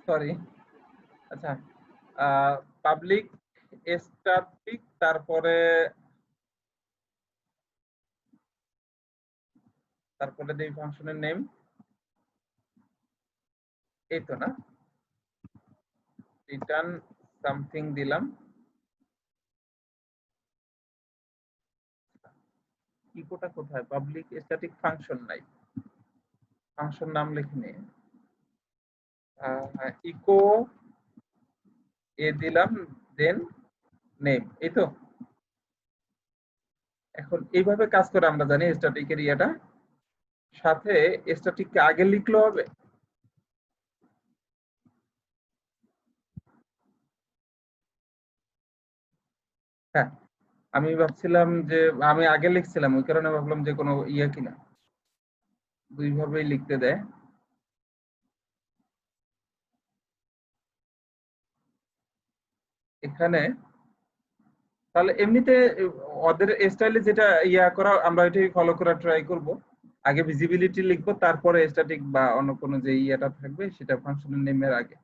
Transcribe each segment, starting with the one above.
Sorry, আচ্ছা, public static, তারপরে এই ফাংশনের নেম, এই তো না, রিটার্ন সামথিং দিলাম, ইকোটা কোথায়, পাবলিক স্ট্যাটিক ফাংশন নাই, ফাংশন নাম লিখিনি, ইকো এ দিলাম, দেন নেম, এই তো। এখন এইভাবে কাজ করে আমরা জানি স্ট্যাটিকের ইয়াটা, সাথে স্ট্যাটিককে আগে লিখলে হবে। হ্যাঁ, আমি ভাবছিলাম যে আমি আগে লিখছিলাম, ওই কারণে ভাবলাম যে কোনো ইয়ে কিনা, দুইভাবেই লিখতে দেয়। এখানে তাহলে এমনিতে ওদের স্টাইলে যেটা ইয়া করা, আমরা এটাই ফলো করা ট্রাই করব। আগে ভিজিবিলিটি লিখবো, তারপরে স্ট্যাটিক বা অন্য কোনো যে ইয়েটা থাকবে সেটা ফাংশনের নেমের আগে।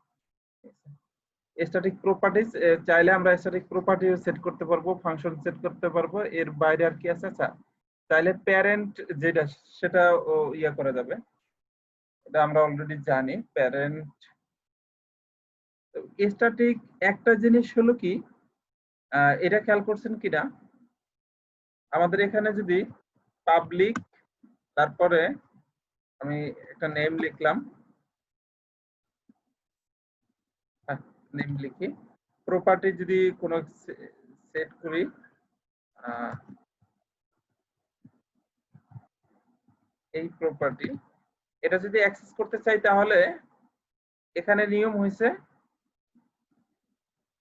স্ট্যাটিক প্রপার্টিজ চাইলে আমরা স্ট্যাটিক প্রপার্টি সেট করতে পারবো, ফাংশন সেট করতে পারবো, এর বাইরে আর কি আছে, আচ্ছা চাইলে প্যারেন্ট যেটা সেটা ইয়া করা যাবে, এটা আমরা অলরেডি জানি প্যারেন্ট। স্ট্যাটিক একটা জিনিস হলো কি, এটা খেয়াল করছেন কিনা, আমাদের এখানে যদি পাবলিক, তারপরে আমি একটা নেম লিখলাম, নেম লিখি, প্রপার্টি যদি কোনো সেট করি, এই প্রপার্টি, এটা যদি অ্যাক্সেস করতে চাই তাহলে এখানে নিয়ম হয়েছে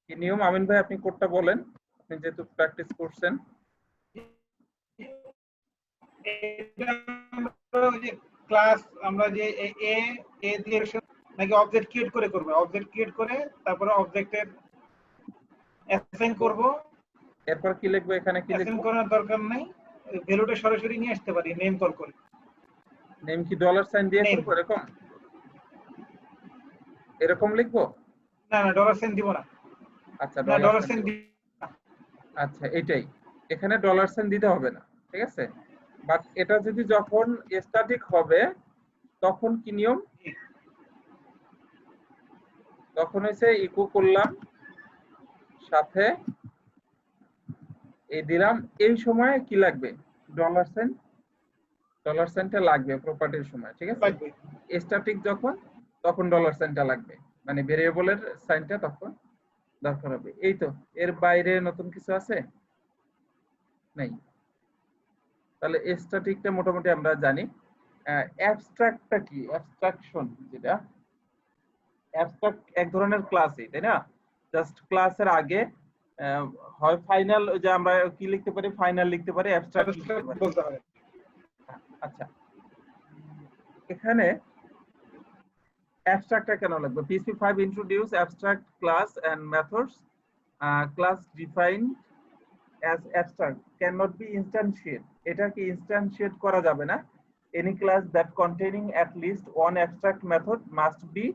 কি, নিয়ম আমিন ভাই আপনি কোডটা বলেন, আপনি যেহেতু প্র্যাকটিস করছেন। ক্লাস আমরা যে এ এ দিয়ে নাকি অবজেক্ট ক্রিয়েট করে করবে, অবজেক্ট ক্রিয়েট করে তারপরে অবজেক্টের অ্যাসাইন করব। এরপর কি লিখবো, এখানে কি অ্যাসাইন লিখবো, করার দরকার নাই, ভ্যালুটা সরাসরি নিয়ে আসতে পারি নেম কল করে। নেম কি ডলার সাইন দিয়ে Name। করবো, এরকম এরকম লিখবো? না না, ডলার সাইন দিব না। আচ্ছা, না, ডলার সাইন দিব। আচ্ছা, এটাই, এখানে ডলার সাইন দিতে হবে না, ঠিক আছে। বাট এটা যদি যখন স্ট্যাটিক হবে তখন কি নিয়ম, তখন হচ্ছে ইকো করলাম, সাথে এই দিলাম, এই সময় কি লাগবে, ডলার সাইন, ডলার সাইনটা লাগবে প্রপার্টির সময়, ঠিক আছে। স্ট্যাটিক যখন, তখন ডলার সাইনটা লাগবে, মানে ভেরিয়েবলের সাইনটা তখন দরকার হবে। এই তো, এর বাইরে নতুন কিছু আছে নাই। তাহলে স্ট্যাটিকটা মোটামুটি আমরা জানি। অ্যাবস্ট্রাক্টটা কি, অ্যাবস্ট্রাকশন যেটা, অ্যাবস্ট্রাক্ট এক ধরনের ক্লাসই, তাই না, জাস্ট ক্লাসের আগে হয় ফাইনাল, যে আমরা কি লিখতে পারি, ফাইনাল লিখতে পারি, অ্যাবস্ট্রাক্ট লিখতে পারি। আচ্ছা, এখানে অ্যাবস্ট্রাক্টটা কেন লাগবে, PHP 5 introduce abstract class and methods, class defined as abstract cannot be instantiated, এটা কি ইনস্ট্যান্সিয়েট করা যাবে না, any class that containing at least one abstract method must be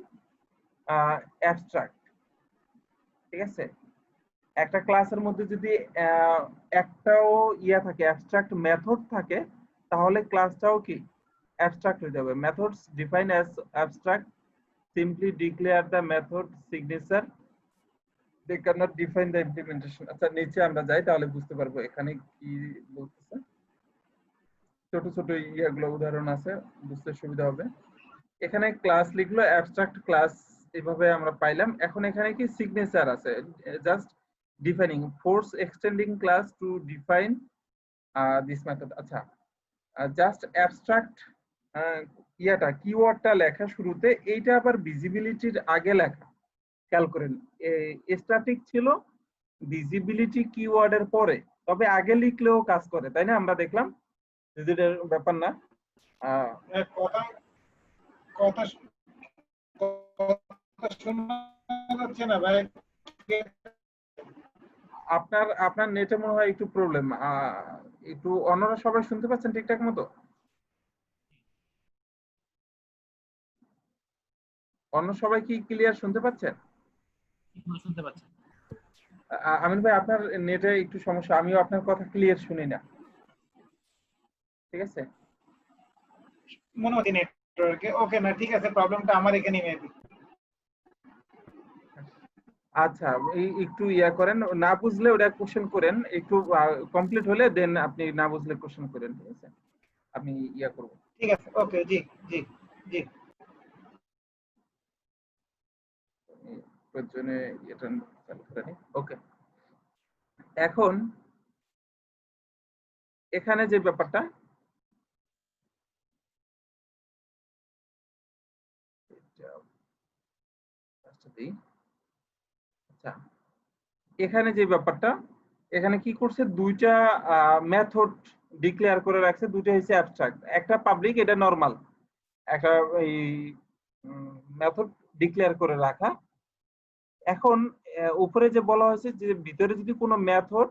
abstract, ঠিক আছে। একটা ক্লাসের মধ্যে যদি একটাও ইয়া থাকে, অ্যাবস্ট্রাক্ট মেথড থাকে, তাহলে ক্লাসটাও কি অ্যাবস্ট্রাক্ট হয়ে যাবে। Methods define as abstract simply declare the method signature, they cannot define the implementation। আচ্ছা, নিচে আমরা যাই তাহলে বুঝতে পারবো এখানে কি বলতেছে, ছোট ছোট ইয়াগুলো উদাহরণ আছে, বুঝতে সুবিধা হবে। এখানে ক্লাস লিখলো অ্যাবস্ট্রাক্ট ক্লাস, এভাবে আমরা পাইলাম। এখন এখানে কি সিগনেচার আছে, just defining, force extending class to define this method. আচ্ছা, জাস্ট অ্যাবস্ট্রাক্ট ইয়াটা কিওয়ার্ডটা লেখা শুরুতে, এইটা আবার ভিজিবিলিটির আগে লেখা, খেয়াল করেন, স্ট্যাটিক ছিল ভিজিবিলিটি কিওয়ার্ডের পরে, তবে আগে লিখলেও কাজ করে, তাই না, আমরা দেখলাম ভিজিটের ব্যাপার না। কথা কথা কথা শোনা যাচ্ছে না ভাই, আপনার নেটে মনে হয় একটু প্রবলেম, একটু অন্যরা সবাই শুনতে পাচ্ছেন ঠিকঠাক মতো? অন্য সবাই কি ক্লিয়ার শুনতে পাচ্ছেন? শুনতে পাচ্ছেন। আমিন ভাই, আপনার নেটে একটু সমস্যা, আমিও আপনার কথা ক্লিয়ার শুনি না। ঠিক আছে, মনে হচ্ছে নেটওয়ার্কে ওকে না, ঠিক আছে, প্রবলেমটা আমার এখানেই মেবি। আচ্ছা এই একটু ইয়া করেন, না বুঝলে ওটা কোশ্চেন করেন, একটু কমপ্লিট হলে দেন আপনি না বুঝলে কোশ্চেন করেন। ঠিক আছে, আমি ইয়া করব। ঠিক আছে, ওকে, জি জি জি। প্রয়োজনে এটা চালু করে নিই। ওকে, এখন এখানে যে ব্যাপারটা, আচ্ছা এখানে যে ব্যাপারটা, এখানে কি করছে, দুইটা মেথড ডিক্লেয়ার করে রাখছে, দুইটা হচ্ছে অ্যাবস্ট্রাক্ট, একটা পাবলিক, এটা নরমাল একটা এই মেথড ডিক্লেয়ার করে রাখা। এখন উপরে যে বলা হয়েছে যে ভিতরে যদি কোনো মেথড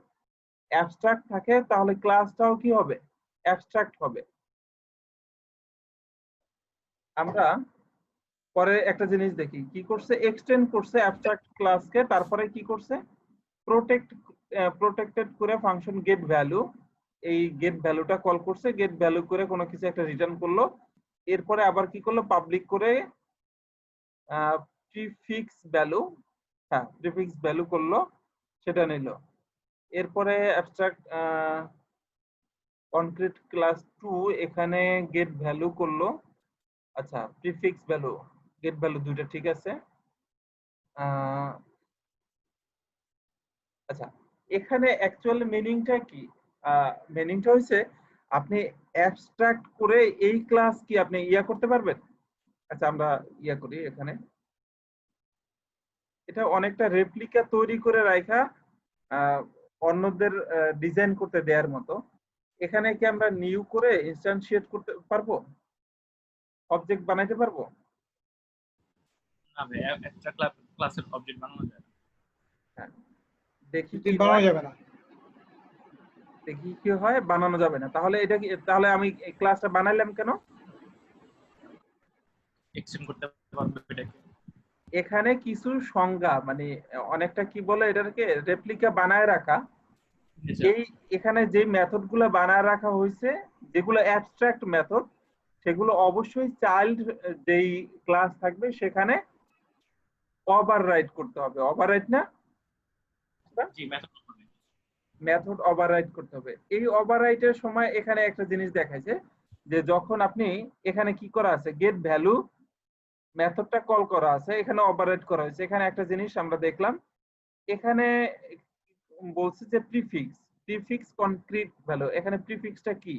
অ্যাবস্ট্রাক্ট থাকে তাহলে ক্লাসটাও কি হবে, অ্যাবস্ট্রাক্ট হবে। আমরা পরে একটা জিনিস দেখি কি করছে, এক্সটেন্ড করছে অ্যাবস্ট্রাক্ট ক্লাসকে, তারপরে কি করছে, প্রোটেক্টেড করে ফাংশন গেট ভ্যালু, এই গেট ভ্যালুটা কল করছে, গেট ভ্যালু করে কোনো কিছু একটা রিটার্ন করলো, এরপরে আবার কি করলো, পাবলিক করে প্রিফিক্স ভ্যালু, হ্যাঁ প্রিফিক্স ভ্যালু করলো, সেটা নিল। এরপরে অ্যাবস্ট্রাক্ট কনক্রিট ক্লাস 2 এখানে গেট ভ্যালু করলো, আচ্ছা প্রিফিক্স ভ্যালু গেট ভ্যালু দুইটা ঠিক আছে। আচ্ছা এখানে অ্যাকচুয়াল মিনিংটা কি, মিনিংটা হচ্ছে আপনি অ্যাবস্ট্রাক্ট করে এই ক্লাস কি আপনি ইয়া করতে পারবেন। আচ্ছা আমরা ইয়া করি, এখানে এটা অনেকটা রেপ্লিকা তৈরি করে রাখা অন্যদের ডিজাইন করতে দেওয়ার মতো। এখানে কি আমরা নিউ করে ইনস্ট্যান্সিয়েট করতে পারবো, অবজেক্ট বানাইতে পারবো? না ভাই, একটা ক্লাসের অবজেক্ট বানানো যায় না। হ্যাঁ দেখি কি বানানো হয়, যাবে না। দেখি কি হয়, বানানো যাবে না। তাহলে এটা কি, তাহলে আমি ক্লাসটা বানাইলাম কেন? এক্সটেন্ড করতে পারবে এটাকে। এখানে কিছু সংজ্ঞা মানে অনেকটা কি বলে এটাকে, রেপ্লিকা বানায় রাখা। এই এখানে যে মেথড গুলো বানায় রাখা হয়েছে, যেগুলো অ্যাবস্ট্রাক্ট মেথড, সেগুলো অবশ্যই চাইল্ড যেই ক্লাস থাকবে সেখানে ওভাররাইট করতে হবে। ওভাররাইট না, জি, মেথড ওভাররাইট করতে হবে। এই ওভাররাইটের সময় এখানে একটা জিনিস দেখাইছে যে যখন আপনি এখানে কি করা আছে, গেট ভ্যালু মেথডটা কল করা আছে, এখানে ওভাররাইট করা হয়েছে। এখানে একটা জিনিস আমরা দেখলাম, এখানে বলছে যে প্রিফিক্স কনক্রিট ভ্যালু, এখানে প্রিফিক্সটা কি,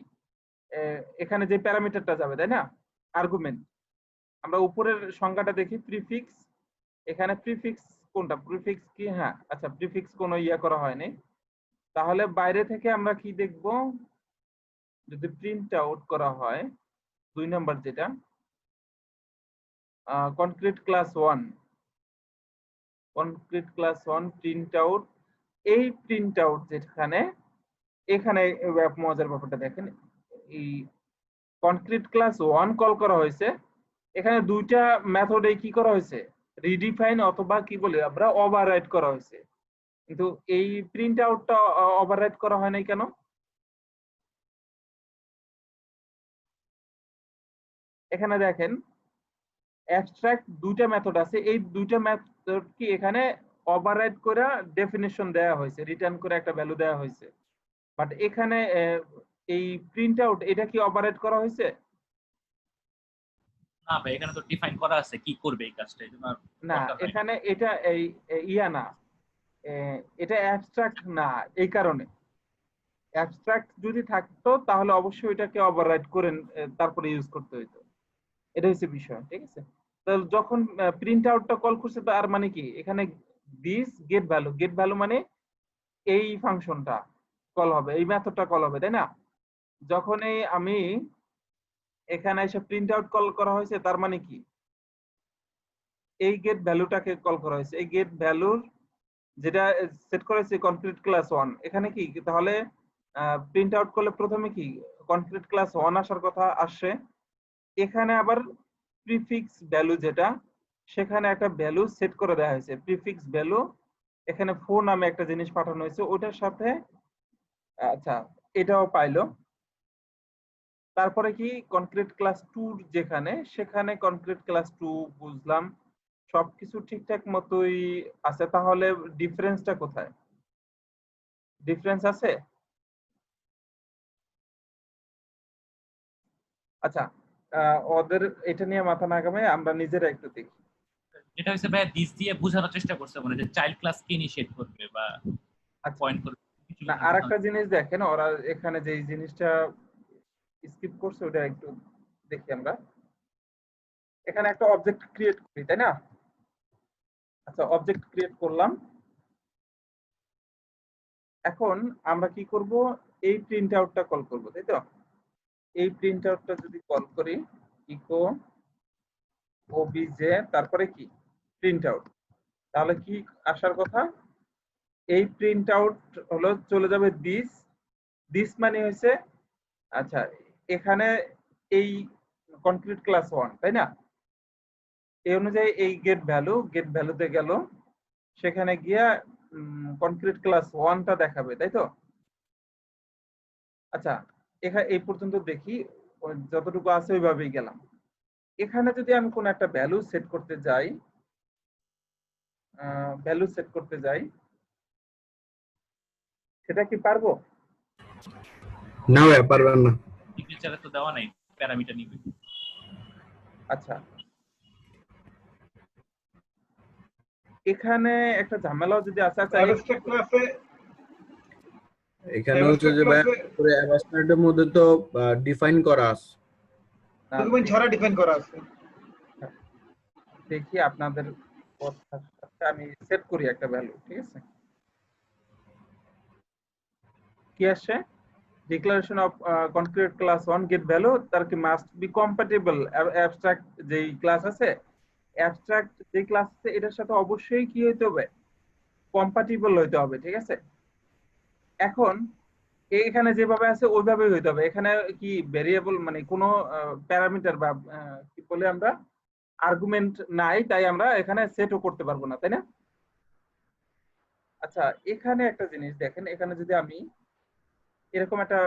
এখানে যে প্যারামিটারটা যাবে তাই না, আর্গুমেন্ট। আমরা উপরের সংজ্ঞাটা দেখি, প্রিফিক্স, এখানে প্রিফিক্স কোনটা, প্রিফিক্স কি, হ্যাঁ আচ্ছা প্রিফিক্স কোনো ইয়া করা হয়নি। তাহলে বাইরে থেকে আমরা কি দেখব, যদি প্রিন্ট আউট করা হয় 2 নাম্বার যেটা concrete class 1, concrete class 1 print out, এই প্রিন্ট আউট যেখানে, এখানে মজার ব্যাপারটা দেখেন, এই কনক্রিট ক্লাস 1 কল করা হয়েছে, এখানে দুইটা মেথডে কি করা হয়েছে, রিডিফাইন অথবা কি বলে আমরা ওভাররাইট করা হয়েছে, কিন্তু এই প্রিন্ট আউটটা ওভাররাইট করা হয় নাই কেন? এখানে দেখেন অ্যাবস্ট্রাক্ট দুইটা মেথড আছে, এই দুইটা মেথড কি এখানে ওভাররাইট করে ডেফিনিশন দেওয়া হয়েছে, রিটার্ন করে একটা ভ্যালু দেওয়া হয়েছে, বাট এখানে এই প্রিন্ট আউট এটা কি ওভাররাইট করা হয়েছে? না ভাই, এখানে তো ডিফাইন করা আছে কি করবে এই কাজটা, এজন্য না এখানে এটা এই ইয়া না, এটা অ্যাবস্ট্রাক্ট না, এই কারণে অ্যাবস্ট্রাক্ট যদি থাকতো তাহলে অবশ্যই এটাকে ওভাররাইট করে তারপরে ইউজ করতে হইতো, এটা হচ্ছে বিষয়। ঠিক আছে, তাহলে যখন প্রিন্ট আউটটা কল করছে তার মানে কি, এখানে দিস গেট ভ্যালু মানে এই ফাংশনটা কল হবে, এই মেথডটা কল হবে, তাই না? যখনই আমি এখানে এসে প্রিন্ট আউট কল করা হয়েছে তার মানে কি, এই গেট ভ্যালুটাকে কল করা হয়েছে, এই গেট ভ্যালুর যেটা সেট করেছে কনক্রিট ক্লাস 1, এখানে কি তাহলে প্রিন্ট আউট করলে প্রথমে কি কনক্রিট ক্লাস 1 আসার কথা আসছে, এখানে আবার প্রিফিক্স ভ্যালু যেটা সেখানে একটা ভ্যালু সেট করে দেওয়া হয়েছে, প্রিফিক্স ভ্যালু। এখানে ফোর নামে একটা জিনিস পাঠানো হয়েছে, ওটার সাথে আচ্ছা এটাও পাইলো। তারপরে কি কনক্রিট ক্লাস 2 যেখানে, সেখানে কনক্রিট ক্লাস 2 বুঝলাম সবকিছু ঠিকঠাক মতোই আছে। তাহলে ডিফারেন্সটা কোথায়? ডিফারেন্স আছে? আচ্ছা ওদের এটা নিয়ে মাথা না ঘামাই, আমরা নিজেরা একটু দেখি। যেটা হচ্ছে ভাই দিস দিয়ে বোঝানোর চেষ্টা করছে মানে যে চাইল্ড ক্লাস কে ইনিশিয়েট করবে বা আচ্ছা পয়েন্ট করবে কিছু না, কিছু আরেকটা বোঝানো। জিনিস দেখেন, ওরা এখানে যে জিনিসটা স্কিপ করছে ওটা একটু দেখি আমরা। এখানে একটা অবজেক্ট ক্রিয়েট করি, তাই না? আচ্ছা অবজেক্ট ক্রিয়েট করলাম। এখন আমরা কি করব, এই প্রিন্ট আউটটা কল করব, তাই তো? এই প্রিন্ট আউটটা যদি কল করি ইকো ওবিজে তারপরে কি প্রিন্ট আউট, তাহলে কি আসার কথা? এই প্রিন্ট আউট হলো চলে যাবে দিস। দিস মানে হয়েছে আচ্ছা এখানে এই কনক্রিট ক্লাস 1, তাই না? এই অনুযায়ী এই গেট ভ্যালুতে গেল, সেখানে গিয়া কনক্রিট ক্লাস 1টা দেখাবে, তাই তো? আচ্ছা এখানে এই পর্যন্ত দেখি, যতটুকু আছে ওইভাবেই গেলাম। এখানে যদি আমি কোন একটা ভ্যালু সেট করতে যাই, সেটা কি পারবো? না ভাই পারবেন না। সিগনেচারে তো দেওয়া নাই প্যারামিটার নিবে। আচ্ছা এখানে একটা ঝামেলাও যদি আছে। আচ্ছা অ্যাবস্ট্রাক্ট ক্লাসে এখানে হচ্ছে যে ভাই পুরো অ্যাবস্ট্রাক্টের মধ্যে তো ডিফাইন করা আছে, ডকুমেন্ট ছাড়া ডিফাইন করা আছে। দেখি আপনাদের কথার সাথে আমি সেট করি একটা ভ্যালু, ঠিক আছে? কি আসে? Declaration of concrete class 1 get value, তার কি মাস্ট বি কম্প্যাটিবল অ্যাবস্ট্রাক্ট যেই ক্লাস আছে, অ্যাবস্ট্রাক্ট যে ক্লাস আছে এটার সাথে অবশ্যই কি হইতে হবে, কম্প্যাটিবল হইতে হবে, ঠিক আছে? এখন এখানে যেভাবে আছে ওইভাবেই হইতে হবে। এখানে কি ভেরিয়েবল মানে কোনো প্যারামিটার বা কি বলে আমরা আর্গুমেন্ট নাই, তাই আমরা এখানে সেটও করতে পারবো না, তাই না? আচ্ছা এখানে একটা জিনিস দেখেন, এখানে যদি আমি এরকম একটা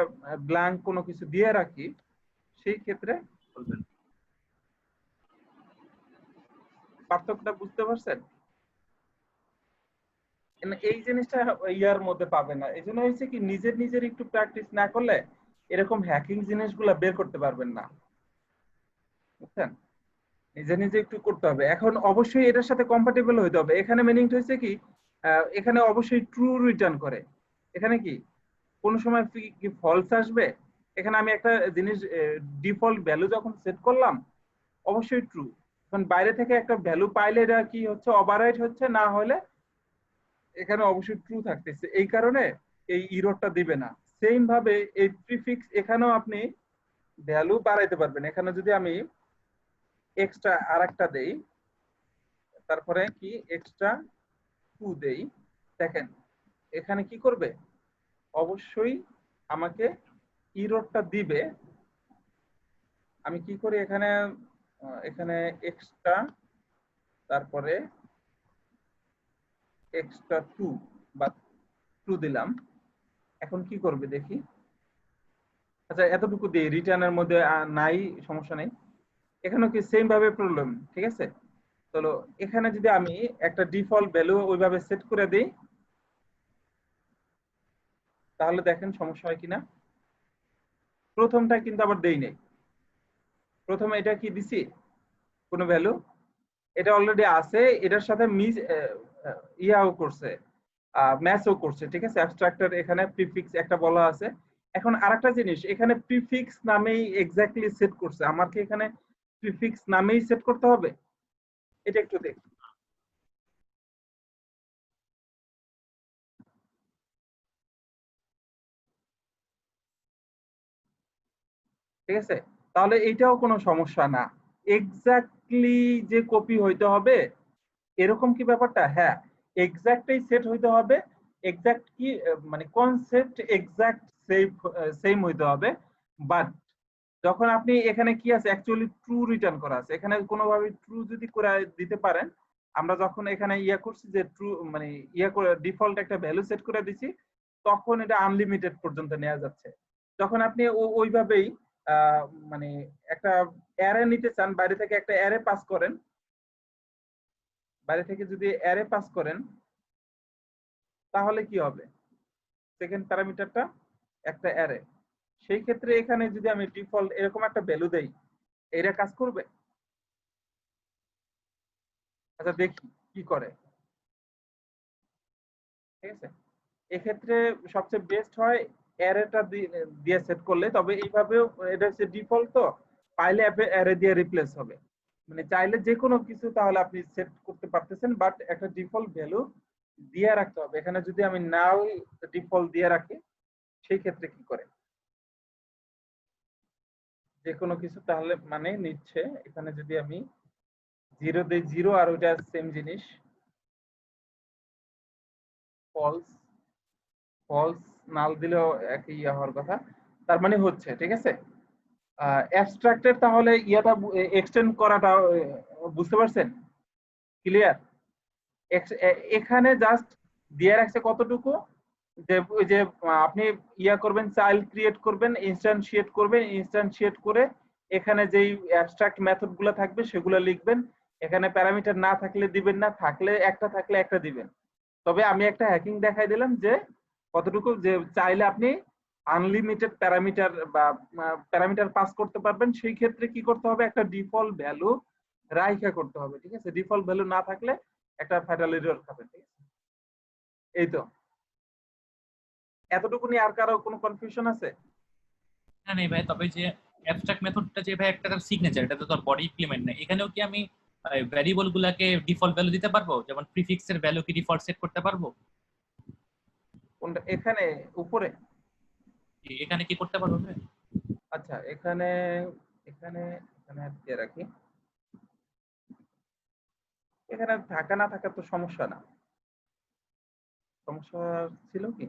ব্ল্যাঙ্ক কোনো কিছু দিয়ে রাখি, সেই ক্ষেত্রে বলবেন পার্থক্যটা বুঝতে পারছেন? এই জিনিসটা ইয়ার মধ্যে পাবে না। এই জন্য হয়েছে কি, নিজের একটু প্র্যাকটিস না করলে এরকম হ্যাকিং জিনিসগুলো বের করতে পারবেন না, বুঝছেন? নিজে একটু করতে হবে। এখন অবশ্যই এটার সাথে কম্পাটিবল হইতে হবে। এখানে মিনিংটা হচ্ছে কি, এখানে অবশ্যই ট্রু রিটার্ন করে। এখানে কি কোন সময় কি ফলস আসবে? এখানে আমি একটা জিনিস ডিফল্ট ভ্যালু যখন সেট করলাম অবশ্যই ট্রু। এখন বাইরে থেকে একটা ভ্যালু পাইলে এটা কি হচ্ছে, ওভাররাইট হচ্ছে, না হলে এখানে অবশ্যই ট্রু থাকতেছে। এই কারণে এই ইররটা দিবে না। সেম ভাবে এই প্রিফিক্স এখানেও আপনি ভ্যালু বাড়াইতে পারবেন। এখানে যদি আমি এক্সট্রা আরেকটা দেই, তারপরে কি এক্সট্রা 2 দেই, দেখেন এখানে কি করবে, অবশ্যই আমাকে ইররটা দিবে। আমি কি করি এখানে, এখানে এক্সট্রা তারপরে এক্সট্রা 2 বা 2 দিলাম। এখন কি করবে দেখি। আচ্ছা এতটুকু দিই, রিটার্নের মধ্যে নাই, সমস্যা নেই। এখানেও কি সেম ভাবে প্রবলেম, ঠিক আছে? চলো এখানে যদি আমি একটা ডিফল্ট ভ্যালু ওইভাবে সেট করে দিই, তাহলে দেখেন সমস্যা হয় কিনা। প্রথমটা কিন্তু আবার দেই নাই। প্রথমে এটা কি দিছি কোনো ভ্যালু, এটা অলরেডি আছে, এটার সাথে মিস ইয়াও করছে, ম্যাচও করছে, ঠিক আছে? অ্যাবস্ট্রাক্টর এখানে প্রিফিক্স একটা বলা আছে। এখন আরেকটা জিনিস, এখানে প্রিফিক্স নামেই এক্স্যাক্টলি সেট করছে। আমার কি এখানে প্রিফিক্স নামেই সেট করতে হবে? এটা একটু দেখি। ঠিক আছে, তাহলে এইটাও কোনো সমস্যা না। এক্স্যাক্টলি যে কপি হইতে হবে এরকম কি ব্যাপারটা? হ্যাঁ, এক্স্যাক্টই সেট হইতে হবে। এক্স্যাক্ট কি মানে কনসেপ্ট এক্স্যাক্ট সেম হইতে হবে। বাট যখন আপনি এখানে কি আছে অ্যাকচুয়ালি ট্রু রিটার্ন করা আছে, এখানে কোনোভাবে ট্রু যদি করে দিতে পারেন, আমরা যখন এখানে ইয়া করছি যে ট্রু মানে ইয়া করে ডিফল্ট একটা ভ্যালু সেট করে দিছি, তখন এটা আনলিমিটেড পর্যন্ত নেওয়া যাচ্ছে। যখন আপনি ওইভাবেই মানে একটা অ্যারে নিতে চান, বাইরে থেকে একটা অ্যারে পাস করেন, বাইরে থেকে যদি অ্যারে পাস করেন তাহলে কি হবে, সেকেন্ড প্যারামিটারটা একটা অ্যারে, সেই ক্ষেত্রে এখানে যদি আমি ডিফল্ট এরকম একটা ভ্যালু দেই, এটা কাজ করবে? আচ্ছা দেখি কি করে। ঠিক আছে, এক্ষেত্রে সবচেয়ে বেস্ট হয় অ্যারেটা দিয়ে সেট করলে। তবে এইভাবেও এটা হচ্ছে ডিফল্ট, তো পাইলে অ্যারে দিয়ে রিপ্লেস হবে, মানে চাইলে যে কোনো কিছু তাহলে আপনি সেট করতে পারতেছেন, বাট একটা ডিফল্ট ভ্যালু দিয়ে রাখতে হবে। এখানে যদি আমি নাল ডিফল্ট দিয়ে রাখি, সেই ক্ষেত্রে কি করে, যে কোনো কিছু তাহলে মানে নিচ্ছে, এখানে যদি আমি 0 দেই 0, আর ওইটা সেম জিনিস ফলস, ফলস নাল দিলেও একই ইয়া হওয়ার কথা, তার মানে হচ্ছে। ঠিক আছে, অ্যাবস্ট্রাক্টের তাহলে ইয়াটা এক্সটেন্ড করাটা বুঝতে পারছেন? ক্লিয়ার? এখানে জাস্ট দিয়ে রাখছে কতটুকু, যে ওই যে আপনি ইয়া করবেন, চাইল্ড ক্রিয়েট করবেন, ইনস্ট্যান্সিয়েট করবেন, ইনস্ট্যান্সিয়েট করে এখানে যেই অ্যাবস্ট্রাক্ট মেথড গুলো থাকবে সেগুলো লিখবেন। এখানে প্যারামিটার না থাকলে দিবেন না, থাকলে একটা দিবেন। তবে আমি একটা হ্যাকিং দেখাই দিলাম যে কতটুকু, যে চাইলে আপনি আনলিমিটেড প্যারামিটার বা প্যারামিটার পাস করতে পারবেন। সেই ক্ষেত্রে কি করতে হবে, একটা ডিফল্ট ভ্যালু রাইখা করতে হবে। ঠিক আছে, ডিফল্ট ভ্যালু না থাকলে একটা ফ্যাটাল এরর খাবে। ঠিক আছে, এই তো এতটুকু নিয়ে আর কারো কোনো কনফিউশন আছে? না নেই ভাই, তবে যে অ্যাবস্ট্রাক্ট মেথডটা যে ভাই একটা সিগনেচার, এটা তো তোর বডি ইমপ্লিমেন্ট না, এখানেও কি আমি ভ্যারিয়েবল গুলাকে ডিফল্ট ভ্যালু দিতে পারবো? যেমন প্রিফিক্সের ভ্যালু কি ডিফল্ট সেট করতে পারবো? কোনটা, এখানে উপরে? এখানে কি করতে পারবো ভাই? আচ্ছা এখানে এখানে এখানে দিয়ে রাখি, এখানে থাকা না থাকা তো সমস্যা না। সমস্যা ছিল কি,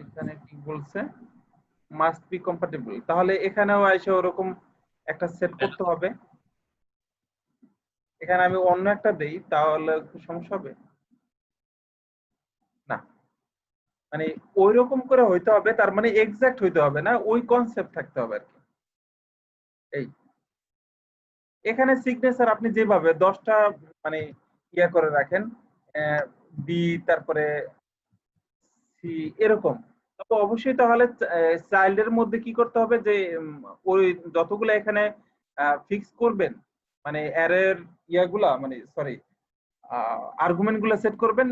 এখানে কি বলছে, মাস্ট বি কম্পাটিবল, তাহলে এখানেও এসে ওরকম একটা সেট করতে হবে। এখানে আমি অন্য একটা দেই, তাহলে সমস্যা হবে না, মানে ওই রকম করে হইতে হবে, তার মানে এক্সাক্ট হইতে হবে না, ওই কনসেপ্ট থাকতে হবে আর কি। এই এখানে সিগনেচার আপনি যেভাবে 10টা মানে ইয়া করে রাখেন, বি তারপরে সি এরকম, তবে অবশ্যই তাহলে চাইল্ডের মধ্যে কি করতে হবে, যে ওই যতগুলো এখানে ফিক্স করবেন, মানে অ্যারের ইয়াগুলা, মানে সরি আর্গুমেন্ট গুলা সেট করবেন,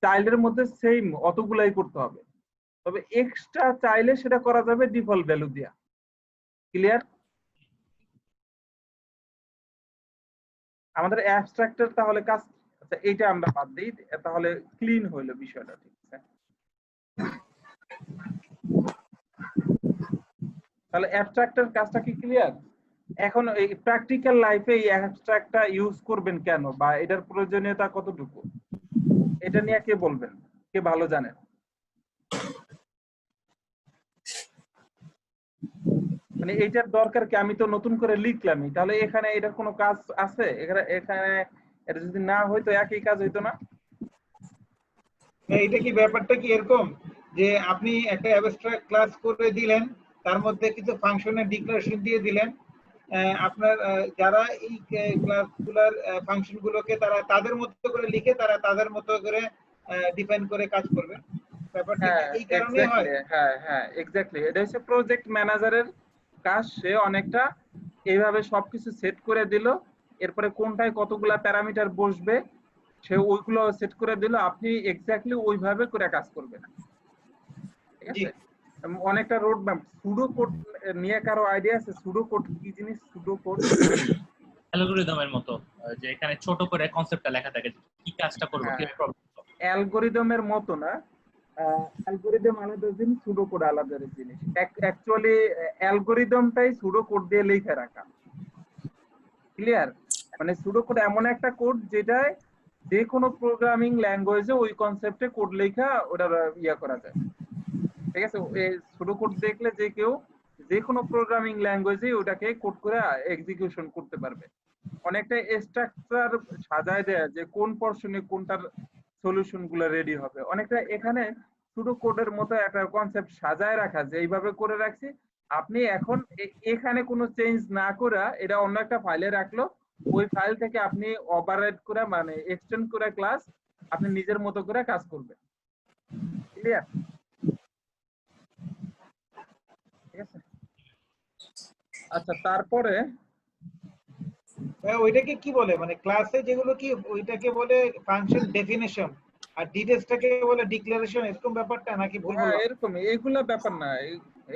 চাইল্ডের মধ্যে সেম অতগুলাই করতে হবে। তবে এক্সট্রা চাইলে সেটা করা যাবে ডিফল্ট ভ্যালু দিয়া। ক্লিয়ার? আমাদের অ্যাবস্ট্রাক্টের তাহলে কাজ, আচ্ছা এইটা আমরা বাদ দিই, তাহলে ক্লিন হইলো বিষয়টা। ঠিক আছে, তাহলে অ্যাবস্ট্রাক্টের কাজটা কি ক্লিয়ার? এখন এই প্র্যাকটিক্যাল লাইফে এই অ্যাবস্ট্রাক্টটা ইউজ করবেন কেন, বা এটার প্রয়োজনীয়তা কতটুকু, এটা নিয়ে কে বলবেন, কে ভালো জানেন? মানে এইটার দরকার কি, আমি তো নতুন করে লিখলামই, তাহলে এখানে এটার কোনো কাজ আছে? এখানে এখানে এটা যদি না হইতো একই কাজ হইতো না? এটা কি ব্যাপারটা কি এরকম যে আপনি একটা অ্যাবস্ট্রাক্ট ক্লাস করে দিলেন, তার মধ্যে কিছু ফাংশনের ডিক্লারেশন দিয়ে দিলেন, আপনার যারা এই ক্লাসগুলোর ফাংশনগুলোকে তারা তাদের মতো করে লিখে তারা তাদের মতো করে ডিফাইন করে কাজ করবে, ব্যাপারটা কি হ্যাঁ এই কারণে হয়? এক্স্যাক্টলি, হ্যাঁ হ্যাঁ এক্স্যাক্টলি, এটা হচ্ছে প্রজেক্ট ম্যানেজারের কাজ। সে অনেকটা এইভাবে সবকিছু সেট করে দিল, এরপরে কোনটায় কতগুলা প্যারামিটার বসবে সে ওইগুলো সেট করে দিল, আপনি এক্স্যাক্টলি ওইভাবে করে কাজ করবেন। ঠিক জি, আছে, অনেকটা রোড ম্যাপ। সুডো কোড নিয়ে কারো আইডিয়া আছে? সুডো কোড কি জিনিস? সুডো কোড অ্যালগরিদমের মতো, যে এখানে ছোট করে কনসেপ্টটা লেখা থাকে, কি কাজটা করবো, কি প্রবলেম। অ্যালগরিদমের মতো না, অ্যালগরিদম আলাদা জিনিস, সুডো কোড আলাদা জিনিস। অ্যাকচুয়ালি অ্যালগরিদমটাই সুডো কোড দিয়ে লিখে রাখা। ক্লিয়ার? মানে সুডো কোড এমন একটা কোড যেটায় যে কোনো প্রোগ্রামিং ল্যাঙ্গুয়েজে ওই কনসেপ্টে কোড লেখা ওটা ইয়া করা যায়। ঠিক আছে, এই ছোট কোড দেখলে যে কেউ যে কোনো প্রোগ্রামিং ল্যাঙ্গুয়েজে ওটাকে কোড করে এক্সিকিউশন করতে পারবে। অনেকটা স্ট্রাকচার সাজায় দেয়া যে কোন পোরশনে কোনটার সলিউশন গুলো রেডি হবে, অনেকটা এখানে ছোট কোডের মতো একটা কনসেপ্ট সাজায় রাখা যে এইভাবে করে রাখছি। আপনি এখন এখানে কোনো চেঞ্জ না করে এটা অন্য একটা ফাইলে রাখলো, ওই ফাইল থেকে আপনি ওভাররাইড করে মানে এক্সটেন্ড করে ক্লাস আপনি নিজের মতো করে কাজ করবেন। ক্লিয়ার? ঠিক আছে, আচ্ছা তারপরে ওইটাকে কি বলে, মানে ক্লাসে যেগুলো কি ওইটাকে বলে ফাংশন ডেফিনেশন, আর ডিটেইলসটাকে বলে ডিক্লারেশন, এরকম ব্যাপারটা নাকি ভুল বললাম? এরকম এইগুলা ব্যাপার না,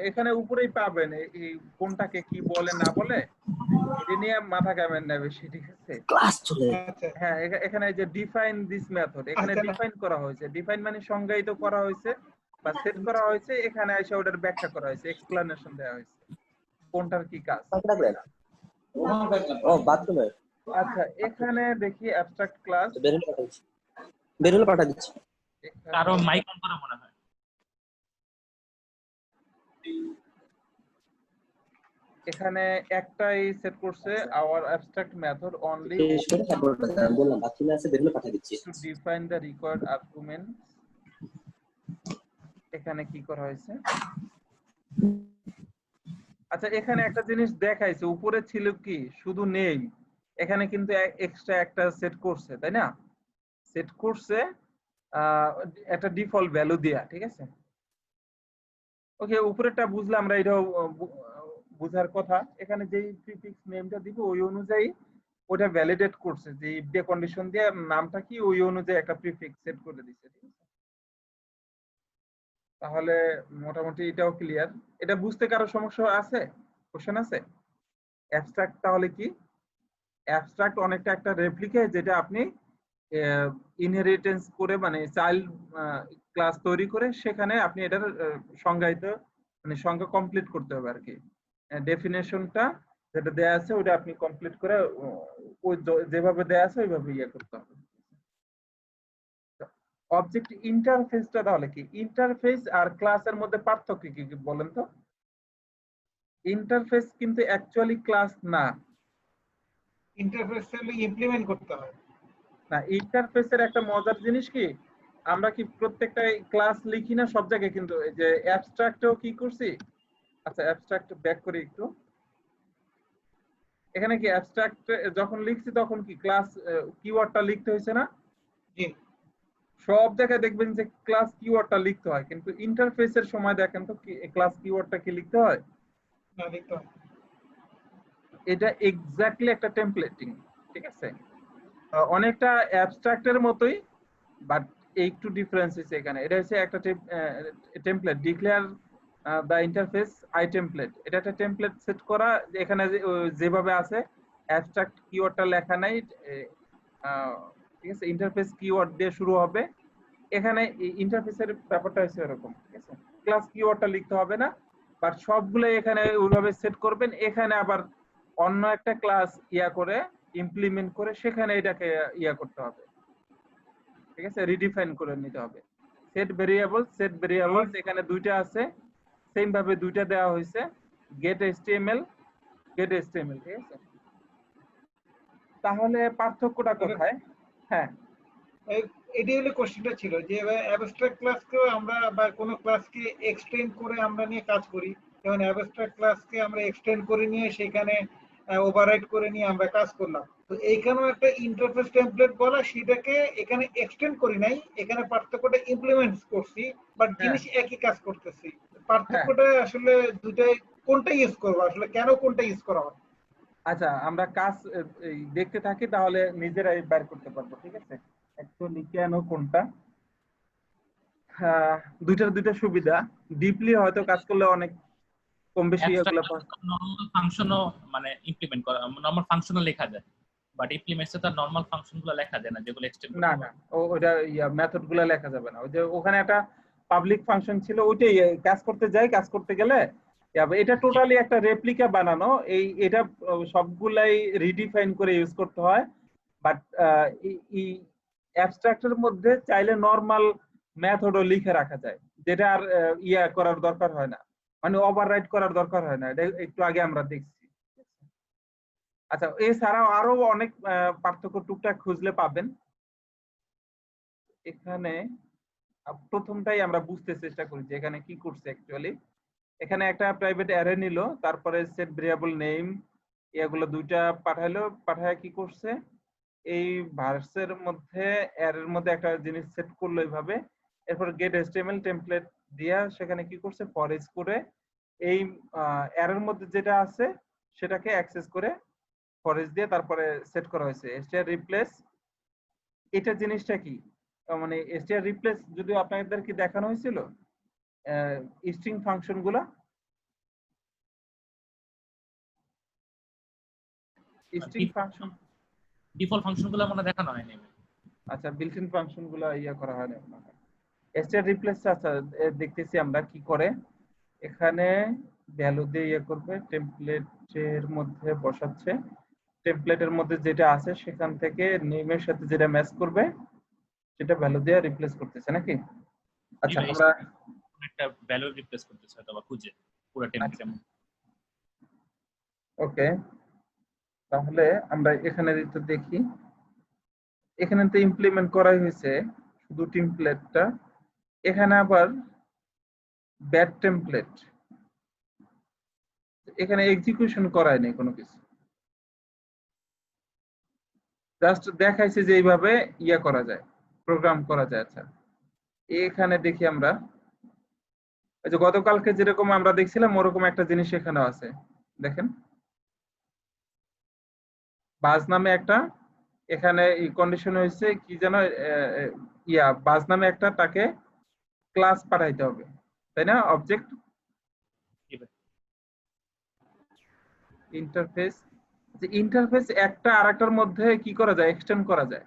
এখানে উপরেই পাবেন এই কোনটাকে কি বলে না বলে, এটা নিয়ে মাথা কামেন না বেশি। ঠিক আছে, ক্লাস চলে আচ্ছা হ্যাঁ এখানে যে ডিফাইন দিস মেথড, এখানে আচ্ছা। ডিফাইন করা হয়েছে, ডিফাইন মানে সংজ্ঞায়িত করা হয়েছে বা সেট করা হয়েছে, এখানে এসে ওটার ব্যাখ্যা করা হয়েছে, এক্সপ্লেনেশন দেওয়া হয়েছে কোনটার কি কাজ। ও বাথরুমে আচ্ছা এখানে দেখি অ্যাবস্ট্রাক্ট ক্লাস, বেরুল পাঠা দিচ্ছি। কারো মাইক অন করা মনে হয়। এখানে একটাই সেট করছে আওয়ার অ্যাবস্ট্রাক্ট মেথড অনলি বললাম বাথরুমে আছে, বেরুল পাঠা দিচ্ছি। To define the required arguments. এখানে কি করা হয়েছে? আচ্ছা এখানে একটা জিনিস দেখাইছে, উপরে ছিল কি শুধু নেম, এখানে কিন্তু এক্সট্রা একটা সেট করছে, তাই না? সেট করছে একটা ডিফল্ট ভ্যালু দেয়া, ঠিক আছে। ওকে, উপরেরটা বুঝলাম আমরা, এটাও বুঝার কথা। এখানে যেই প্রিফিক্স নেমটা দিব ওই অনুযায়ী ওটা ভ্যালিডেট করছে যে ইফ দিয়ে কন্ডিশন দিয়ে নামটা কি ওই অনুযায়ী একটা প্রিফিক্স সেট করে দিছে, ঠিক আছে। তাহলে মোটামুটি এটাও ক্লিয়ার। এটা বুঝতে কারো সমস্যা আছে, কোশ্চেন আছে? অ্যাবস্ট্রাক্ট তাহলে কি? অ্যাবস্ট্রাক্ট অনেকটা একটা রেপ্লিকা যেটা আপনি ইনহেরিটেন্স করে মানে চাইল্ড ক্লাস তৈরি করে সেখানে আপনি এটার সংজ্ঞায়িত মানে সংজ্ঞা কমপ্লিট করতে হবে আর কি। ডেফিনেশনটা যেটা দেয়া আছে ওটা আপনি কমপ্লিট করে ওই যেভাবে দেয়া আছে ওইভাবে ইয়ে করতে হবে। অবজেক্ট ইন্টারফেসটা তাহলে কি? ইন্টারফেস আর ক্লাসের মধ্যে পার্থক্য কি কি বলেন তো? ইন্টারফেস কিন্তু অ্যাকচুয়ালি ক্লাস না। ইন্টারফেস ইমপ্লিমেন্ট করতে হয় না, ইন্টারফেসের একটা মজার জিনিস কি, আমরা কি প্রত্যেকটা ক্লাস লিখি না সব জায়গায়, কিন্তু এই যে অ্যাবস্ট্রাক্টেও কি করছি। আচ্ছা অ্যাবস্ট্রাক্ট ব্যাক করি একটু। এখানে কি অ্যাবস্ট্রাক্ট যখন লিখছি তখন কি ক্লাস কিওয়ার্ডটা লিখতে হয়েছে না? জি। সব জায়গায় দেখবেন যে ক্লাস কিওয়ার্ডটা লিখতে হয়, কিন্তু ইন্টারফেসের সময় দেখেন তো কি ক্লাস কিওয়ার্ডটা কি লিখতে হয়? না, লিখতে হয়। এটা এক্স্যাক্টলি একটা টেমপ্লেটিং, ঠিক আছে। অনেকটা অ্যাবস্ট্রাক্টের মতোই, বাট একটু ডিফারেন্স আছে এখানে। এটা হচ্ছে একটা template, declare the interface I template. এটা একটা টেমপ্লেট সেট করা, এখানে যেভাবে আছে অ্যাবস্ট্রাক্ট কিওয়ার্ডটা লেখা নাই, ঠিক আছে। ইন্টারফেস কিওয়ার্ড দিয়ে শুরু হবে, এখানে ইন্টারফেসের ব্যাপারটা হচ্ছে এরকম, ঠিক আছে। ক্লাস কিওয়ার্ডটা লিখতে হবে না, বাট সবগুলো এখানে ওইভাবে সেট করবেন। এখানে আবার অন্য একটা ক্লাস ইয়া করে ইমপ্লিমেন্ট করে সেখানে এটাকে ইয়া করতে হবে, ঠিক আছে, রিডিফাইন করে নিতে হবে। সেট ভেরিয়েবলস এখানে দুইটা আছে, সেম ভাবে দুইটা দেওয়া হয়েছে, গেট এইচটিএমএল, ঠিক আছে। তাহলে পার্থক্যটা কোথায়? হ্যাঁ, এটাই হলো কোশ্চেনটা ছিল যে অ্যাবস্ট্রাক্ট ক্লাসকেও আমরা বা কোনো ক্লাসকে এক্সটেন্ড করে আমরা নিয়ে কাজ করি, যেমন অ্যাবস্ট্রাক্ট ক্লাসকে আমরা এক্সটেন্ড করে নিয়ে সেখানে ওভাররাইড করে নিয়ে আমরা কাজ করলাম। তো এইখানেও একটা ইন্টারফেস টেমপ্লেট বলা, সেটাকে এখানে এক্সটেন্ড করি নাই, এখানে পার্থক্যটা ইমপ্লিমেন্ট করছি, বাট জিনিস একই কাজ করতেছি। পার্থক্যটা আসলে দুটাই কোনটা ইউজ করবো, আসলে কেন কোনটা ইউজ করা হয়? আচ্ছা আমরা কাজ দেখতে থাকি তাহলে নিজেরাই বের করতে পারবো, ঠিক আছে। অ্যাকচুয়ালি কেন কোনটা, দুইটার সুবিধা। ডিপলি হয়তো কাজ করলে অনেক কম বেশি এগুলো নরমাল ফাংশনও মানে ইমপ্লিমেন্ট করা, নরমাল ফাংশনও লেখা যায়, বাট ইমপ্লিমেন্টসে তার নরমাল ফাংশনগুলো লেখা যায় না, যেগুলো এক্সটেন্ড না ওটা মেথড গুলো লেখা যাবে না। ওই যে ওখানে একটা পাবলিক ফাংশন ছিল, ওইটাই কাজ করতে যায়, কাজ করতে গেলে এটা টোটালি একটা রেপ্লিকা বানানো, এটা সবগুলাই রিডিফাইন করে ইউজ করতে হয়। বাট এই অ্যাবস্ট্রাক্টের মধ্যে চাইলে নরমাল মেথডও লিখে রাখা যায়, যেটা আর ইয়া করার দরকার হয় না, মানে ওভাররাইট করার দরকার হয় না, এটা একটু আগে আমরা দেখছি। আচ্ছা, এছাড়াও আরো অনেক পার্থক্য টুকটাক খুঁজলে পাবেন। এখানে প্রথমটাই আমরা বুঝতে চেষ্টা করি যে এখানে কি করছে অ্যাকচুয়ালি। এখানে একটা প্রাইভেট অ্যারে নিল, তারপরে সেট ভেরিয়েবল নেম এগুলো দুইটা পাঠাইলো, পাঠায় কি করছে এই ভার্সের মধ্যে অ্যারের মধ্যে একটা জিনিস সেট করলো এইভাবে। এরপর গেট এচটিএমএল টেমপ্লেট দিয়া সেখানে কি করছে ফর ইচ করে এই অ্যারের মধ্যে যেটা আছে সেটাকে অ্যাক্সেস করে ফর ইচ দিয়ে তারপরে সেট করা হয়েছে str রিপ্লেস। এটা জিনিসটা কি, মানে str রিপ্লেস যদি আপনাদের কি দেখানো হয়েছিল স্ট্রিং ফাংশন গুলা, স্ট্রিং ফাংশন ডিফল্ট ফাংশনগুলো মনে দেখানো হয়নি। আচ্ছা, বিল্ট ইন ফাংশন গুলা ইয়া করা হয় না আপনার str রিপ্লেস। আচ্ছা, দেখতেছি আমরা কি করে। এখানে ভ্যালু দিয়ে ইয়ে করবে, টেমপ্লেটের মধ্যে বসাচ্ছে, টেমপ্লেটের মধ্যে যেটা আছে সেখান থেকে নেমের সাথে যেটা ম্যাচ করবে সেটা ভ্যালু দিয়ে রিপ্লেস করতেছে নাকি? আচ্ছা, আমরা একটা ভ্যালু রিপ্লেস করতেছে হয়তো বা খুঁজে পুরো টেমপ্লেটের মধ্যে। ওকে, তাহলে আমরা এখানে একটু দেখি। এখানে তো ইমপ্লিমেন্ট করাই হয়েছে শুধু টেমপ্লেটটা, এখানে আবার ব্যাড টেমপ্লেট, এখানে এক্সিকিউশন করায় নেই কোনো কিছু, জাস্ট দেখাইছে যে এইভাবে ইয়া করা যায়, প্রোগ্রাম করা যায়। আচ্ছা, এখানে দেখি আমরা ওই যে গতকালকে যেরকম আমরা দেখছিলাম ওরকম একটা জিনিস এখানেও আছে, দেখেন বাজ নামে একটা, এখানে কন্ডিশন হয়েছে কি যেন ইয়া বাজ নামে একটা তাকে ক্লাস পাঠাইতে হবে, তাই না? অবজেক্ট ইন্টারফেস, যে ইন্টারফেস একটা আরেকটার মধ্যে কি করা যায়, এক্সটেন্ড করা যায়।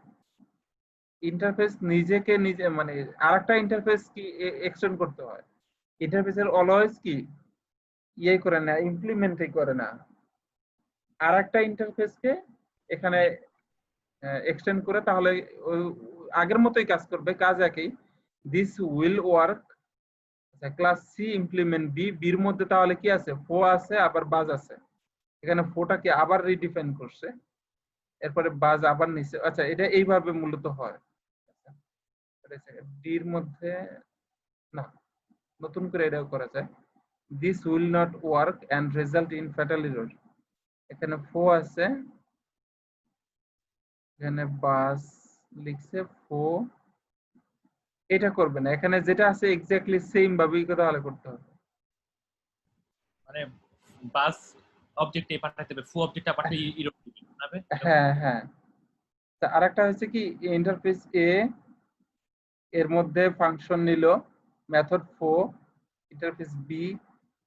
ইন্টারফেস নিজেকে নিজে মানে আরেকটা ইন্টারফেস কি এক্সটেন্ড করতে হয়, ইন্টারফেসের অলওয়েজ কি ইয়ে করে না, ইমপ্লিমেন্টই করে না, আরেকটা ইন্টারফেসকে এখানে এক্সটেন্ড করে, তাহলে আগের মতোই কাজ করবে, কাজ একই। This will work. Class C implement B, বির মধ্যে তাহলে কি আছে, ফো আছে আবার বাজ আছে, এখানে ফোটাকে আবার রিডিফাইন করছে, এরপরে বাজ আবার নিচে। আচ্ছা, এটা এইভাবে মূলত হয়। ডির মধ্যে না, নতুন করে এটাও করা যায়। This will not work and result in fatal error, এখানে ফো আছে, এখানে বাস লিখছে ফো, এটা করবে না, এখানে যেটা আছে এক্স্যাক্টলি সেম ভাবেই তাহলে করতে হবে। মানে বাস অবজেক্টে পাঠাতে হবে, ফু অবজেক্টটা পাঠাতে ইরর দিবে। হ্যাঁ হ্যাঁ, আরেকটা হচ্ছে কি ইন্টারফেস এ এর মধ্যে ফাংশন নিল মেথড ফো, ইন্টারফেস বি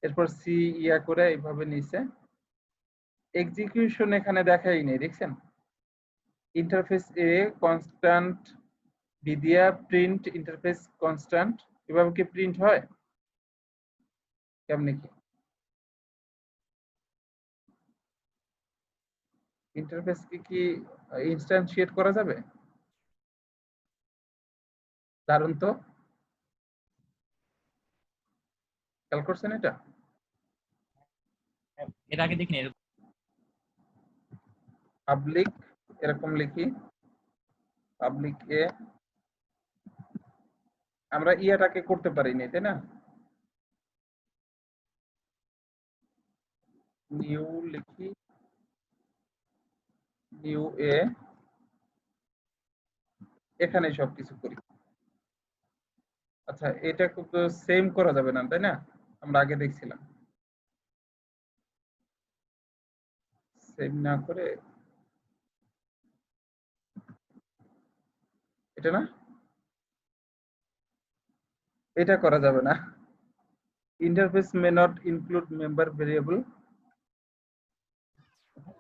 এরপর সি ইয়া করে এইভাবে নিছে, এক্সিকিউশন এখানে দেখাই নেই, দেখছেন? ইন্টারফেস এ কনস্ট্যান্ট বি দিয়া প্রিন্ট ইন্টারফেস কনস্ট্যান্ট, এভাবে কি প্রিন্ট হয়? কেমনে কি ইন্টারফেস কি ইনস্ট্যান্সিয়েট করা যাবে? দারুন তো, খেয়াল করছেন এটা? এর আগে দেখিনি। পাবলিক এরকম লিখি, পাবলিক এ আমরা ইয়াটাকে করতে পারিনি, তাই না? নিউ লিখি, নিউ এ, এখানে সবকিছু করি। আচ্ছা, এটা কিন্তু সেম করা যাবে না, তাই না? আমরা আগে দেখছিলাম সেম না করে এটা না, এটা করা যাবে না। Interface may not include member variable,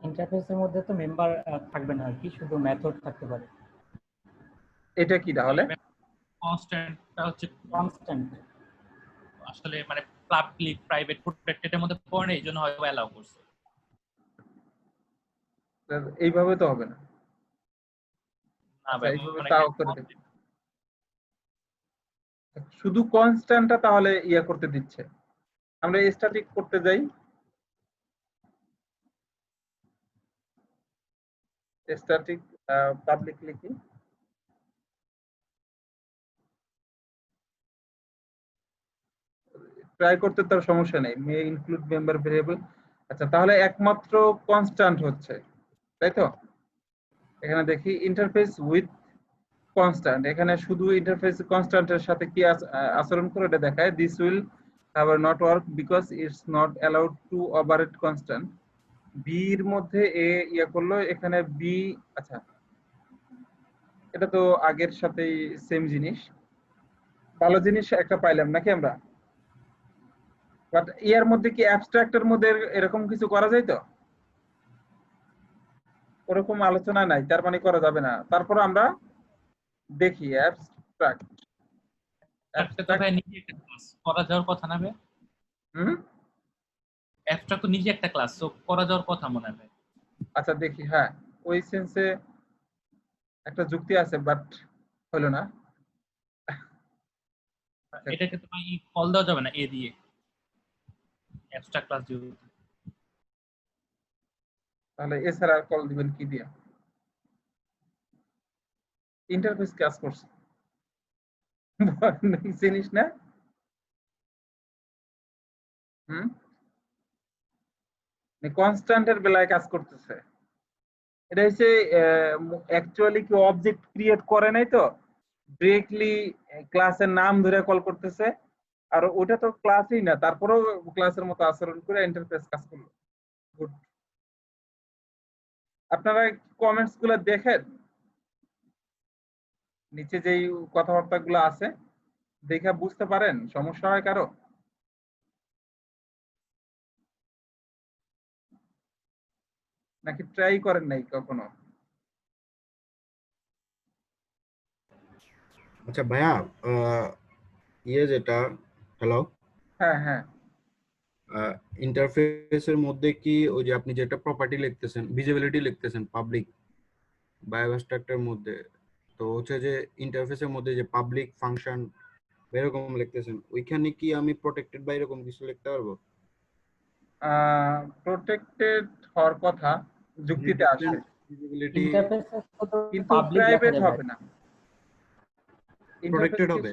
ইন্টারফেসের মধ্যে তো মেম্বার থাকবে না আর কি, শুধু মেথড থাকতে পারে। এটা কি তাহলে? কনস্ট্যান্টটা হচ্ছে কনস্ট্যান্ট, আসলে মানে পাবলিক প্রাইভেট প্রোটেক্টেডের মধ্যে পড়ে না, এইজন্য হয়তো অ্যালাউ করছে। এইভাবে তো হবে না। না ভাই, এইভাবে মানে তাও করে দেব। শুধু কনস্ট্যান্টটা তাহলে ইয়া করতে দিচ্ছে। আমরা স্ট্যাটিক করতে যাই, স্ট্যাটিক পাবলিক লিখি, ট্রাই করতে তার সমস্যা নেই, মে ইনক্লুড মেম্বার ভেরিয়েবল। আচ্ছা তাহলে একমাত্র কনস্ট্যান্ট হচ্ছে, তাই তো? এখানে দেখি ইন্টারফেস উইথ কনস্ট্যান্ট, এখানে শুধু ইন্টারফেস কনস্ট্যান্টের সাথে কি আচরণ করে এটা দেখায়, this will have not work because it's not allowed to override constant. B এর মধ্যে এ ইয়া করলো, এখানে বি, আচ্ছা এটা তো আগের সাথেই সেম জিনিস, ভালো জিনিস একটা পাইলাম নাকি আমরা। বাট ইয়ার মধ্যে কি অ্যাবস্ট্রাক্টের মধ্যে এরকম কিছু করা যায় তো? ওরকম আলোচনা নাই, তার মানে করা যাবে না। তারপর আমরা দেখি অ্যাবস্ট্রাক্ট, একটা তো ভাই নিজে একটা ক্লাস করা যাওয়ার কথা না ভাই, অ্যাবস্ট্রাক্ট তো নিজে একটা ক্লাস, তো করা যাওয়ার কথা মনে হয়। আচ্ছা দেখি, হ্যাঁ ওই সেন্সে একটা যুক্তি আছে বাট হলো না। এটাকে তো ভাই কল দেওয়া যাবে না এ দিয়ে, অ্যাবস্ট্রাক্ট ক্লাস দিয়ে। তাহলে এছাড়া কল দিবেন কি দিয়ে? ইন্টারফেস কাজ করছে জিনিস না। কনস্ট্যান্টের বেলায় কাজ করতেছে। এটা হচ্ছে অ্যাকচুয়ালি কি অবজেক্ট ক্রিয়েট করে নাই তো, ডিরেক্টলি ক্লাসের নাম ধরে কল করতেছে, আর ওটা তো ক্লাসই না, তারপরেও ক্লাসের মতো আচরণ করে ইন্টারফেস কাজ করলো। গুড। আপনারা কমেন্টস গুলো দেখেন, নিচে যেই কথাবার্তা গুলো আছে দেখে বুঝতে পারেন, সমস্যা হয় কারো? নাকি ট্রাই করেন নাই কখনো? আচ্ছা ভাইয়া, যেটা, হ্যালো, হ্যাঁ হ্যাঁ, ইন্টারফেসের মধ্যে কি ওই যে আপনি যেটা প্রপার্টি লিখতেছেন, ভিজিবিলিটি লিখতেছেন পাবলিক বা অ্যাবস্ট্রাক্টের মধ্যে, তো হচ্ছে যে ইন্টারফেসের মধ্যে যে পাবলিক ফাংশন এরকম লিখতেছেন, ওইখানে কি আমি প্রোটেক্টেড বা এরকম কিছু লিখতে পারবো? প্রোটেক্টেড হওয়ার কথা যুক্তিতে আসে, ভিজিবিলিটি ইন্টারফেসে শুধু কিন্তু পাবলিক লেখা প্রাইভেট যায় হবে না। প্রোটেক্টেড হবে,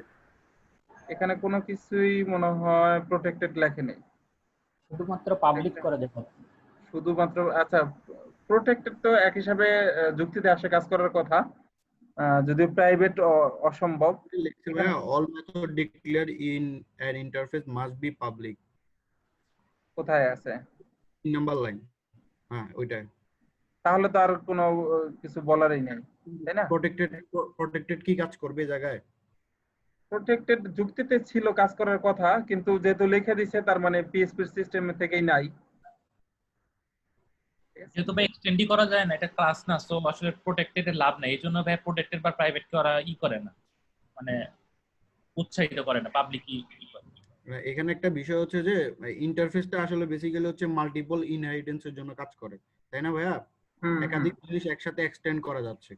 এখানে কোনো কিছুই মনে হয় প্রোটেক্টেড লেখে নেই, শুধুমাত্র পাবলিক করে দেখো। শুধুমাত্র। আচ্ছা প্রোটেক্টেড তো এক হিসাবে যুক্তিতে আসে কাজ করার কথা, যদিও প্রাইভেট অসম্ভব। লিখছে ভাইয়া, all method declare in an interface must be public. কোথায় আছে? 3 নাম্বার লাইন, হ্যাঁ ওইটাই। তাহলে তো আর কোনো কিছু বলারই নেই, তাই না? প্রোটেক্টেড কি কাজ করবে এই জায়গায়? প্রোটেক্টেড যুক্তিতে ছিল কাজ করার কথা, কিন্তু যেহেতু লিখে দিছে তার মানে পিএইচপি সিস্টেম থেকেই নাই। যেহেতু ভাই এক্সটেন্ডই করা যায় না, এটা ক্লাস না, সো আসলে প্রোটেক্টেড এর লাভ নেই। এই জন্য ভাই প্রোটেক্টেড বা প্রাইভেট কে ওরা করে না, মানে উৎসাহিত করে না, পাবলিকই করে। এখানে একটা বিষয় হচ্ছে যে ইন্টারফেসটা আসলে বেসিক্যালি হচ্ছে মাল্টিপল ইনহেরিটেন্সের জন্য কাজ করে, তাই না ভাইয়া? একাধিক জিনিস একসাথে এক্সটেন্ড করা যাচ্ছে,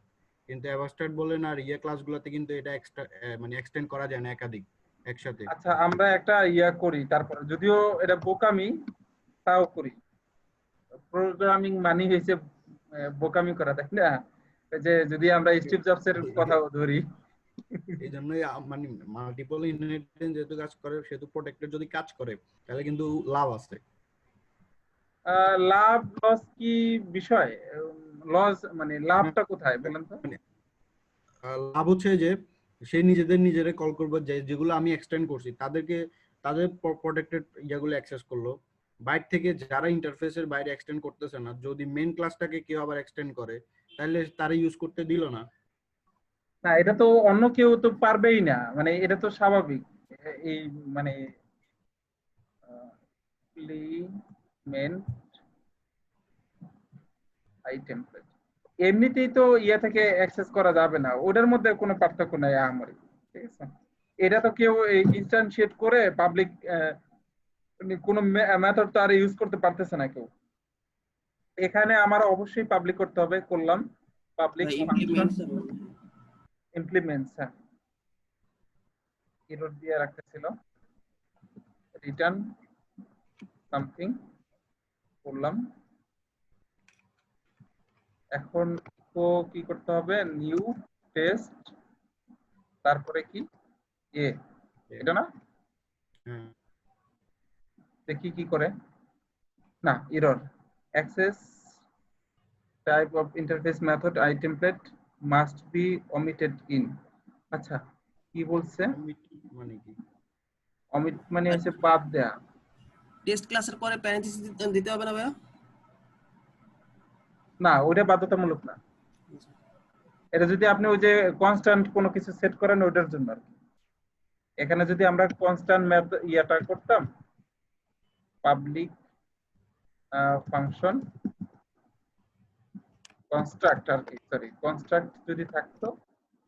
কিন্তু অ্যাবস্ট্রাক্ট বলেন আর ক্লাসগুলোতে কিন্তু এটা এক্সট্রা মানে এক্সটেন্ড করা যায় না একাধিক একসাথে। আচ্ছা আমরা একটা করি, তারপরে যদিও এটা বোকামি, তাও করি। প্রোগ্রামিং মানে হয়েছে বোকামি করা, তাই না? যে যদি আমরা স্টিভ জবসের কথা ধরি, এই জন্যই মানে মাল্টিপল ইনহেরিটেন্স যেহেতু কাজ করে, সেহেতু প্রোটেক্টেড যদি কাজ করে তাহলে কিন্তু লাভ আছে। লাভ লস কি বিষয়? লস মানে লাভটা কোথায় বলেন তো? লাভ হচ্ছে যে সে নিজেরে কল করবে, যেগুলো আমি এক্সটেন্ড করছি তাদের প্রোটেক্টেড যেগুলো অ্যাক্সেস করলো। বাইরে থেকে যারা ইন্টারফেসের বাইরে এক্সটেন্ড করতেছে না, যদি মেইন ক্লাসটাকে কেউ আবার এক্সটেন্ড করে তাহলে তারা ইউজ করতে দিল না। না এটা তো অন্য কেউ তো পারবেই না, মানে এটা তো স্বাভাবিক। এই মানে মেন আইটেম এমনিতেই তো থেকে অ্যাক্সেস করা যাবে না, ওটার মধ্যে কোনো পার্থক্য নাই আমার, ঠিক আছে? এটা তো কেউ ইনস্ট্যান্সিয়েট করে পাবলিক কোনো মেথড তো আর ইউজ করতে পারতেছে না কেউ। এখানে আমার অবশ্যই পাবলিক করতে হবে, করলাম পাবলিক ফাংশন ইমপ্লিমেন্টস। হ্যাঁ এরর দিয়ে রাখতেছিল, রিটার্ন সামথিং করলাম। এখন কি করতে হবে, নিউ টেস্ট তারপরে কি এ, এটা না? হ্যাঁ দেখি কি করে। না, error, access type of interface method I template must be omitted in. আচ্ছা, কি বলছে? মানে কি? অমিট মানে হচ্ছে বাদ দেয়া। টেস্ট ক্লাসের পরে প্যারেন্থেসিস দিতে হবে না ভাইয়া? না, ওটা বাধ্যতামূলক না। এটা যদি আপনি ওই যে কনস্ট্যান্ট কোনো কিছু সেট করেন ওটার জন্য আর কি। এখানে যদি আমরা কনস্ট্যান্ট ইয়াটা করতাম, পাবলিক ফাংশন কনস্ট্রাক্ট আর কি, সরি কনস্ট্রাক্ট যদি থাকতো,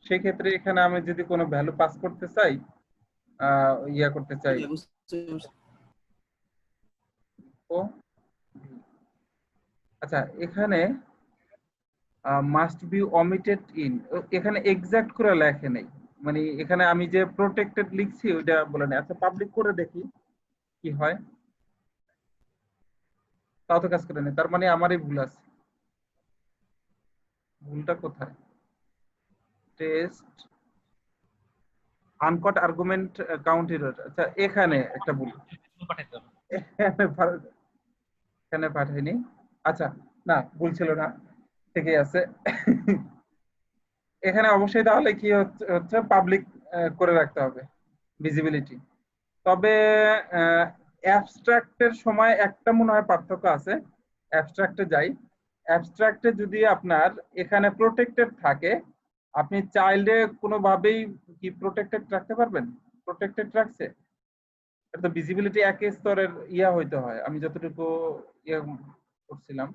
সেক্ষেত্রে এখানে আমি যদি কোনো ভ্যালু পাস করতে চাই, ইয়া করতে চাই, আচ্ছা এখানে মাস্ট বি ওমিটেড ইন, এখানে এক্সাক্ট করে লেখে নেই, মানে এখানে আমি যে প্রোটেক্টেড লিখছি ওইটা বলে নেই। আচ্ছা পাবলিক করে দেখি কি হয়, তাও তো কাজ করে নেই, তার মানে আমারই ভুল আছে। ভুলটা কোথায়? টেস্ট আনকট আর্গুমেন্ট কাউন্ট এরর, আচ্ছা এখানে একটা ভুল, পাঠাইতে হবে। এখানে পাঠাইনি। আচ্ছা না, ভুল ছিল না, ঠিকই আছে। এখানে অবশ্যই তাহলে কি হচ্ছে পাবলিক করে রাখতে হবে ভিজিবিলিটি। তবে অ্যাবস্ট্রাক্টের সময় একটা মনে হয় পার্থক্য আছে। অ্যাবস্ট্রাক্টে যাই, অ্যাবস্ট্রাক্টে যদি আপনার এখানে প্রোটেক্টেড থাকে, আপনি চাইল্ডে কোনোভাবেই কি প্রোটেক্টেড রাখতে পারবেন? প্রোটেক্টেড রাখছে, এটা তো ভিজিবিলিটি একই স্তরের ইয়া হইতে হয়, আমি যতটুকু ইয়ে করছিলাম।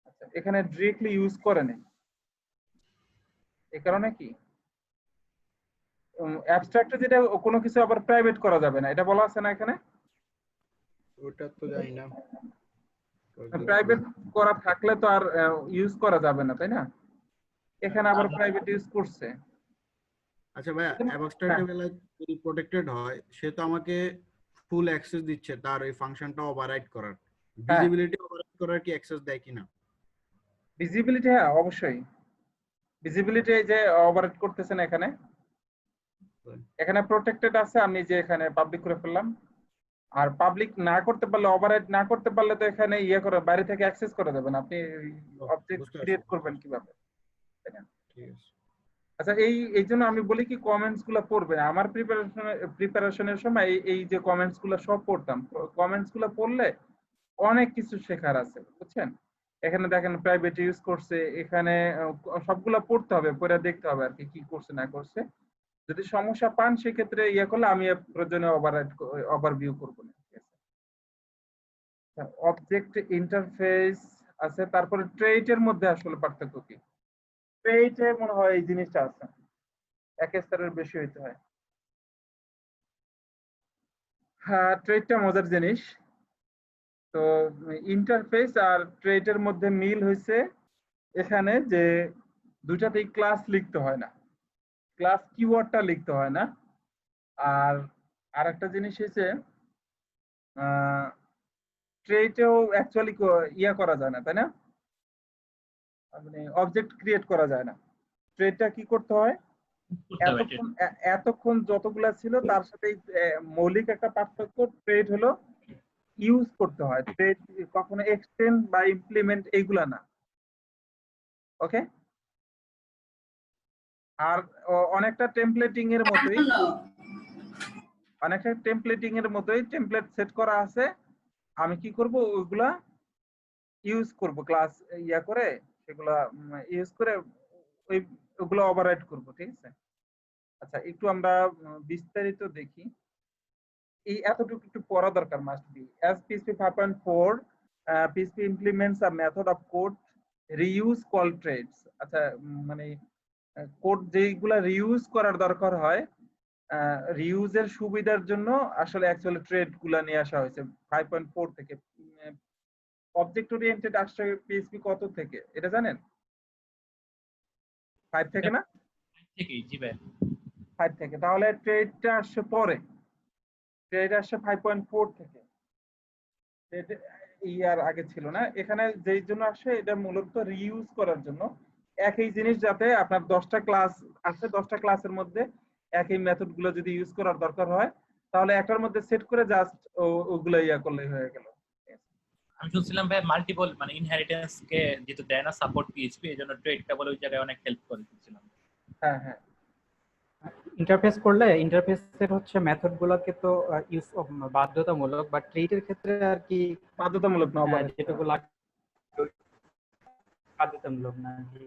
আচ্ছা এখানে ডিরেক্টলি ইউজ করে নেই, এই কারণে কি অ্যাবস্ট্রাক্টে যেটা কোনো কিছু আবার প্রাইভেট করা যাবে না, এটা বলা আছে না এখানে? ওটা তো জানি না। প্রাইভেট করা থাকলে তো আর ইউজ করা যাবে না, তাই না? এখানে আবার প্রাইভেট ইউজ করছে। আচ্ছা ভাইয়া, অ্যাবস্ট্রাক্টের বেলায় যদি প্রোটেক্টেড হয়, সে তো আমাকে ফুল অ্যাক্সেস দিচ্ছে তার ওই ফাংশনটা ওভাররাইড করার। হ্যাঁ, ভিজিবিলিটি ওভাররাইড করার কি অ্যাক্সেস দেয় কিনা? ভিজিবিলিটি, হ্যাঁ অবশ্যই ভিজিবিলিটি যে ওভাররাইড করতেছেন এখানে, এখানে প্রোটেক্টেড আছে, আমি যে এখানে পাবলিক করে ফেললাম। আর পাবলিক না করতে পারলে, ওভাররাইড না করতে পারলে তো এখানে ইয়ে করে বাইরে থেকে অ্যাক্সেস করে দেবেন, আপনি অবজেক্ট বুঝতে ক্রিয়েট পারছি। করবেন কিভাবে, তাই না? ঠিক আছে। আচ্ছা এই জন্য আমি বলি কি কমেন্টস গুলো পড়বেন। আমার প্রিপারেশনের সময় এই যে কমেন্টস গুলো সব পড়তাম। কমেন্টস গুলো পড়লে অনেক কিছু শেখার আছে, বুঝছেন? এখানে দেখেন প্রাইভেট ইউজ করছে, এখানে সবগুলা পড়তে হবে, পড়ে দেখতে হবে আর কি কি করছে না করছে। যদি সমস্যা পান সেক্ষেত্রে ইয়ে করলে আমি প্রয়োজনে ওভারভিউ করবো না, ঠিক আছে? অবজেক্ট ইন্টারফেস আছে, তারপরে ট্রেইটের মধ্যে আসলে পার্থক্য কি? ট্রেইটে মনে হয় এই জিনিসটা আছে, এক স্তরের বেশি হইতে হয়। হ্যাঁ, ট্রেডটা মজার জিনিস। তো ইন্টারফেস আর ট্রেডের মধ্যে মিল হয়েছে এখানে যে দুটাতেই ক্লাস লিখতে হয় না, ক্লাস কিওয়ার্ডটা লিখতে হয় না। আর আরেকটা জিনিস হচ্ছে ট্রেডেও অ্যাকচুয়ালি ইয়া করা যায় না, তাই না? মানে অবজেক্ট ক্রিয়েট করা যায় না। ট্রেডটা কি করতে হয়, এতক্ষণ যতগুলা ছিল তার সাথে মৌলিক একটা পার্থক্য, ট্রেড হলো ইউজ করতে হয়, ট্রেড কখনো এক্সটেন্ড বা ইমপ্লিমেন্ট এইগুলা না। ওকে, আর অনেকটা টেমপ্লেটিং এর মতোই, টেমপ্লেট সেট করা আছে। আমি কি করব, ওইগুলা ইউজ করব, ক্লাস ইয়া করে সেগুলা ইউজ করে ওইগুলো ওভাররাইড করব, ঠিক আছে? আচ্ছা একটু আমরা বিস্তারিত দেখি। এই এতটুকু একটু পড়া দরকার must be. as PHP 5.4 PHP implements a method of code reuse call trades। আচ্ছা মানে কোড যেগুলা রিইউজ করার দরকার হয়, রিইউজের সুবিধার জন্য আসলে অ্যাকচুয়ালি ট্রেড গুলা নিয়ে আসা হয়েছে 5.4 থেকে। অবজেক্ট ওরিয়েন্টেড আসছে PHP কত থেকে এটা জানেন? 5 থেকে না? ঠিকই জি ভাই। 5 থেকে, তাহলে ট্রেডটা আসছে পরে, ট্রেড আসছে 5.4 থেকে, ট্রেড ইয়ার আগে ছিল না। এখানে যেই জন্য আসে এটা মূলত রিইউজ করার জন্য, একই জিনিস যাতে আপনার 10টা ক্লাস আছে, 10টা ক্লাসের মধ্যে একই মেথড গুলো যদি ইউজ করার দরকার হয় তাহলে একটার মধ্যে সেট করে জাস্ট ওগুলো ইয়া করলেই হয়ে গেল। আমি শুনছিলাম ভাই মাল্টিপল মানে ইনহেরিটেন্স কে যেহেতু দেয় না সাপোর্ট পিএইচপি, এজন্য ট্রেডটা বলে ওই জায়গায় অনেক হেল্প করে শুনছিলাম। হ্যাঁ হ্যাঁ, ইন্টারফেস করলে ইন্টারফেসের হচ্ছে মেথড গুলোকে তো ইউজ বাধ্যতামূলক, বাট ট্রেডের ক্ষেত্রে আর কি বাধ্যতামূলক না, যেটুকু লাগে বাধ্যতামূলক না আর কি।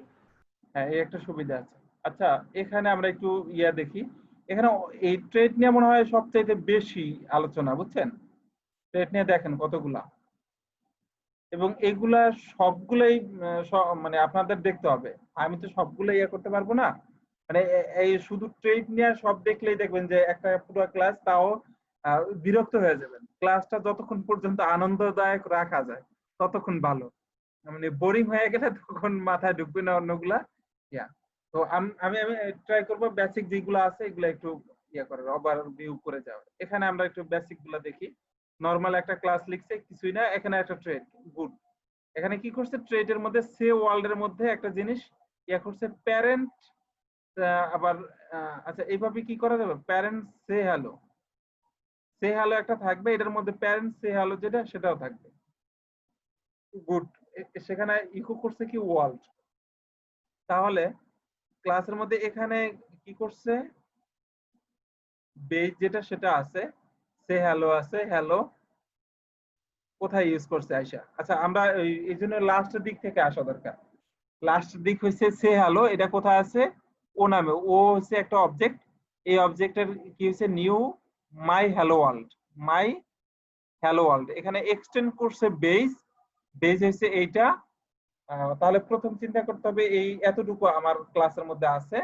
হ্যাঁ এই একটা সুবিধা আছে। আচ্ছা এখানে আমরা একটু ইয়া দেখি, এখানে এই ট্রেড নিয়ে মনে হয় সবচাইতে বেশি আলোচনা, বুঝছেন? ট্রেড নিয়ে দেখেন কতগুলা, এবং এগুলা সবগুলাই মানে আপনাদের দেখতে হবে, আমি তো সবগুলো ইয়ে করতে পারবো না। মানে এই শুধু ট্রেড নিয়ে সব দেখলেই দেখবেন যে একটা পুরো ক্লাস, তাও বিরক্ত হয়ে যাবেন। ক্লাসটা যতক্ষণ পর্যন্ত আনন্দদায়ক রাখা যায় ততক্ষণ ভালো, মানে বোরিং হয়ে গেলে তখন মাথায় ঢুকবে না অন্যগুলা। ইয়া তো আমি আমি ট্রাই করবো বেসিক যেগুলো আছে এগুলো একটু ইয়া করার, ওভারভিউ করে যাওয়ার। এখানে আমরা একটু বেসিক গুলা দেখি। নরমাল একটা ক্লাস লিখছে, কিছুই না, এখানে একটা ট্রেড, গুড। এখানে কি করছে, ট্রেডের মধ্যে সে ওয়ার্ল্ডের মধ্যে একটা জিনিস ইয়া করছে, প্যারেন্ট। আবার আচ্ছা এইভাবে কি করা যাবে, প্যারেন্ট সে হ্যালো, সে হ্যালো একটা থাকবে, এটার মধ্যে প্যারেন্ট সে হ্যালো যেটা সেটাও থাকবে, গুড। সেখানে ইকো করছে কি ওয়ার্ল্ড। তাহলে ক্লাসের মধ্যে এখানে কি করছে, বেজ যেটা সেটা আছে, সে হ্যালো আছে, হ্যালো কোথায় ইউজ করছে আয়শা? আচ্ছা আমরা এই জন্য লাস্টের দিক থেকে আসা দরকার। লাস্ট দিক হচ্ছে সে হ্যালো, এটা কোথায় আছে, ও নামে, ও হচ্ছে একটা অবজেক্ট। এই অবজেক্টের কি হচ্ছে, নিউ মাই হ্যালো ওয়ার্ল্ড, মাই হ্যালো ওয়ার্ল্ড। এখানে এক্সটেন্ড করছে বেজ, বেজ হচ্ছে এইটা। তাহলে প্রথম চিন্তা করতে হবে এই এতটুকু আমার ক্লাসের মধ্যে আছে,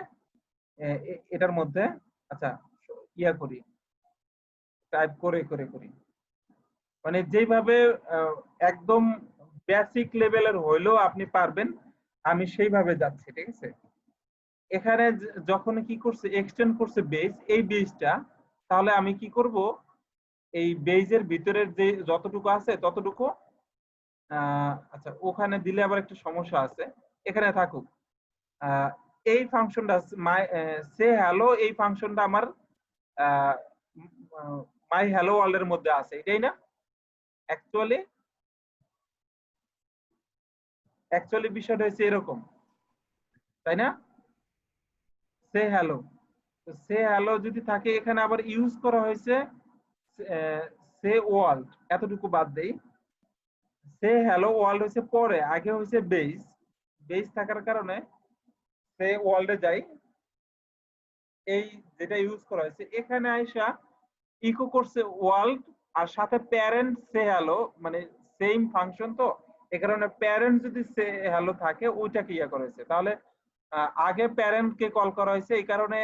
এটার মধ্যে। আচ্ছা ইয়া করি, টাইপ করে করে করি, মানে যেভাবে একদম বেসিক লেভেলের হইলেও আপনি পারবেন, আমি সেইভাবে যাচ্ছি, ঠিক আছে? এখানে যখন কি করছে, এক্সটেন্ড করছে বেজ, এই বেজটা, তাহলে আমি কি করব, এই বেজের ভিতরের যে যতটুকু আছে ততটুকু, আচ্ছা ওখানে দিলে আবার একটা সমস্যা আছে, এখানে থাকুক। এই ফাংশনটা সে হ্যালো, এই ফাংশনটা আমার মাই হ্যালো ওয়ার্ল্ড এর মধ্যে আছে, এটাই না? অ্যাকচুয়ালি বিষয়টা হচ্ছে এরকম, তাই না? সে হ্যালো, সে হ্যালো যদি থাকে, এখানে আবার ইউজ করা হয়েছে সে ওয়ার্ল্ড, এতটুকু বাদ দেই। সে হ্যালো ওয়ার্ল্ড হয়েছে পরে, আগে হয়েছে বেস, বেস থাকার কারণে সে ওয়ার্ল্ডে যাই, এই যেটা ইউজ করা হয়েছে এখানে আইসা ইকো করছে ওয়ার্ল্ড, আর সাথে প্যারেন্ট সে হ্যালো, মানে সেম ফাংশন তো, এ কারণে প্যারেন্ট যদি সে হ্যালো থাকে ওইটাকে ইয়া করা হয়েছে। তাহলে আগে প্যারেন্ট কে কল করা হয়েছে, এই কারণে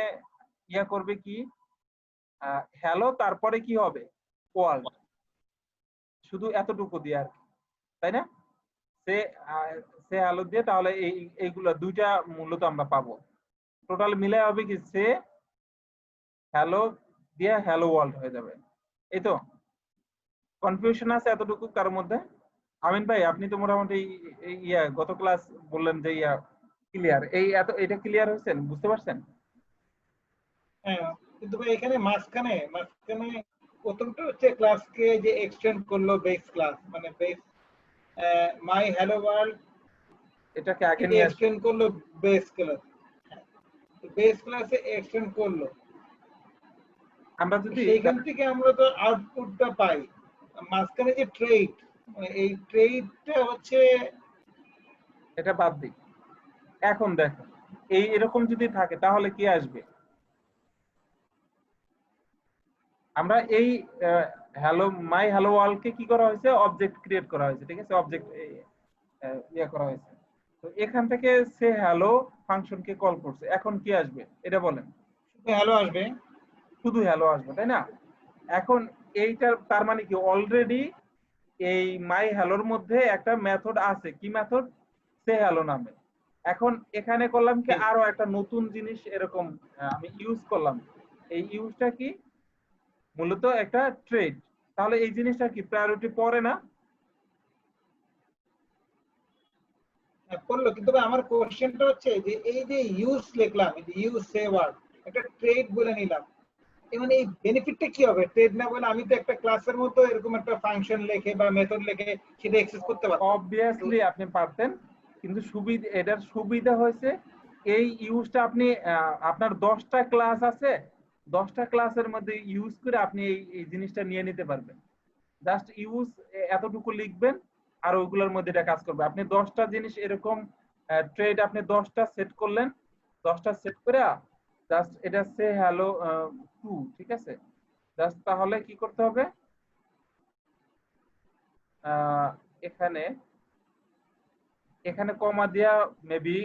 ইয়া করবে কি, হ্যালো তারপরে কি হবে, ওয়ার্ল্ড, শুধু এতটুকু দিয়ে আর কি, তাই না? সে সে হ্যালো দিয়ে, তাহলে এইগুলো দুইটা মূলত আমরা পাবো। টোটাল মিলে হবে কি, সে হ্যালো দিয়ে হ্যালো ওয়ার্ল্ড হয়ে যাবে। এই তো, কনফিউশন আছে এতটুকু কারোর মধ্যে? আমিন ভাই আপনি তো মোটামুটি ইয়া গত ক্লাস বললেন যে ইয়া ক্লিয়ার, এটা ক্লিয়ার হয়েছেন, বুঝতে পারছেন? হ্যাঁ, কিন্তু ভাই এখানে মাঝখানে প্রথমটা হচ্ছে ক্লাসকে যে এক্সটেন্ড করলো বেস ক্লাস, মানে বেস মাই হ্যালো ওয়ার্ল্ড, এটাকে আগে নিয়ে এক্সটেন্ড করলো বেস ক্লাস, বেস ক্লাসে এক্সটেন্ড করলো, আমরা যদি সেইখান থেকে আমরা তো আউটপুটটা পাই। মাঝখানে যে ট্রেড, এই ট্রেডটা হচ্ছে, এটা বাদ দিই। এখন দেখো এরকম যদি থাকে তাহলে কি আসবে, আমরা এই হ্যালো মাই হ্যালো ওয়ার্ল্ড কে কি করা হয়েছে, অবজেক্ট ক্রিয়েট করা হয়েছে, ঠিক আছে? অবজেক্ট ইয়া করা হয়েছে, তো এখান থেকে সে হ্যালো ফাংশন কে কল করছে, এখন কি আসবে এটা বলেন? শুধু হ্যালো আসবে, শুধু হ্যালো আসবে, তাই না? এখন এইটার তার মানে কি, অলরেডি এই মাই হ্যালোর মধ্যে একটা মেথড আছে, কি মেথড, সে হ্যালো নামে। এখন এখানে করলাম কি জি। আরো একটা নতুন জিনিস এরকম আমি ইউজ করলাম। এই ইউজটা কি মূলত একটা ট্রেড। তাহলে এই জিনিসটা কি প্রায়োরিটি পড়ে না? করলো, কিন্তু ভাই আমার কোশ্চেনটা হচ্ছে যে এই যে ইউজ লিখলাম, এই যে ইউজ সে ওয়ার্ড, একটা ট্রেড বলে নিলাম, মানে এই বেনিফিটটা কি হবে? ট্রেড না বলে আমি তো একটা ক্লাসের মতো এরকম একটা ফাংশন লিখে বা মেথড লিখে সেটা অ্যাক্সেস করতে পারবো। অবভিয়াসলি আপনি পারতেন, কিন্তু এটার সুবিধা হয়েছে এই ইউজটা আপনি আপনার 10টা ক্লাস আছে, 10টা ক্লাসের মধ্যে ইউজ করে আপনি এই জিনিসটা নিয়ে নিতে পারবেন। জাস্ট ইউজ এতটুকু লিখবেন আর ওইগুলোর মধ্যে এটা কাজ করবে। আপনি 10টা জিনিস এরকম ট্রেড আপনি 10টা সেট করলেন, 10টা সেট করে জাস্ট এটা সে হ্যালো টু, ঠিক আছে? জাস্ট তাহলে কি করতে হবে, এখানে এখানে কমা দিয়া মেবি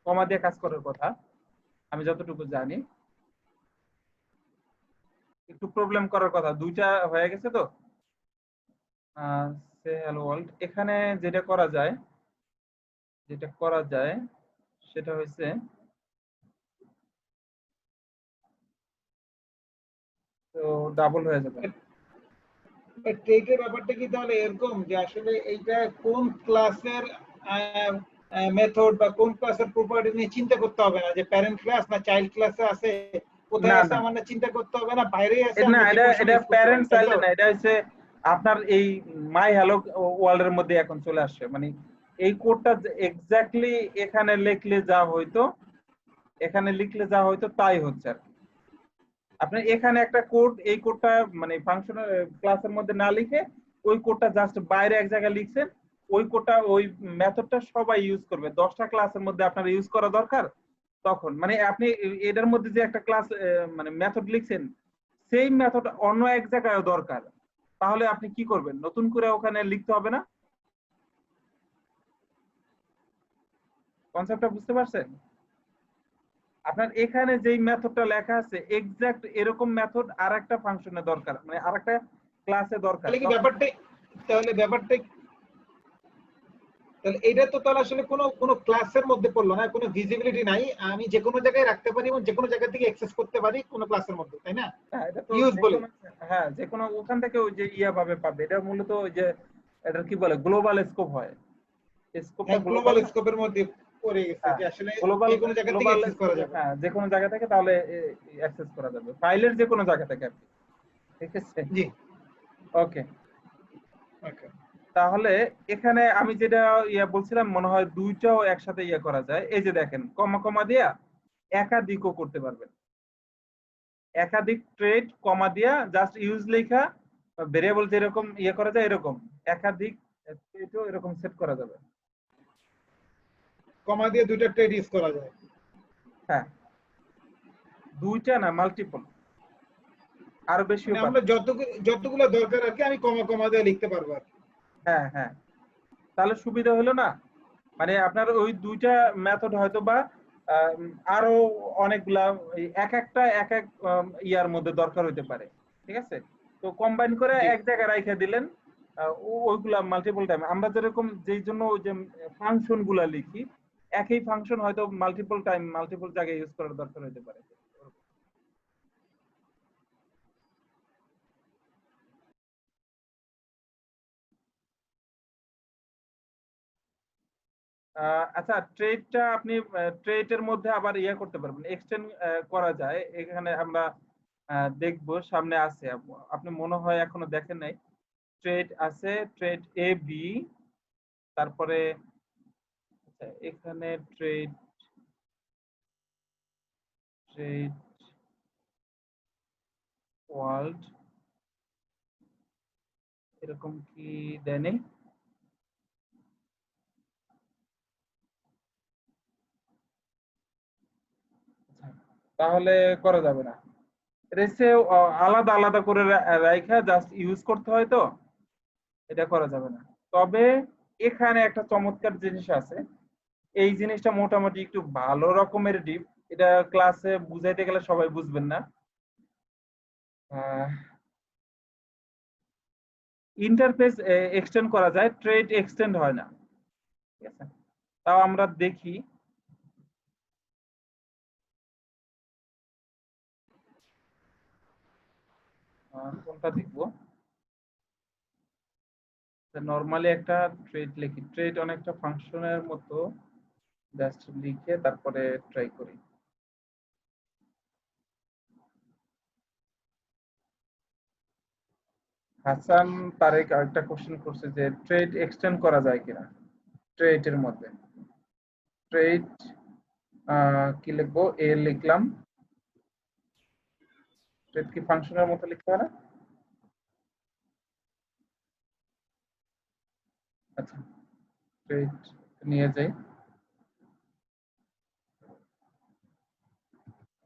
কমা দিয়ে কাজ করার কথা আমি যতটুকু জানি, একটু প্রবলেম করার কথা। দুইটা হয়ে গেছে তো সে হ্যালো ওয়ার্ল্ড। এখানে যেটা করা যায় সেটা হচ্ছে তো ডাবল হয়ে যাবে। ট্রেডের ব্যাপারটা কি তাহলে এরকম যে আসলে এইটা কোন ক্লাসের মেথড বা কোন ক্লাসের প্রপার্টি নিয়ে চিন্তা করতে হবে না, যে প্যারেন্ট ক্লাস না চাইল্ড ক্লাসে আছে, কোথায় না আছে না আমার না চিন্তা করতে হবে না, বাইরেই আছে না, আমরা যে এটা কোনো সময় এটা use করতে পারি, প্যারেন্টস তাই চাইলে তো? না, এটা হচ্ছে আপনার এই মাই হ্যালো ওয়ার্ল্ড এর মধ্যে এখন চলে আসছে। মানে এই কোডটা এক্স্যাক্টলি এখানে লিখলে যা হইতো, এখানে লিখলে যা হইতো তাই হচ্ছে আর কি। আপনি এখানে একটা কোড, এই কোডটা মানে ফাংশনাল ক্লাসের মধ্যে না লিখে ওই কোডটা জাস্ট বাইরে এক জায়গায় লিখছেন, ওই কোডটা ওই মেথডটা সবাই ইউজ করবে। 10টা ক্লাসের মধ্যে আপনার ইউজ করা দরকার, তখন মানে আপনি এটার মধ্যে যে একটা ক্লাস মানে মেথড লিখছেন, সেই মেথড অন্য এক জায়গায় দরকার, তাহলে আপনি কি করবেন? নতুন করে ওখানে লিখতে হবে না। কনসেপ্টটা বুঝতে পারছেন? আপনার এখানে যেই মেথডটা লেখা আছে এক্সাক্ট এরকম মেথড আরেকটা ফাংশনে দরকার, মানে আরেকটা ক্লাসে দরকার। তাহলে কি ব্যাপারটা, তাহলে এটা তো তাহলে আসলে কোনো ক্লাসের মধ্যে পড়লো না, কোনো ভিজিবিলিটি নাই, আমি যে কোনো জায়গায় রাখতে পারি এবং যে কোনো জায়গা থেকে অ্যাক্সেস করতে পারি কোনো ক্লাসের মধ্যে, তাই না? হ্যাঁ, এটা তো ইউজ বলে। হ্যাঁ, যে কোনো ওখান থেকে ওই যে ইয়া ভাবে পাবে। এটা মূলত ওই যে এটা কি বলে গ্লোবাল স্কোপ হয়, স্কোপটা হ্যাঁ, গ্লোবাল। গ্লোবাল স্কোপের মধ্যে পড়ে গেছে হ্যাঁ, যে আসলে গ্লোবাল যে কোনো জায়গা থেকে গ্লোবাল অ্যাক্সেস করা যাবে। হ্যাঁ, যে কোনো জায়গা থেকে তাহলে অ্যাক্সেস করা যাবে, ফাইলের যে কোনো জায়গা থেকে আর কি। ঠিক আছে, জি, ওকে। ওকে। তাহলে এখানে আমি যেটা ইয়া বলছিলাম, মনে হয় দুইটাও একসাথে ইয়া করা যায়। এই যে দেখেন, কমা কমা দিয়া একাধিকও করতে পারবেন। একাধিক ট্রেড কমা দিয়া জাস্ট ইউজ লেখা, ভেরিয়েবল যেরকম ইয়ে করা যায় এরকম একাধিক ট্রেডও এরকম সেট করা যাবে। কমা দিয়ে দুইটা ট্রেড ইউজ করা যায়। হ্যাঁ, দুইটা না, মাল্টিপল, আরো বেশিও মানে পারবেন। আমরা যতগুলো দরকার আর কি আমি কমা কমা দিয়ে লিখতে পারবো আর কি। হ্যাঁ হ্যাঁ, তাহলে সুবিধা হলো না? মানে আপনার ওই দুইটা মেথড হয়তো বা আরো অনেকগুলা এক একটা এক এক ইয়ার মধ্যে দরকার হইতে পারে। ঠিক আছে, তো কম্বাইন করে জি। এক জায়গায় রাইখা দিলেন, ওইগুলা মাল্টিপল টাইম। আমরা যেরকম যেই জন্য ওই যে ফাংশন গুলা লিখি, একই ফাংশন হয়তো মাল্টিপল টাইম মাল্টিপল জায়গায় ইউজ করার দরকার হইতে পারে। আচ্ছা, ট্রেডটা আপনি ট্রেডের মধ্যে আবার ইয়ে করতে পারবেন, এক্সটেন্ড করা যায়। এখানে আমরা দেখবো, সামনে আছে, আপনি মনে হয় এখনো দেখেন নাই। ট্রেড আছে, ট্রেড এ বি, তারপরে আচ্ছা, এখানে ট্রেড ট্রেড ওয়ার্ল্ড এরকম কি দেয়নি? তাহলে করা যাবে না। রেসে আলাদা আলাদা করে রাইখা জাস্ট ইউজ করতে হয়, তো এটা করা যাবে না। তবে এখানে একটা চমৎকার জিনিস আছে, এই জিনিসটা মোটামুটি একটু ভালো রকমের ডিপ। এটা ক্লাসে বুঝাইতে গেলে সবাই বুঝবেন না। ইন্টারফেস এক্সটেন্ড করা যায়, ট্রেড এক্সটেন্ড হয় না। ঠিক আছে, তাও আমরা দেখি কোনটা দেখবো। নরমালি একটা ট্রেড লিখি, ট্রেড অনেকটা ফাংশনের মতো, জাস্ট লিখে তারপরে ট্রাই করি। হাসান তারেক আরেকটা কোশ্চেন করছে যে ট্রেড এক্সটেন্ড করা যায় কিনা ট্রেডের মধ্যে। ট্রেড কি লিখবো, এ লিখলাম, ট্রেড কি ফাংশনের মতো লিখতে হয় না? আচ্ছা, ট্রেড নিয়ে যাই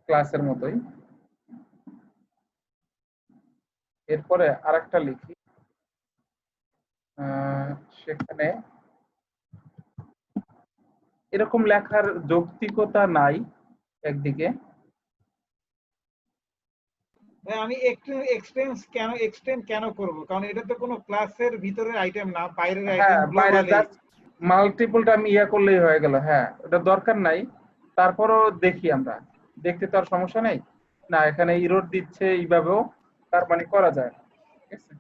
ক্লাসের মতোই। এরপরে আরেকটা লিখি, সেখানে এরকম লেখার যৌক্তিকতা নাই একদিকে। আমি এক্সটেন্ড কেন করব, কারণ এটা তো কোনো ক্লাসের ভিতরের আইটেম না, বাইরের হ্যাঁ, আইটেম বাইরে গ্লোবালি। জাস্ট মাল্টিপলটা আমি ইয়া করলেই হয়ে গেল। হ্যাঁ, ওটা দরকার নাই। তারপরও দেখি, আমরা দেখতে তো আর সমস্যা নেই না, এখানে ইরর দিচ্ছে এইভাবেও, তার মানে করা যায়। ঠিক আছে,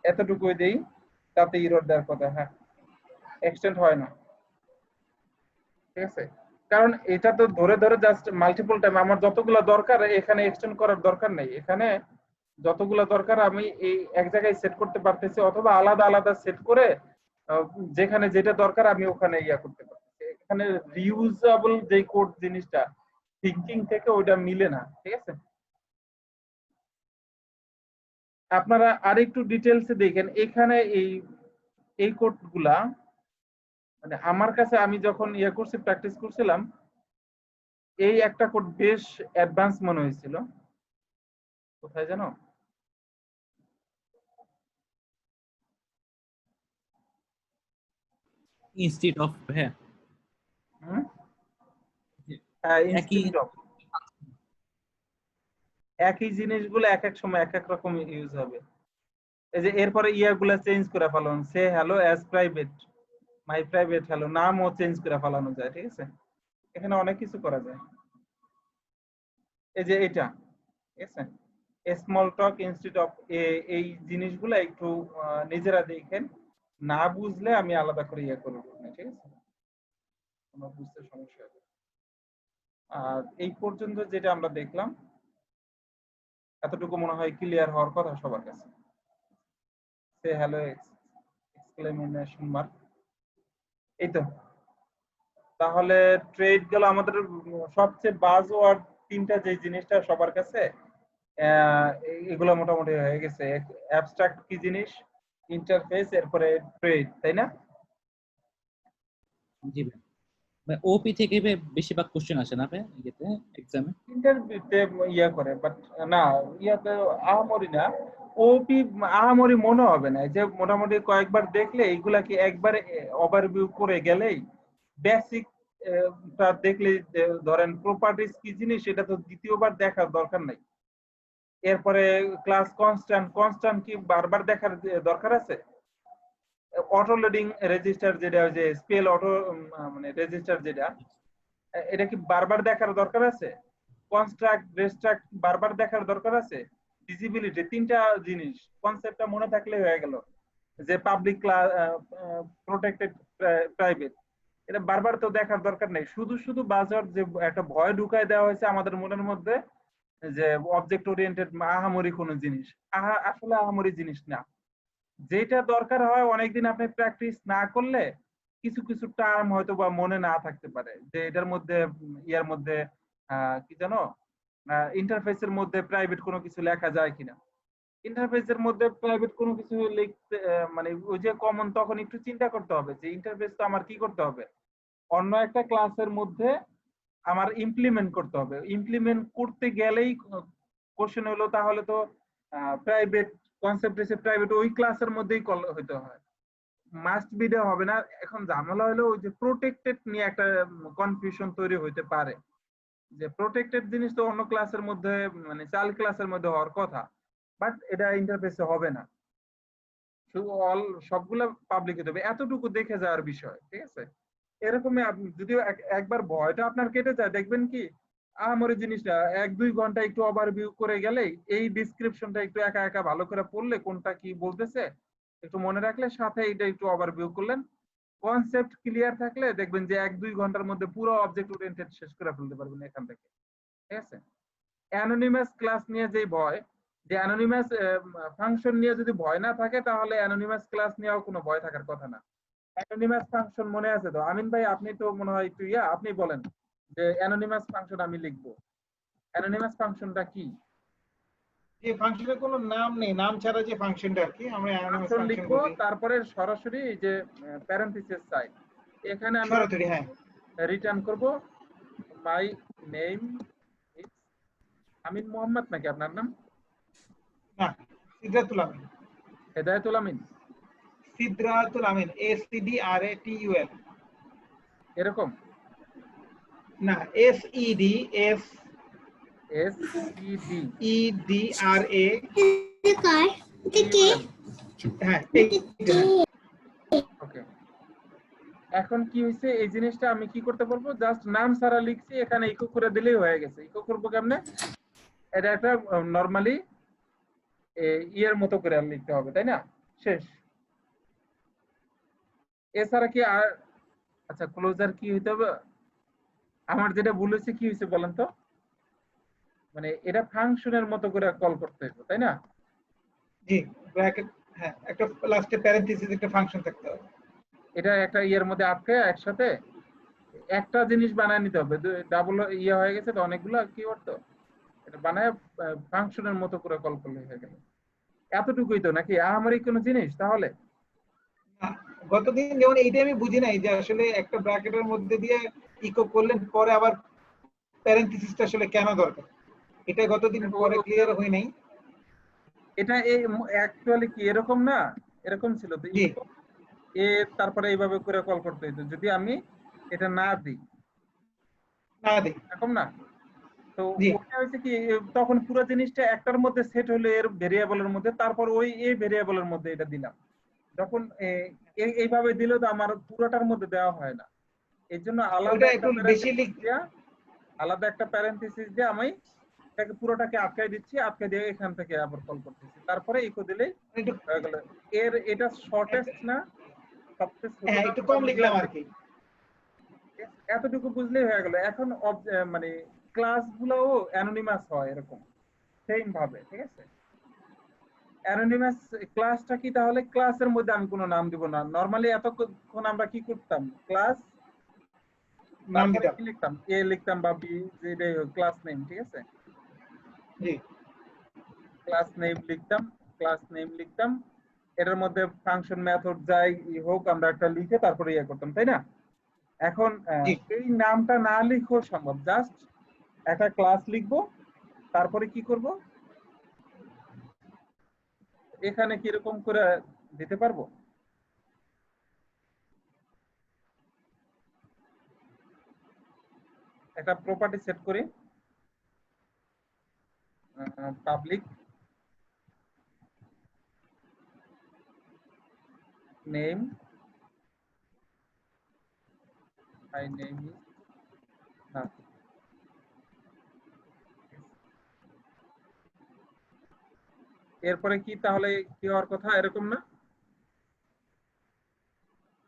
এতটুকুই দেই, তাতে ইরর দেওয়ার কথা। হ্যাঁ, এক্সটেন্ড হয় না। ঠিক আছে, কারণ এটা তো ধরে ধরে জাস্ট মাল্টিপল টাইম, আমার যতগুলো দরকার এখানে এক্সটেন্ড করার দরকার নেই। এখানে যতগুলো দরকার আমি এই এক জায়গায় সেট করতে পারতেছি, অথবা আলাদা আলাদা সেট করে যেখানে যেটা দরকার আমি ওখানে ইয়া করতে পারতেছি। এখানে রিউজেবল যে কোড জিনিসটা থিঙ্কিং থেকে ওইটা মিলে না। ঠিক আছে, আপনারা আরেকটু ডিটেলসে দেখেন এখানে এই কোডগুলা, মানে আমার কাছে আমি যখন ইয়া করছি, প্র্যাকটিস করছিলাম, এই একটা কোড বেশ অ্যাডভান্স মনে হয়েছিল। কোথায় জানো, ইনস্টিড অফ, হ্যাঁ একই একই জিনিসগুলো এক এক সময় এক এক রকম ইউজ হবে। এই যে এরপরে ইয়াগুলা চেঞ্জ করে ফেলানো, say hello as private, my private hello, নামও চেঞ্জ করে ফেলানো যায়। ঠিক আছে, এখানে অনেক কিছু করা যায়। এই যে এটা, ঠিক আছে, স্মল টক ইনস্টিড অফ, এই জিনিসগুলো একটু নিজেরা দেখেন, না বুঝলে আমি আলাদা করে ইয়ে করবো। ঠিক আছে, আমার বুঝতে সমস্যা হবে। আর এই পর্যন্ত যেটা আমরা দেখলাম, এতটুকু মনে হয় ক্লিয়ার হওয়ার কথা সবার কাছে। সে হ্যালো এক্সক্লেমেশন মার্ক, এই তো। তাহলে ট্রেড গেল আমাদের সবচেয়ে বাজওয়ার্ড তিনটা, যে জিনিসটা সবার কাছে, এগুলো মোটামুটি হয়ে গেছে। অ্যাবস্ট্রাক্ট কি জিনিস, ইন্টারফেস, এরপরে ট্রেড, তাই না? জি ভাই, ওপি থেকে বেশিরভাগ কোশ্চেন আসে না ভাই ইয়েতে এক্সামে? ইন্টারভিউতে ইয়া করে, বাট না, ইয়াতে আহামরি না। ওপি আহামরি মনে হবে না, যে মোটামুটি কয়েকবার দেখলে এইগুলা কি একবারে ওভারভিউ করে গেলেই বেসিক টা দেখলে, ধরেন প্রপার্টিজ কি জিনিস এটা তো দ্বিতীয়বার দেখার দরকার নাই। এরপরে ক্লাস কনস্ট্যান্ট কি বারবার দেখার দরকার আছে? অটো লোডিং রেজিস্টার, যেটা যে স্পেল অটো মানে রেজিস্টার, যেটা এটা কি বারবার দেখার দরকার আছে? কনস্ট্রাক্ট রেস্ট্রাক্ট বারবার দেখার দরকার আছে? ভিজিবিলিটি, তিনটা জিনিস কনসেপ্টটা মনে থাকলে হয়ে গেল। যে পাবলিক প্রোটেক্টেড প্রাইভেট, এটা বারবার তো দেখার দরকার নেই। শুধু শুধু বাজার যে একটা ভয় ঢুকায় দেওয়া হয়েছে আমাদের মনের মধ্যে, যে অবজেক্ট ওরিয়েন্টেড আহামরি কোনো জিনিস, আসলে আহামরি জিনিস না। যেটা দরকার হয় অনেকদিন আপনি প্র্যাকটিস না করলে কিছু কিছু টার্ম হয়তো বা মনে না থাকতে পারে, যে এটার মধ্যে ইয়ার মধ্যে কি জানো, ইন্টারফেসের মধ্যে প্রাইভেট কোনো কিছু লেখা যায় কিনা। ইন্টারফেসের মধ্যে প্রাইভেট কোনো কিছু লিখতে মানে ওই যে কমন, তখন একটু চিন্তা করতে হবে যে ইন্টারফেস তো আমার কি করতে হবে, অন্য একটা ক্লাসের মধ্যে আমার ইমপ্লিমেন্ট করতে হবে। ইমপ্লিমেন্ট করতে গেলেই কোশ্চেন হলো, তাহলে তো প্রাইভেট কনসেপ্ট হিসেবে প্রাইভেট ওই ক্লাসের মধ্যেই হইতে হয়, মাস্ট বি দেওয়া হবে না। এখন ঝামেলা হলো ওই যে প্রোটেক্টেড নিয়ে একটা কনফিউশন তৈরি হইতে পারে, যে প্রোটেক্টেড জিনিস তো অন্য ক্লাসের মধ্যে, মানে চাইল্ড ক্লাসের মধ্যে হওয়ার কথা, বাট এটা ইন্টারফেসে হবে না, শুধু সবগুলা পাবলিক হতে হবে, এতটুকু দেখে যাওয়ার বিষয়। ঠিক আছে, এরকমই আপনি যদি একবার ভয়টা আপনার কেটে যায়, দেখবেন কি আমার এই জিনিসটা 1-2 ঘন্টা একটু ওভারভিউ করে গেলে এই ডেসক্রিপশনটা একটু একা একা ভালো করে পড়লে কোনটা কি বলতেছে একটু মনে রাখলে, সাথে এটা একটু ওভারভিউ করলেন, কনসেপ্ট ক্লিয়ার থাকলে দেখবেন যে 1-2 ঘন্টার মধ্যে পুরো অবজেক্ট ওরিয়েন্টেড শেষ করে ফেলতে পারবেন এখান থেকে। ঠিক আছে? অ্যানোনিমাস ক্লাস নিয়ে যে ভয়, যে অ্যানোনিমাস ফাংশন নিয়ে যদি ভয় না থাকে তাহলে অ্যানোনিমাস ক্লাস নিয়েও কোনো ভয় থাকার কথা না। অ্যানোনিমাস ফাংশন মনে আছে তো? আমিন ভাই আপনি তো মনে হয় একটু আপনি বলেন যে অ্যানোনিমাস ফাংশন আমি লিখব। অ্যানোনিমাস ফাংশনটা কি? যে ফাংশনের কোনো নাম নেই, নাম ছাড়া যে ফাংশনটা আর কি আমরা অ্যানোনিমাস ফাংশন ফাংশন লিখবো, বলি। তারপরে সরাসরি এই যে প্যারেনথেসিস চাই, এখানে আমরা সরাসরি হ্যাঁ রিটার্ন করব মাই নেম ইজ আমিন মোহাম্মদ, নাকি আপনার নাম? না, সিদ্ধাতুল আমিন। হেদায়েতুল আমিন সিদ্ধাতুল আমিন, SCDRATUL। এরকম না, SEDSEDRA হ্যাঁ এইটা। ওকে, এখন কি হয়েছে এই জিনিসটা আমি কি করতে পারবো, জাস্ট নাম সারা লিখছি এখানে ইকো করে দিলেই হয়ে গেছে। ইকো করবো কেমনে? এটা একটা নরমালি ইয়ের মতো করে লিখতে হবে, তাই না? শেষ। এছাড়া কি আর আচ্ছা ক্লোজার কি হইতে হবে? আমার যেটা ভুল হয়েছে কি হয়েছে বলেন তো, মানে এটা ফাংশনের মতো করে কল করতে হবে, তাই না? জি, ব্র্যাকেট হ্যাঁ, একটা লাস্টে প্যারেনথেসিস একটা ফাংশন থাকতে হবে। এটা একটা ইয়ের মধ্যে আটকে একসাথে একটা জিনিস বানায় নিতে হবে। ডাবল ইয়ে হয়ে গেছে তো অনেকগুলো কি করতো, এটা বানায় ফাংশনের মতো করে কল করলে হয়ে গেল। এতটুকুই তো নাকি আমারই কোনো জিনিস তাহলে? না, গতদিন যেমন এইটা আমি বুঝি নাই যে আসলে একটা ব্র্যাকেটের মধ্যে দিয়ে ইকো করলেন পরে আবার প্যারেনথেসিসটা আসলে কেন দরকার, এটা গতদিন পরে ক্লিয়ার হয় নাই। এটা এই অ্যাকচুয়ালি কি এরকম না, এরকম ছিল তো জি এ তারপরে এইভাবে করে কল করতে হইতো যদি আমি এটা না দিই, না দিই। এরকম না? তো জি ওটা হচ্ছে কি তখন পুরো জিনিসটা একটার মধ্যে সেট হলো এর ভেরিয়েবলের মধ্যে, তারপর ওই এই ভেরিয়েবলের মধ্যে এটা দিলাম। যখন এইভাবে দিলে তো আমার পুরোটার মধ্যে দেওয়া হয় না, এই জন্য ওটা একটু বেশি লিখ। আলাদা একটা প্যারেনথেসিস দিয়ে আমি এটাকে পুরোটাকে আটকাই দিচ্ছি, আটকাই দিয়ে এখান থেকে আবার কল করতেছি, তারপরে ইকো দিলেই একটু হয়ে গেল। এটা শর্টেস্ট না সবচেয়ে ছোট হ্যাঁ, না? একটু কম লিখলাম আর কি। এতটুকু বুঝলেই হয়ে গেল। এখন মানে ক্লাস গুলোও অ্যানোনিমাস হয় এরকম সেম ভাবে। ঠিক আছে, অ্যানোনিমাস ক্লাসটা কি তাহলে? ক্লাসের মধ্যে আমি কোনো নাম দিব না। নরমালি এতক্ষণ আমরা কি করতাম, ক্লাস নাম তারপরে দিতাম। কি লিখতাম, এ লিখতাম বা বি, যেটাই হোক ক্লাস নেম। ঠিক আছে, জি ক্লাস নেম লিখতাম, ক্লাস নেম লিখতাম, এটার মধ্যে ফাংশন মেথড যাই হোক আমরা একটা লিখে তারপরে ইয়ে করতাম, তাই না? এখন জি এই নামটা না লিখো সম্ভব, জাস্ট একটা ক্লাস লিখবো, তারপরে কি করব, এখানে কিরকম করে দিতে পারবো, একটা প্রপার্টি সেট করি, public name, my name is Nasir। এরপরে কি তাহলে কি হওয়ার কথা, এরকম না?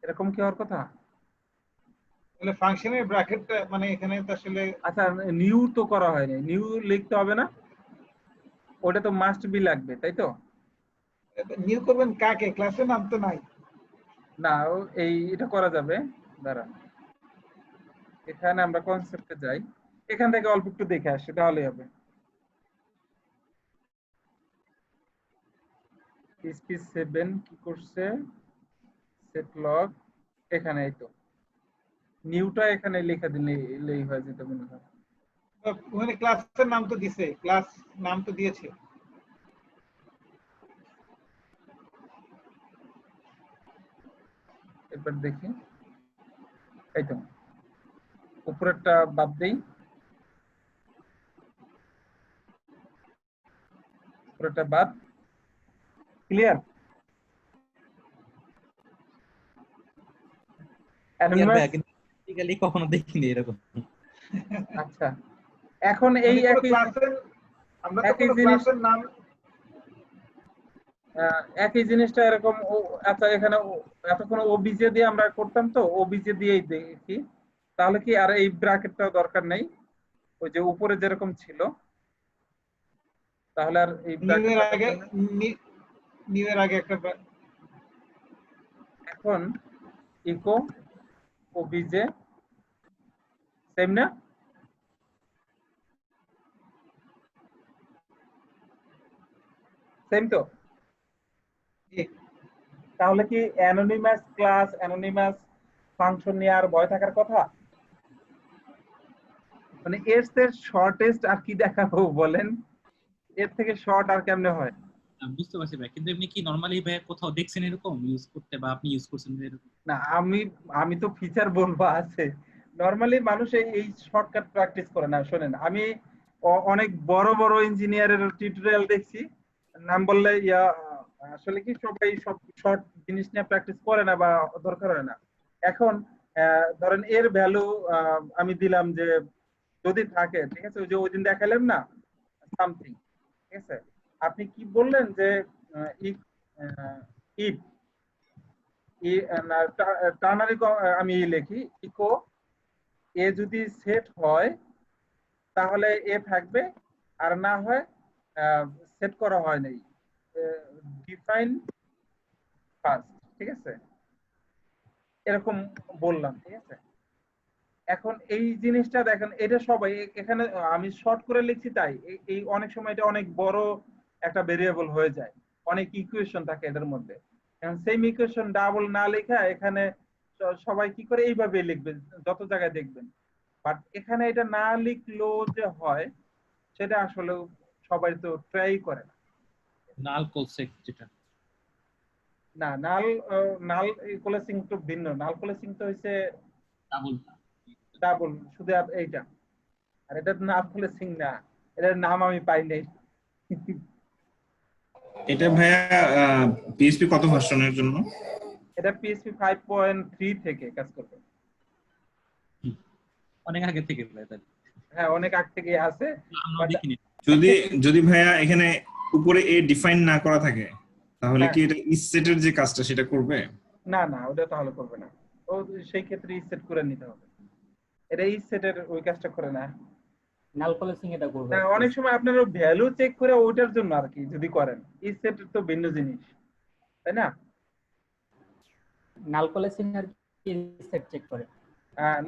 এরকম কি হওয়ার কথা? তাহলে ফাংশনের ব্র্যাকেটটা মানে এখানে তো আসলে আচ্ছা নিউ তো করা হয়নি, নিউ লিখতে হবে না? ওটা তো মাস্ট বি লাগবে, তাই তো? নিউ করবেন কাকে, ক্লাসের নাম তো নাই। না এটা করা যাবে, দাঁড়ান এখানে আমরা কনসেপ্টে যাই, এখান থেকে অল্প একটু দেখে আসি তাহলেই হবে। SP7 কি করছে, সেট লগ, এখানে এই তো নিউটা এখানে লিখে দিলেই হয়ে যেতে মনে হয়। ওখানে ক্লাসের নাম তো দিছে, ক্লাস নাম তো দিয়েছে। এবার দেখি, এই তো উপরেরটা বাদ দেই, উপরেরটা বাদ, ক্লিয়ার? অ্যানোনিমাস প্র্যাকটিক্যালি কখনো দেখিনি এরকম। আচ্ছা, এখন এই মানে কোনো একই ক্লাসের আমরা তো একই কোনো জিনিস ক্লাসের নাম একই জিনিসটা এরকম আচ্ছা এখানে এতক্ষণ ওবিজে দিয়ে আমরা করতাম, তো ওবিজে দিয়েই দেখি, তাহলে কি আর এই ব্র্যাকেটটাও দরকার নেই, ওই যে উপরে যেরকম ছিল, তাহলে আর এই নিউ এর আগে ব্র্যাকেটটা। নিউ এর আগে একটা এখন ইকো ওবিজে সেম না? সেম তো? তাহলে কি অ্যানোনিমাস ক্লাস, অ্যানোনিমাস ফাংশন নিয়ে আর ভয় থাকার কথা? মানে এর শর্টেস্ট আর কি দেখাবো বলেন, এর থেকে শর্ট আর কেমনে হয়? বুঝতে পারছি ভাই, কিন্তু এমনি কি নরমালি ভাই কোথাও দেখছেন এরকম ইউজ করতে, বা আপনি ইউজ করছেন এরকম? না, আমি তো ফিচার বলবো আছে, নরমালি মানুষ এই শর্টকাট প্র্যাকটিস করে না। শোনেন, আমি অনেক বড় বড় ইঞ্জিনিয়ারের টিউটোরিয়াল দেখছি, নাম বললে আসলে কি সবাই সব শর্ট জিনিস নিয়ে প্র্যাকটিস করে না বা দরকার হয় না। এখন ধরেন এর ভ্যালু আমি দিলাম যে যদি থাকে, ঠিক আছে, ওই যে ওই দিন দেখালাম না সামথিং, ঠিক আছে, আপনি কি বললেন যে ইফ টার্নারি আমি লিখি ইকো এ যদি সেট হয় তাহলে এ থাকবে, আর না হয় সেট করা হয় নাই, ডিফাইন ফার্স্ট, ঠিক আছে, এরকম বললাম, ঠিক আছে। এখন এই জিনিসটা দেখেন, এটা সবাই এখানে আমি শর্ট করে লিখছি, তাই এই অনেক সময় এটা অনেক বড় একটা ভেরিয়েবল হয়ে যায়, অনেক ইকুয়েশন থাকে এদের মধ্যে। এখন সেম ইকুয়েশন ডাবল না লেখা এখানে সবাই কি করে এইভাবে লিখবে যত জায়গায় দেখবেন, বাট এখানে এটা না লিখলেও যে হয় সেটা আসলে সবাই তো ট্রাই করে না। নাল কোলসেক যেটা না, নাল কোলেসিং তো ভিন্ন, নাল কোলেসিং তো হইছে ডাবল। ডাবল, শুধু এইটা, আর এটা নাল কোলেসিং না, এটার নাম আমি পাই নাই। এটা ভাইয়া পিএইচপি কত ভার্সনের জন্য? এটা পিএইচপি 5.3 থেকে কাজ করবে। অনেক আগে থেকে ভাই, তাহলে হ্যাঁ, অনেক আগ থেকে আছে। আমরা দেখিনি। যদি যদি ভাইয়া এখানে উপরে এ ডিফাইন না করা থাকে তাহলে হ্যাঁ। কি এটা ইস সেটের যে কাজটা সেটা করবে? না না, ওটা তাহলে করবে না, ও সেই ক্ষেত্রে ইস সেট করে নিতে হবে, এটা ইস সেটের ওই কাজটা করে না। নাল কোলেসিং এটা করবে। না, অনেক সময় আপনার ভ্যালু চেক করে ওইটার জন্য আর কি যদি করেন, ইস সেটের তো ভিন্ন জিনিস, তাই না? নাল কোলেসিং আর কি সেট চেক করে।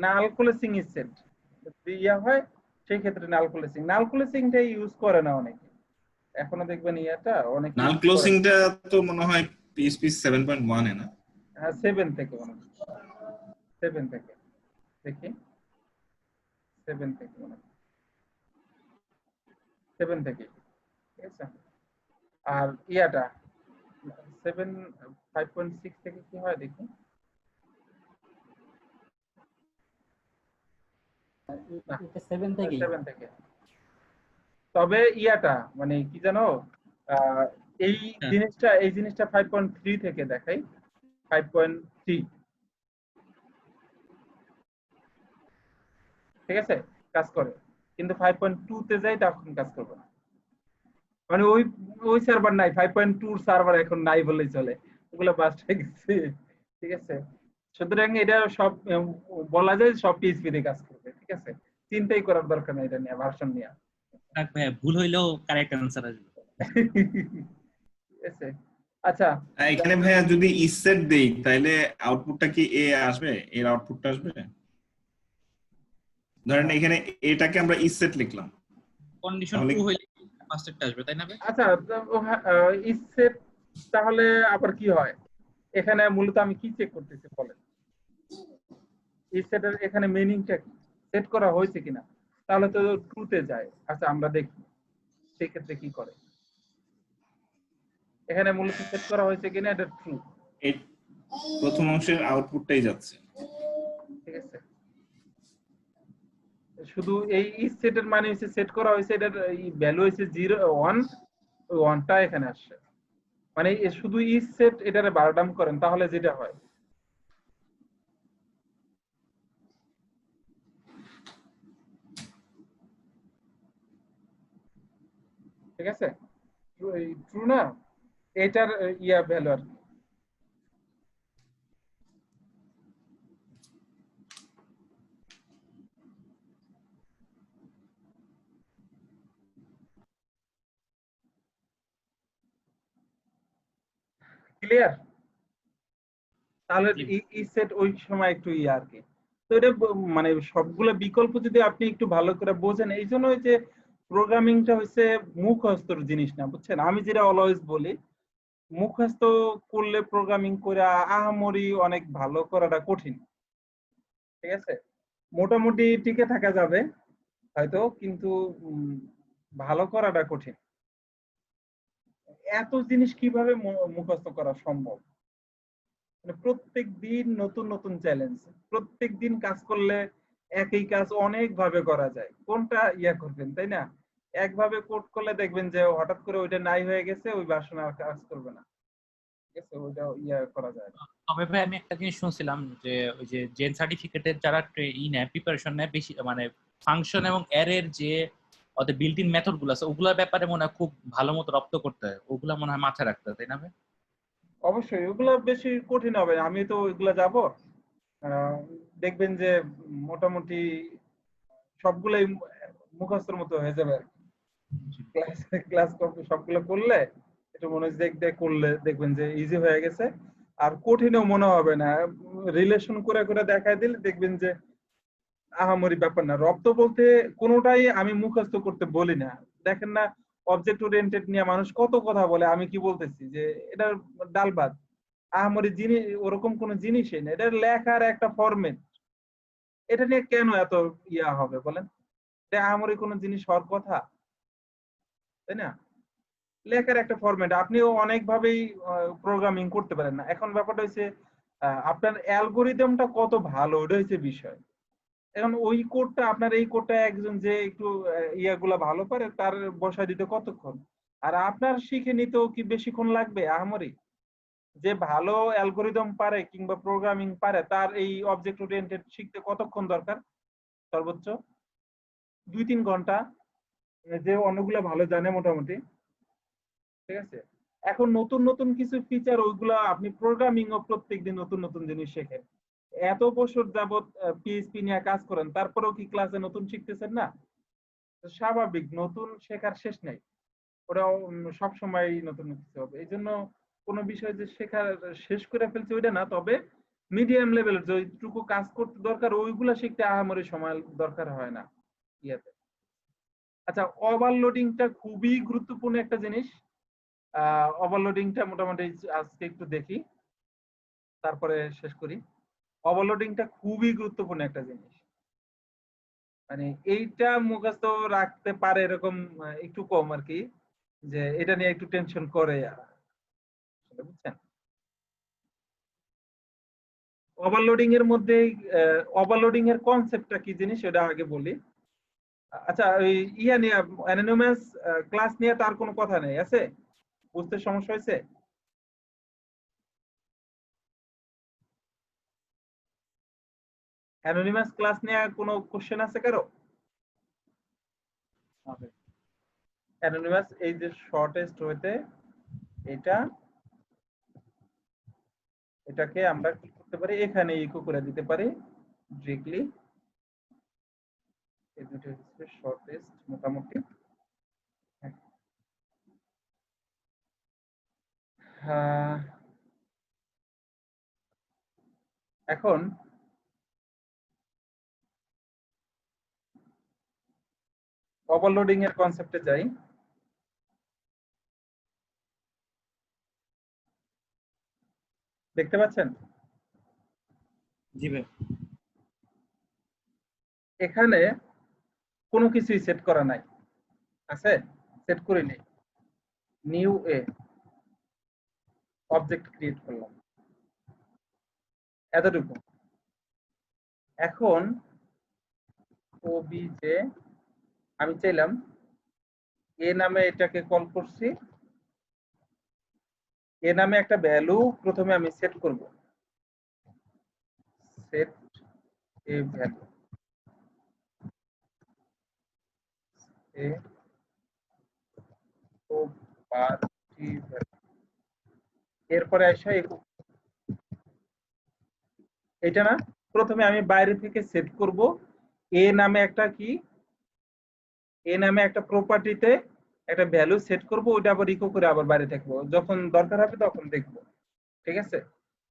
নাল কোলেসিং ইস সেট যদি হয় সেই ক্ষেত্রে নাল কোলেসিংটা ইউজ করে না অনেকে, এখনো দেখবেন অনেক নাল ক্লোজিংটা তো মনে হয় পিএইচপি 7.1 এ না? 7 থেকে মনে হয়, 7 থেকে দেখি, 7 থেকে মনে হয়, 7 থেকে, ঠিক আছে। আর 5.6 থেকে কি হয় দেখি, এটা 7 থেকেই। 7 থেকে। তবে মানে কি জানো, এই জিনিসটা 5.3 থেকে দেখাই, 5.3, ঠিক আছে, কাজ করে, কিন্তু 5.2 তে যাই তখন কাজ করবে না, মানে ওই সার্ভার নাই, 5.2 সার্ভার এখন নাই বললেই চলে, ওগুলো বাস্ট হয়ে গেছে, ঠিক আছে। সুতরাং এটা সব বলা যায় সব পিএইচপি তে কাজ করবে, ঠিক আছে, চিন্তাই করার দরকার নাই এটা নিয়ে, ভার্সন নিয়ে। থাক ভাই, ভুল হইলেও কারেক্ট অ্যানসার আসবে। ঠিক আছে, আচ্ছা। এখানে ভাইয়া যদি ইস সেট দেই তাহলে আউটপুটটা কি এ আসবে? এর আউটপুটটা আসবে? ধরেন এখানে এটাকে আমরা ইস সেট লিখলাম, কন্ডিশন 2 হইলে ফার্স্টেরটা আসবে, তাই না ভাই? আচ্ছা, ইস সেট তাহলে আবার কি হয় এখানে? মূলত আমি কি চেক করতেছি বলেন, ইস সেটের এখানে মিনিংটা কি, সেট করা হয়েছে কিনা, তাহলে তো ট্রুতে যায়। আচ্ছা, আমরা দেখি সেই ক্ষেত্রে কি করে, এখানে মূলত সেট করা হয়েছে কিনা, এটা ট্রু, এই প্রথম অংশের আউটপুটটাই যাচ্ছে, ঠিক আছে। শুধু এই ইস সেটের মানে হচ্ছে সেট করা হয়েছে, এটার ভ্যালু হচ্ছে 0 1, ওই 1টা এখানে আসছে, মানে শুধু ইস সেট এটারে বারডাম করেন তাহলে যেটা হয়, ঠিক আছে, ট্রু না, এটার ইয়া ভ্যালু আর কি। ক্লিয়ার? তাহলে ই সেট ওই সময় একটু ইয়ে আর কি। তো এটা মানে সবগুলো বিকল্প যদি আপনি একটু ভালো করে বোঝেন, এই জন্যই যে প্রোগ্রামিংটা হচ্ছে মুখস্থর জিনিস না, বুঝছেন? আমি যেটা অলওয়েজ বলি, মুখস্থ করলে প্রোগ্রামিং করে আহামরি অনেক ভালো করাটা কঠিন। ঠিক আছে, মোটামুটি টিকে থাকা যাবে হয়তো, কিন্তু ভালো করাটা কঠিন। এত জিনিস কিভাবে মুখস্থ করা সম্ভব? মানে প্রত্যেক দিন নতুন নতুন চ্যালেঞ্জ, প্রত্যেক দিন কাজ করলে একই কাজ অনেক ভাবে করা যায়, কোনটা ইয়া করবেন, তাই না? একভাবে কোড করলে দেখবেন যে হঠাৎ করে ওইটা নাই হয়ে গেছে, ওই ভার্সন আর কাজ করবে না, ঠিক আছে, ওইটা ইয়া করা যায়। তবে ভাই আমি একটা জিনিস শুনছিলাম যে ওই যে জেন সার্টিফিকেটের যারা নেয় প্রিপারেশন নেয় বেশি, মানে ফাংশন এবং অ্যারের যে ওদের বিল্ট ইন মেথড গুলো আছে ওগুলোর ব্যাপারে মনে হয় খুব ভালো মতো রপ্ত করতে হয়, ওগুলা মনে হয় মাথায় রাখতে হয়, তাই না ভাই? অবশ্যই ওগুলা বেশি কঠিন হবে, আমি তো ওইগুলা যাব, দেখবেন যে মোটামুটি সবগুলাই মুখস্থের মতো হয়ে যাবে। ক্লাস ক্লাস সবগুলো করলে একটু মনোযোগ দিয়ে করলে দেখবেন যে ইজি হয়ে গেছে, আর কঠিনও মনে হবে না। রিলেশন করে করে দেখায় দিলে দেখবেন যে আহামরি ব্যাপার না। রপ্ত বলতে কোনোটাই আমি মুখস্থ করতে বলি না, দেখেন না অবজেক্ট ওরিয়েন্টেড নিয়ে মানুষ কত কথা বলে, আমি কি বলতেছি যে এটা ডাল ভাত, আহামরি জিনিস ওরকম কোন জিনিসই না, এটা লেখার একটা ফরম্যাট, এটা নিয়ে কেন এত ইয়া হবে বলেন? এটা আহামরি কোনো জিনিস হওয়ার কথা, তাই না? লেখার একটা ফরম্যাট, আপনিও অনেক ভাবেই প্রোগ্রামিং করতে পারেন না। এখন ব্যাপারটা হচ্ছে আপনার অ্যালগোরিদমটা কত ভালো, ওটা হচ্ছে বিষয়। এখন ওই কোডটা, আপনার এই কোডটা একজন যে একটু ইয়াগুলা ভালো পারে তার বসায় দিতে কতক্ষণ, আর আপনার শিখে নিতেও কি বেশিক্ষণ লাগবে আহামরি? যে ভালো অ্যালগোরিদম পারে কিংবা প্রোগ্রামিং পারে তার এই অবজেক্ট ওরিয়েন্টেড শিখতে কতক্ষণ দরকার? সর্বোচ্চ 2-3 ঘন্টা, যে অন্যগুলা ভালো জানে মোটামুটি, ঠিক আছে। এখন নতুন নতুন কিছু ফিচার, ওইগুলা আপনি প্রোগ্রামিং ও প্রত্যেকদিন নতুন নতুন জিনিস শেখেন, এত বছর যাবত পিএইচপি নিয়ে কাজ করেন, তারপরেও কি ক্লাসে নতুন শিখতেছেন না? তো স্বাভাবিক, নতুন শেখার শেষ নাই, ওরা সব সময় নতুন কিছু হবে। এই জন্য কোনো বিষয় যে শেখার শেষ করে ফেলছে ওইটা না, তবে মিডিয়াম লেভেলের যেটুকু কাজ করতে দরকার ওইগুলা শিখতে আহামরি সময় দরকার হয় না ইয়াতে। আচ্ছা, ওভারলোডিংটা খুবই গুরুত্বপূর্ণ একটা জিনিস। ওভারলোডিংটা মোটামুটি আজকে একটু দেখি, তারপরে শেষ করি। ওভারলোডিংটা খুবই গুরুত্বপূর্ণ একটা জিনিস, মানে এইটা মুখস্থ রাখতে পারে এরকম একটু কম আর কি, যে এটা নিয়ে একটু টেনশন করে, বুঝছেন? ওভারলোডিং এর মধ্যে ওভারলোডিং এর কনসেপ্টটা কি জিনিস সেটা আগে বলি। আচ্ছা, ওই ইয়া নিয়ে অ্যানোনিমাস ক্লাস নিয়ে তার কোনো কথা নেই আছে, বুঝতে সমস্যা হয়েছে? অ্যানোনিমাস ক্লাস নিয়ে কোনো কোশ্চেন আছে কারো? অ্যানোনিমাস এই যে শর্টেস্ট হইতে এটা, এটাকে আমরা কি করতে পারি, এখানে ইকো করে দিতে পারি ডিরেক্টলি। এই দুটো হচ্ছে শর্টেস্ট মোটামুটি। এখন ওভারলোডিং এর কনসেপ্টে যাই। দেখতে পাচ্ছেন? জি ভাই। এখানে কোনো কিছুই সেট করা নাই, আছে? সেট করে নেই, নিউ এ অবজেক্ট ক্রিয়েট করলাম, এতটুকু। এখন ওবিজে আমি চাইলাম এ নামে এটাকে কল করছি, এ নামে একটা ভ্যালু প্রথমে আমি সেট করব, সেট এ ভ্যালু, এ এরপরে আসা এটা না, প্রথমে আমি বাইরে থেকে সেট করব এ নামে একটা কি, এ নামে একটা প্রপার্টিতে একটা ভ্যালু সেট করব, ওটা আবার ইকো করে আবার বাইরে থাকবো, যখন দরকার হবে তখন দেখবো। ঠিক আছে,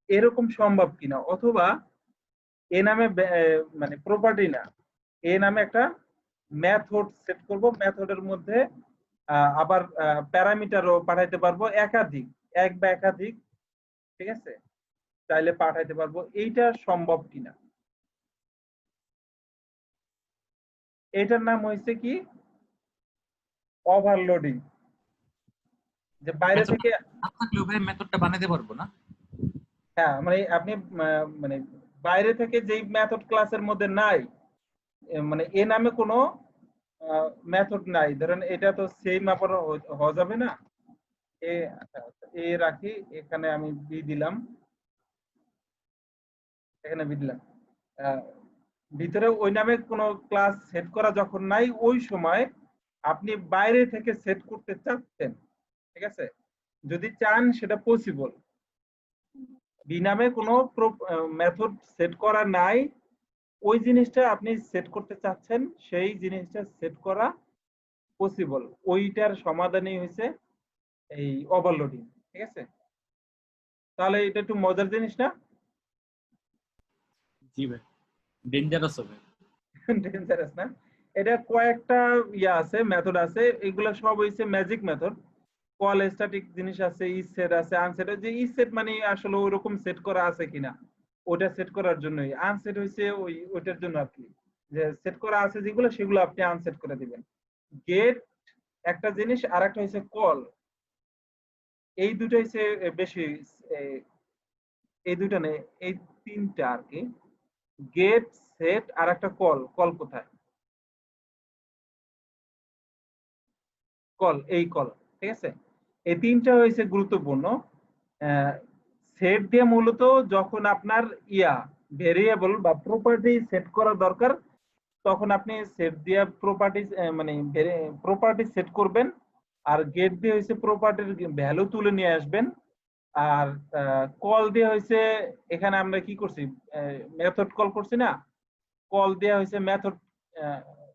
এরকম সম্ভব কিনা, অথবা এ নামে মানে প্রপার্টি না, এ নামে একটা মেথড সেট করব, মেথডের মধ্যে আবার প্যারামিটারও পাঠাইতে পারবো, একাধিক, এক বা একাধিক, ঠিক আছে, চাইলে পাঠাইতে পারবো। এইটা সম্ভব কিনা, এটার নাম হয়েছে কি ওভারলোডিং। যে বাইরে থেকে মেথডটা বানাতে পারবো না। হ্যাঁ, মানে আপনি মানে বাইরে থেকে যেই মেথড ক্লাসের মধ্যে নাই, মানে এ নামে কোনো মেথড নাই, ধরেন এটা তো সেম আবার হওয়া যাবে না, এ এ রাখি, এখানে আমি বি দিলাম, এখানে বি দিলাম, ভিতরে ওই নামে কোনো ক্লাস সেট করা যখন নাই, ওই সময় আপনি বাইরে থেকে সেট করতে চাচ্ছেন, ঠিক আছে, যদি চান সেটা পসিবল। বি নামে কোনো মেথড সেট করা নাই, ওই জিনিসটা আপনি সেট করতে চাচ্ছেন, সেই জিনিসটা সেট করা পসিবল, ওইটার সমাধানই হয়েছে এই ওভারলোডিং। ঠিক আছে, তাহলে এটা একটু মজার জিনিস না? জি ভাই, ডেঞ্জারাস হবে। ডেঞ্জারাস না, এটা কয়েকটা ইয়া আছে, মেথড আছে, এগুলো সব হইছে ম্যাজিক মেথড। কল স্ট্যাটিক জিনিস আছে, ইজ সেট আছে, আনসেট। যে ইজ সেট মানে আসলে ওইরকম সেট করা আছে কিনা, ওটা সেট করার জন্যই। আনসেট হইছে ওইটার জন্য আর কি, যে সেট করা আছে যেগুলো, সেগুলো আপনি আনসেট করে দিবেন। গেট একটা জিনিস, আর একটা হইছে কল। এই দুটো হইছে বেশি, এই দুটো নেই, এই তিনটা আর কি, গেট, সেট, আর একটা কল। কল কোথায়? কল, এই কল। ঠিক আছে, এই তিনটা হয়েছে গুরুত্বপূর্ণ। সেট দিয়ে মূলত যখন আপনার ভেরিয়েবল বা প্রপার্টি সেট করা দরকার, তখন আপনি সেট দিয়ে প্রপার্টি মানে প্রপার্টি সেট করবেন, আর গেট দিয়ে হয়েছে প্রপার্টির ভ্যালু তুলে নিয়ে আসবেন, আর কল দিয়ে হয়েছে, এখানে আমরা কি করছি, মেথড কল করছি না, কল দেওয়া হয়েছে মেথড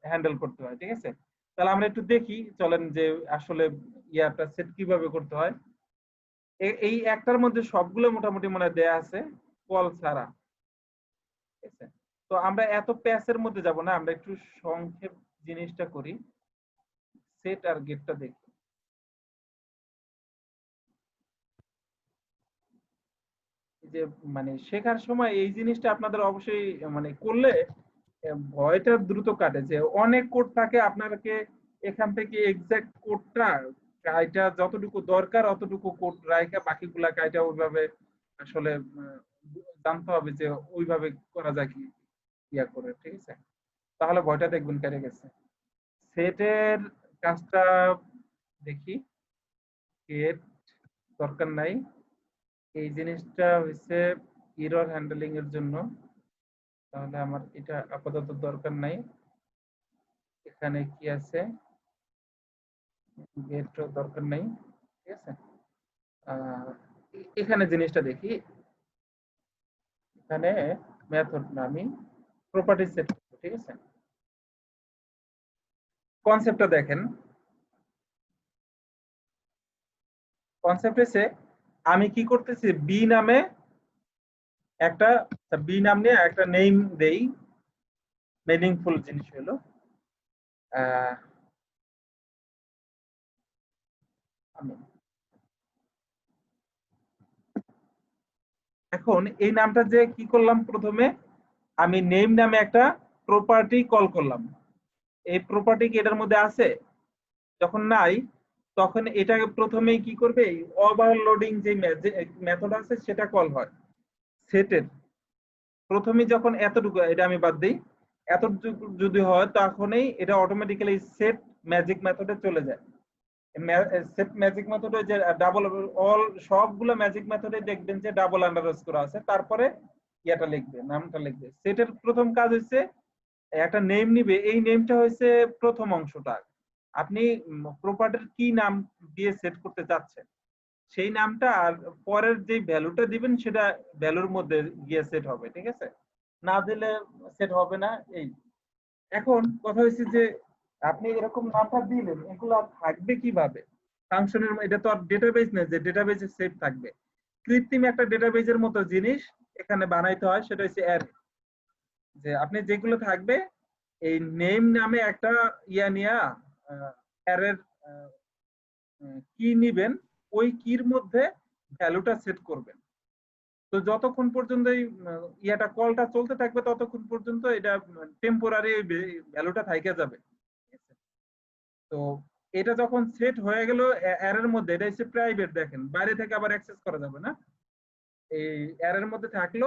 হ্যান্ডেল করতে হয়। ঠিক আছে, তাহলে আমরা একটু দেখি, চলেন যে আসলে ইয়াটা সেট কিভাবে করতে হয়। এই একটার মধ্যে সবগুলো মোটামুটি মনে দেয়া আছে, কল ছাড়া। ঠিক আছে, তো আমরা এত প্যাসের মধ্যে যাব না, আমরা একটু সংক্ষেপ জিনিসটা করি, সেট আর গেটটা দেখি। যে মানে শেখার সময় এই জিনিসটা আপনাদের অবশ্যই মানে করলে ভয়টা দ্রুত কাটে, যে অনেক কোড থাকে, আপনাকে এখান থেকে এক্সাক্ট কোডটা কাইটা যতটুকু দরকার অতটুকু কোড রাখা, বাকিগুলা কাইটা ওইভাবে আসলে জানতে হবে যে ওইভাবে করা যায় কি ইয়া করে। ঠিক আছে, তাহলে ভয়টা দেখবেন কেটে গেছে। সেটের কাজটা দেখি, গেট দরকার নাই, এই জিনিসটা হচ্ছে এরর হ্যান্ডলিং এর জন্য, তাহলে আমার এটা আপাতত দরকার নাই। এখানে কি আছে, গেট দরকার নাই। ঠিক আছে, এখানে জিনিসটা দেখি, এখানে মেথড না, আমি প্রপার্টি সেট করব। ঠিক আছে, কনসেপ্টটা দেখেন, কনসেপ্ট হচ্ছে আমি কি করতেছি, বি নামে একটা, বি নাম নিয়ে একটা নেম দেই। মিনিংফুল জিনিস হলো আমি এখন এই নামটা যে কি করলাম, প্রথমে আমি নেম নামে একটা প্রপার্টি কল করলাম। এই প্রপার্টি কি এটার মধ্যে আছে? যখন নাই, তখন এটাকে প্রথমেই কি করবে, ওভারলোডিং যে মেথড আছে সেটা কল হয় সেটের। প্রথমে যখন এতটুকু, এটা আমি বাদ দিই, এতটুকু যদি হয় তখনই এটা অটোমেটিক্যালি সেট ম্যাজিক মেথডে চলে যায়। সেট ম্যাজিক মেথডে যে ডাবল অল সবগুলো ম্যাজিক মেথডে দেখবেন যে ডাবল আন্ডারস্কোর আছে, তারপরে ইয়াটা লিখবে, নামটা লিখবে। সেটের প্রথম কাজ হচ্ছে একটা নেম নিবে, এই নেমটা হচ্ছে প্রথম অংশটা, আপনি প্রপার্টির কি নাম দিয়ে সেট করতে চাচ্ছেন সেই নামটা আর পরের যে ভ্যালুটা দিবেন সেটা ভ্যালুর মধ্যে গিয়ে সেট হবে, ঠিক আছে? না দিলে সেট হবে না। এই এখন কথা হচ্ছে যে আপনি এরকম নামটা দিলেন, এগুলো থাকবে কিভাবে ফাংশনের? এটা তো আর ডেটাবেস না যে ডেটাবেসে সেভ থাকবে। কৃত্রিম একটা ডেটাবেসের মতো জিনিস এখানে বানাইতে হয়, সেটা হচ্ছে অ্যারে। যে আপনি যেগুলো থাকবে এই নেম নামে একটা ইয়া নিয়া অ্যারের কি নিবেন, ওই কির মধ্যে ভ্যালুটা সেট করবেন। তো যতক্ষণ পর্যন্ত এই ইয়াটা কলটা চলতে থাকবে ততক্ষণ পর্যন্ত এটা টেম্পোরারি ভ্যালুটা থাইকা যাবে। তো এটা যখন সেট হয়ে গেল অ্যারের মধ্যে, এটা হচ্ছে প্রাইভেট, দেখেন বাইরে থেকে আবার অ্যাক্সেস করা যাবে না। এই অ্যারের মধ্যে থাকলো,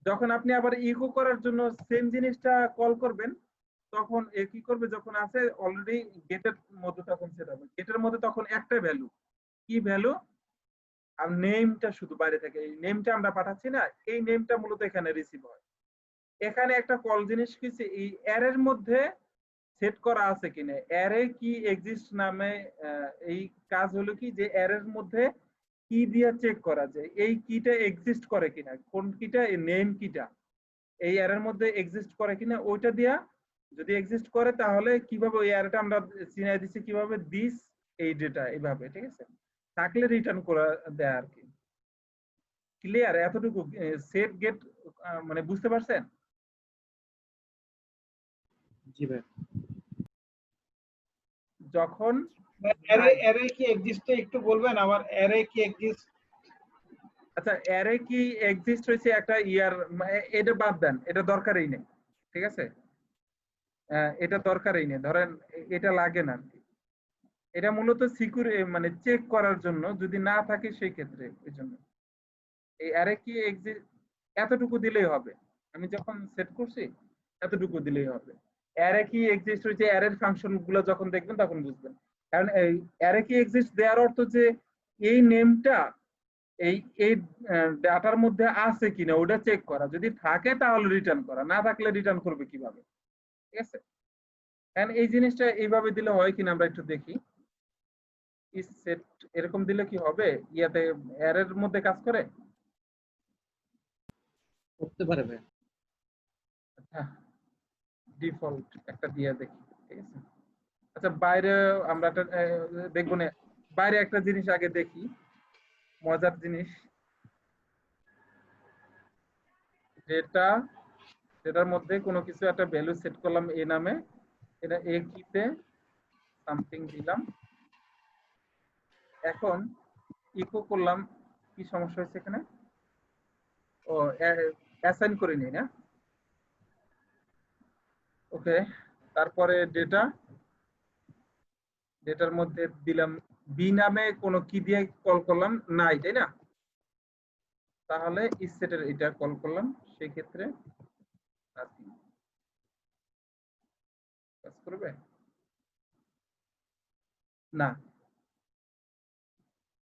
যখন আপনি আবার ইকো করার জন্য সেম জিনিসটা কল করবেন তখন এ কি করবে, যখন আছে অলরেডি গেটের মধ্যে তখন সেট হবে। গেটের মধ্যে তখন একটা ভ্যালু, কি ভ্যালু? আর নেমটা শুধু বাইরে থেকে, এই নেমটা আমরা পাঠাচ্ছি না, এই নেমটা মূলত এখানে রিসিভ হয়। এখানে একটা কল জিনিস কিছু এই অ্যারের মধ্যে সেট করা আছে কিনা, অ্যারে কি এক্সিস্ট নামে এই কাজ হলো কি যে অ্যারের মধ্যে কি দিয়ে চেক করা যায় এই কিটা এক্সিস্ট করে কিনা, কোন কিটা, এই নেম কিটা এই অ্যারের মধ্যে এক্সিস্ট করে কিনা ওইটা দিয়া, যদি এক্সিস্ট করে তাহলে কিভাবে ওই অ্যারেটা আমরা চিনাই দিচ্ছি কিভাবে, দিস এই ডেটা এইভাবে, ঠিক আছে? থাকলে রিটার্ন করা দেয় আর কি। ক্লিয়ার এতটুকু? সেট গেট মানে বুঝতে পারছেন? জি ভাই। যখন অ্যারে কি এক্সিস্ট একটু বলবেন আমার, অ্যারে কি এক্সিস্ট? আচ্ছা, অ্যারে কি এক্সিস্ট হয়েছে একটা ইয়ার, এটা বাদ দেন, এটা দরকারই নেই, ঠিক আছে? এটা দরকারই নেই, ধরেন এটা লাগে না আর কি। এটা মূলত সিকিউর মানে চেক করার জন্য, যদি না থাকে সেই ক্ষেত্রে এই জন্য এই অ্যারে কি এক্সিস্ট এতটুকু দিলেই হবে। আমি যখন সেট করছি এতটুকু দিলেই হবে। অ্যারে কি এক্সিস্ট হয়েছে, অ্যারের ফাংশন গুলো যখন দেখবেন তখন বুঝবেন। কারণ এই অ্যারে কি এক্সিস্ট দেওয়ার অর্থ যে এই নেমটা এই এই ডাটার মধ্যে আছে কিনা ওটা চেক করা, যদি থাকে তাহলে রিটার্ন করা, না থাকলে রিটার্ন করবে কিভাবে, ঠিক আছে? কারণ এই জিনিসটা এইভাবে দিলে হয় কিনা আমরা একটু দেখি। ইস সেট এরকম দিলে কি হবে, ইয়াতে অ্যারের মধ্যে কাজ করে? করতে পারে ভাই। আচ্ছা, ডিফল্ট একটা দিয়ে দেখি, ঠিক আছে? আচ্ছা, বাইরে আমরা একটা দেখবো না, বাইরে একটা জিনিস আগে দেখি, মজার জিনিস। যেটার মধ্যে কোনো কিছু একটা ভ্যালু সেট করলাম এ নামে, এটা এ কিতে সামথিং দিলাম, এখন ইকো করলাম, কি সমস্যা হয়েছে এখানে? ও অ্যাসাইন করে নিই না, ওকে। তারপরে ডেটার মধ্যে দিলাম বি নামে কোনো কি দিয়ে কল করলাম, নাই, তাই না? তাহলে ইসেটের এটা কল করলাম, সেই ক্ষেত্রে কাজ করবে না,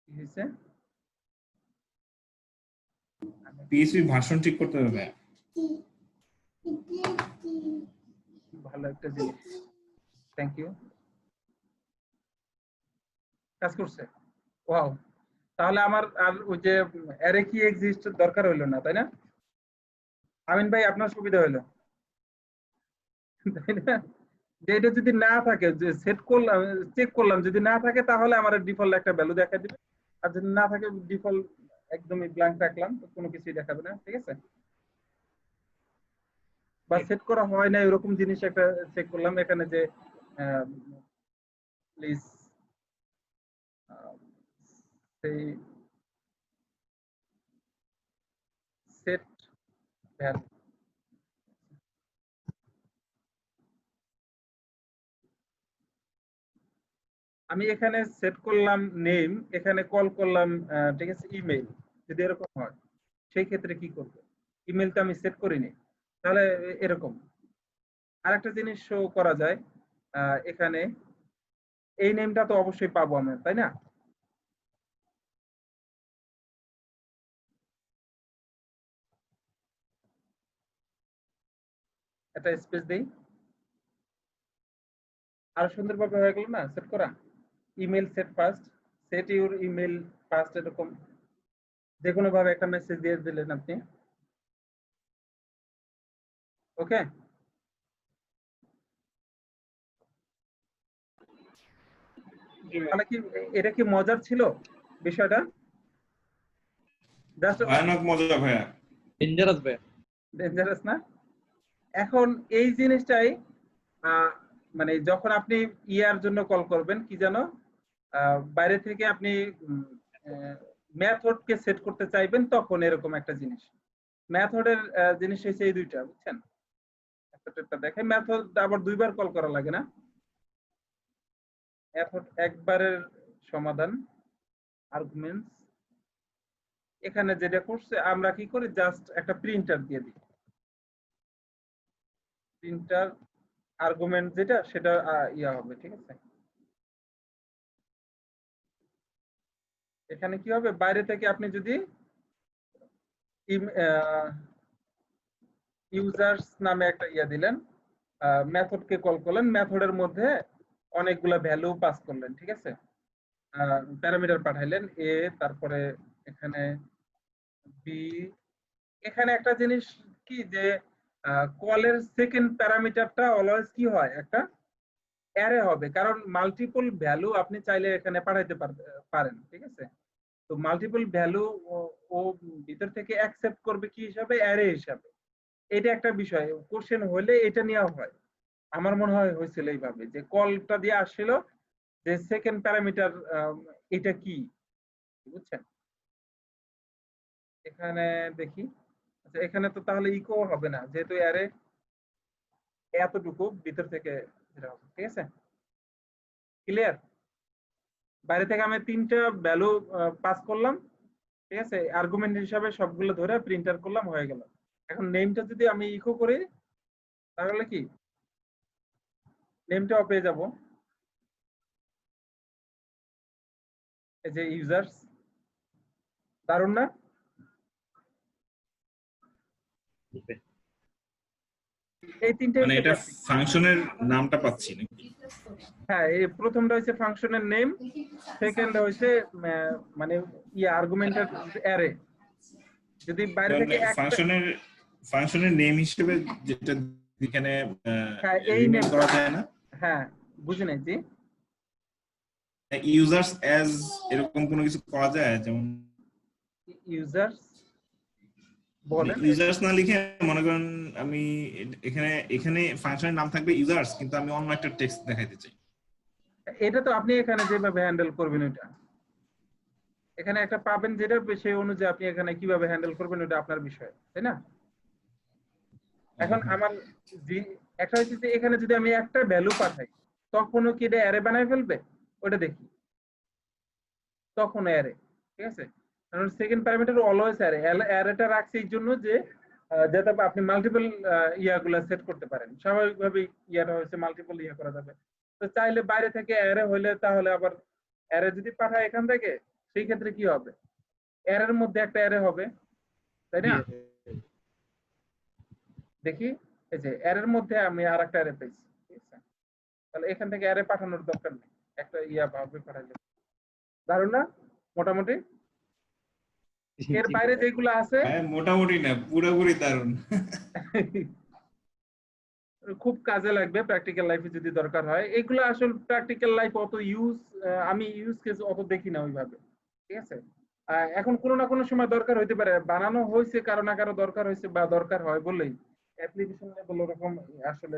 কি হয়েছে? পিএইচপি ভার্সন ঠিক করতে হবে ভাই। ভালো একটা জিনিস, থ্যাংক ইউ। কাজ করছে, ওয়াও। তাহলে আমার আর ওই যে অ্যারে কি এক্সিস্ট দরকার হইলো না, তাই না? আমিন ভাই আপনার সুবিধা হইলো, তাই না? যে এটা যদি না থাকে, যে সেট করলাম চেক করলাম, যদি না থাকে তাহলে আমার ডিফল্ট একটা ভ্যালু দেখা দিবে, আর যদি না থাকে ডিফল্ট একদমই ব্ল্যাঙ্ক রাখলাম, তো কোনো কিছুই দেখাবে না, ঠিক আছে? বা সেট করা হয় না এরকম জিনিস একটা চেক করলাম এখানে যে প্লিজ সেই সেট ভ্যালু, আমি এখানে সেট করলাম নেম, এখানে কল করলাম ঠিক আছে ইমেল, যদি এরকম হয় সেই ক্ষেত্রে কি করবো? ইমেলটা আমি সেট করিনি, তাহলে এরকম আরেকটা জিনিস শো করা যায় এখানে, এই নেমটা তো অবশ্যই পাবো আমরা, তাই না? একটা স্পেস দেই, আর সুন্দরভাবে হয়ে গেল না সেট করা। Email set first, set your email first, এরকম যে কোনো ভাবে একটা মেসেজ দিয়ে দিলেন আপনি। ওকে, তাহলে কি এটা কি মজার ছিল বিষয়টা? জাস্ট ভয়ানক মজা ভাইয়া, ডেঞ্জারাস ভাই। ডেঞ্জারাস না? এখন এই জিনিসটাই মানে যখন আপনি ইয়ার জন্য কল করবেন, কি জানো, বাইরে থেকে আপনি মেথডকে সেট করতে চাইবেন, তখন এরকম একটা জিনিস। মেথডের জিনিস হচ্ছে এই দুইটা, বুঝছেন? একটা দেখে মেথড আবার দুইবার কল করা লাগে না, মেথড একবারের সমাধান আর্গুমেন্টস। এখানে যেটা করছে আমরা কি করি, জাস্ট একটা প্রিন্টার দিয়ে দিই, প্রিন্টার আর্গুমেন্ট যেটা সেটা ইয়া হবে, ঠিক আছে? এখানে কি হবে, বাইরে থেকে আপনি যদি ইউজার্স নামে একটা ইয়া দিলেন, মেথডকে কল করলেন, মেথডের মধ্যে অনেকগুলা ভ্যালু পাস করলেন, ঠিক আছে? প্যারামিটার পাঠাইলেন এ, তারপরে এখানে বি। এখানে একটা জিনিস কি, যে কলের সেকেন্ড প্যারামিটারটা অলওয়েজ কি হয়, একটা অ্যারে হবে, কারণ মাল্টিপল ভ্যালু আপনি চাইলে এখানে পাঠাইতে পারেন, ঠিক আছে? তো মাল্টিপল ভ্যালু ও ভিতর থেকে অ্যাকসেপ্ট করবে কি হিসাবে, অ্যারে হিসাবে। এটা একটা বিষয়, কোশ্চেন হলে এটা নেওয়া হয়। আমার মনে হয় হয়েছিল এইভাবে, যে কলটা দিয়ে আসছিল যে সেকেন্ড প্যারামিটার এটা কি, বুঝছেন? এখানে দেখি, আচ্ছা এখানে তো তাহলে ইকো হবে না, যেহেতু অ্যারে এতটুকু ভিতর থেকে যেটা হবে, ঠিক আছে? ক্লিয়ার? বাইরে থেকে আমি 3টা ভ্যালু পাস করলাম, ঠিক আছে? আর্গুমেন্ট হিসাবে সবগুলো ধরে প্রিন্টার করলাম, হয়ে গেল। এখন নেমটা যদি আমি ইকো করি, তাহলে কি নেমটাও পেয়ে যাব, এই যে ইউজার্স। দারুণ না? এই তিনটে মানে এটা ফাংশনের নামটা পাচ্ছি নাকি? হ্যাঁ, এই প্রথমটা হচ্ছে ফাংশনের নেম, সেকেন্ড হচ্ছে মানে ইয়া আর্গুমেন্টের অ্যারে। যদি বাইরে থেকে একটা ফাংশনের নেম হিসেবে যেটা এখানে হ্যাঁ এই রিনেম নেম করা যায় না? হ্যাঁ বুঝে নাই জি। ইউজার্স অ্যাজ এরকম কোনো কিছু করা যায়? যেমন ইউজার্স বলেন, ইউজার্স না লিখে মনে করেন আমি এখানে ফাংশনের নাম থাকবে ইউজার্স, কিন্তু আমি অন্য একটা টেক্সট দেখাইতে চাই। এটা তো আপনি এখানে যেভাবে হ্যান্ডেল করবেন, ওটা এখানে একটা পাবেন, যেটা সেই অনুযায়ী আপনি এখানে কিভাবে হ্যান্ডেল করবেন ওটা আপনার বিষয়, তাই না? এখন আমার একটা হচ্ছে যে এখানে যদি আমি একটা ভ্যালু পাঠাই, তখনও কি এটা অ্যারে বানায় ফেলবে, ওটা দেখি। তখন অ্যারে, ঠিক আছে? কারণ সেকেন্ড প্যারামিটার অলওয়েজ অ্যারে, অ্যারেটা রাখছে এই জন্য যে যাতে আপনি মাল্টিপল ইয়াগুলা সেট করতে পারেন। স্বাভাবিকভাবে ইয়াটা হচ্ছে মাল্টিপল ইয়া করা যাবে। তো চাইলে বাইরে থেকে অ্যারে হইলে, তাহলে আবার অ্যারে যদি পাঠায় এখান থেকে, সেই ক্ষেত্রে কি হবে, অ্যারের মধ্যে একটা অ্যারে হবে, তাই না? দেখি, এই যে অ্যারের মধ্যে আমি আর একটা অ্যারে পেয়েছি, ঠিক আছে? তাহলে এখান থেকে অ্যারে পাঠানোর দরকার নেই, একটা ইয়া ভাবে পাঠাইলে। দারুণ না মোটামুটি? এর বাইরে যেগুলো আছে মোটামুটি না, পুরোপুরি দারুণ। খুব কাজে লাগবে প্র্যাকটিক্যাল লাইফে যদি দরকার হয়। এগুলো আসলে প্র্যাকটিক্যাল লাইফ অত আমি ইউজ কেস অত দেখি না ওইভাবে, ঠিক আছে? এখন কোনো না কোনো সময় দরকার হইতে পারে, বানানো হয়েছে কারো না কারো দরকার হয়েছে, বা দরকার হয় বলেই অ্যাপ্লিকেশন লেভেল ওরকম আসলে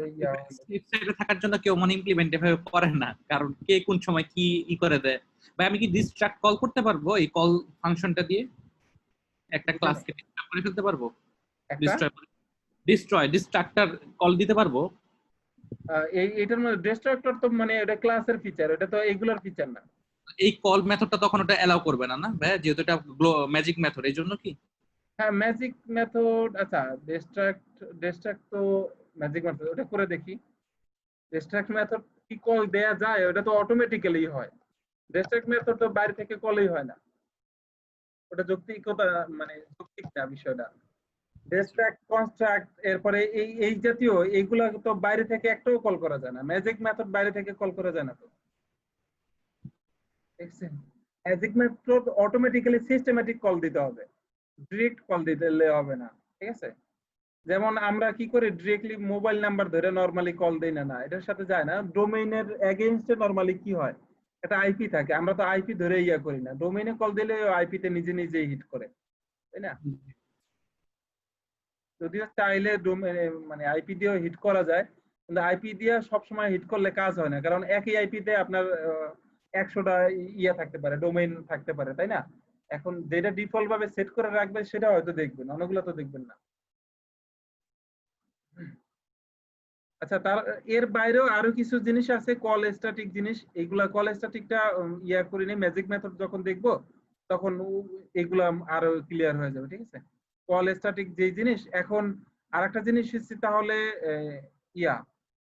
ওয়েবসাইটে থাকার জন্য কেউ মানে ইমপ্লিমেন্ট এভাবে করে না, কারণ কে কোন সময় কি করে দেয়। ভাই আমি কি ডিস্ট্রাক্ট কল করতে পারবো এই কল ফাংশনটা দিয়ে? একটা ক্লাসকে ডিস্ট্রাক্ট করে ফেলতে পারবো? ডিস্ট্রাক্টর কল দিতে পারবো? এইটার মধ্যে ডিস্ট্রাক্টর তো মানে এটা ক্লাসের ফিচার, এটা তো এগুলার ফিচার না। এই কল মেথডটা তখন ওটা এলাও করবে না, না ভাই? যেহেতু এটা ম্যাজিক মেথড, এই জন্য কি? হ্যাঁ ম্যাজিক মেথড, আচ্ছা ডিস্ট্রাক্ট তো ম্যাজিক মেথড, ওটা করে দেখি। ডিস্ট্রাক্ট মেথড কি কল দেয়া যায়? ওটা তো অটোমেটিক্যালি হয়। ডিস্ট্রাক্ট মেথড তো বাইরে থেকে কলই হয় না, ওটা যৌক্তিকতা মানে যৌক্তিক না বিষয়টা। ডিস্ট্রাক্ট কনস্ট্রাক্ট এরপরে এই জাতীয় এইগুলা তো বাইরে থেকে একটাও কল করা যায় না। ম্যাজিক মেথড বাইরে থেকে কল করা যায় না তো, দেখছেন? Magic method automatically systematic call দিতে হবে, ডিরেক্ট কল দিলে হবে না, ঠিক আছে? যেমন আমরা কি করি, ডিরেক্টলি মোবাইল নাম্বার ধরে নরমালি কল দেই না, না এটার সাথে যায় না। ডোমেইনের এগেইনস্টে নরমালি কি হয়, একটা আইপি থাকে, আমরা তো আইপি ধরে ইয়া করি না, ডোমেইনে কল দিলে আইপি তে নিজে নিজেই হিট করে, তাই না? যদিও চাইলে মানে আইপি দিয়েও হিট করা যায়, কিন্তু আইপি দিয়ে সবসময় হিট করলে কাজ হয় না, কারণ একই আইপি তে আপনার 100টা ইয়া থাকতে পারে, ডোমেইন থাকতে পারে, তাই না? এখন যেটা ডিফল্ট ভাবে সেট করে রাখবে সেটা হয়তো দেখবেন, অনেকগুলো তো দেখবেন না। আচ্ছা, তার এর বাইরেও আরো কিছু জিনিস আছে কল স্ট্যাটিক জিনিস, এইগুলা কল স্ট্যাটিকটা ইয়া করিনি, ম্যাজিক মেথড যখন দেখবো তখন এগুলা আরো ক্লিয়ার হয়ে যাবে, ঠিক আছে? কল স্ট্যাটিক যে জিনিস, এখন আরেকটা জিনিস হচ্ছে তাহলে ইয়া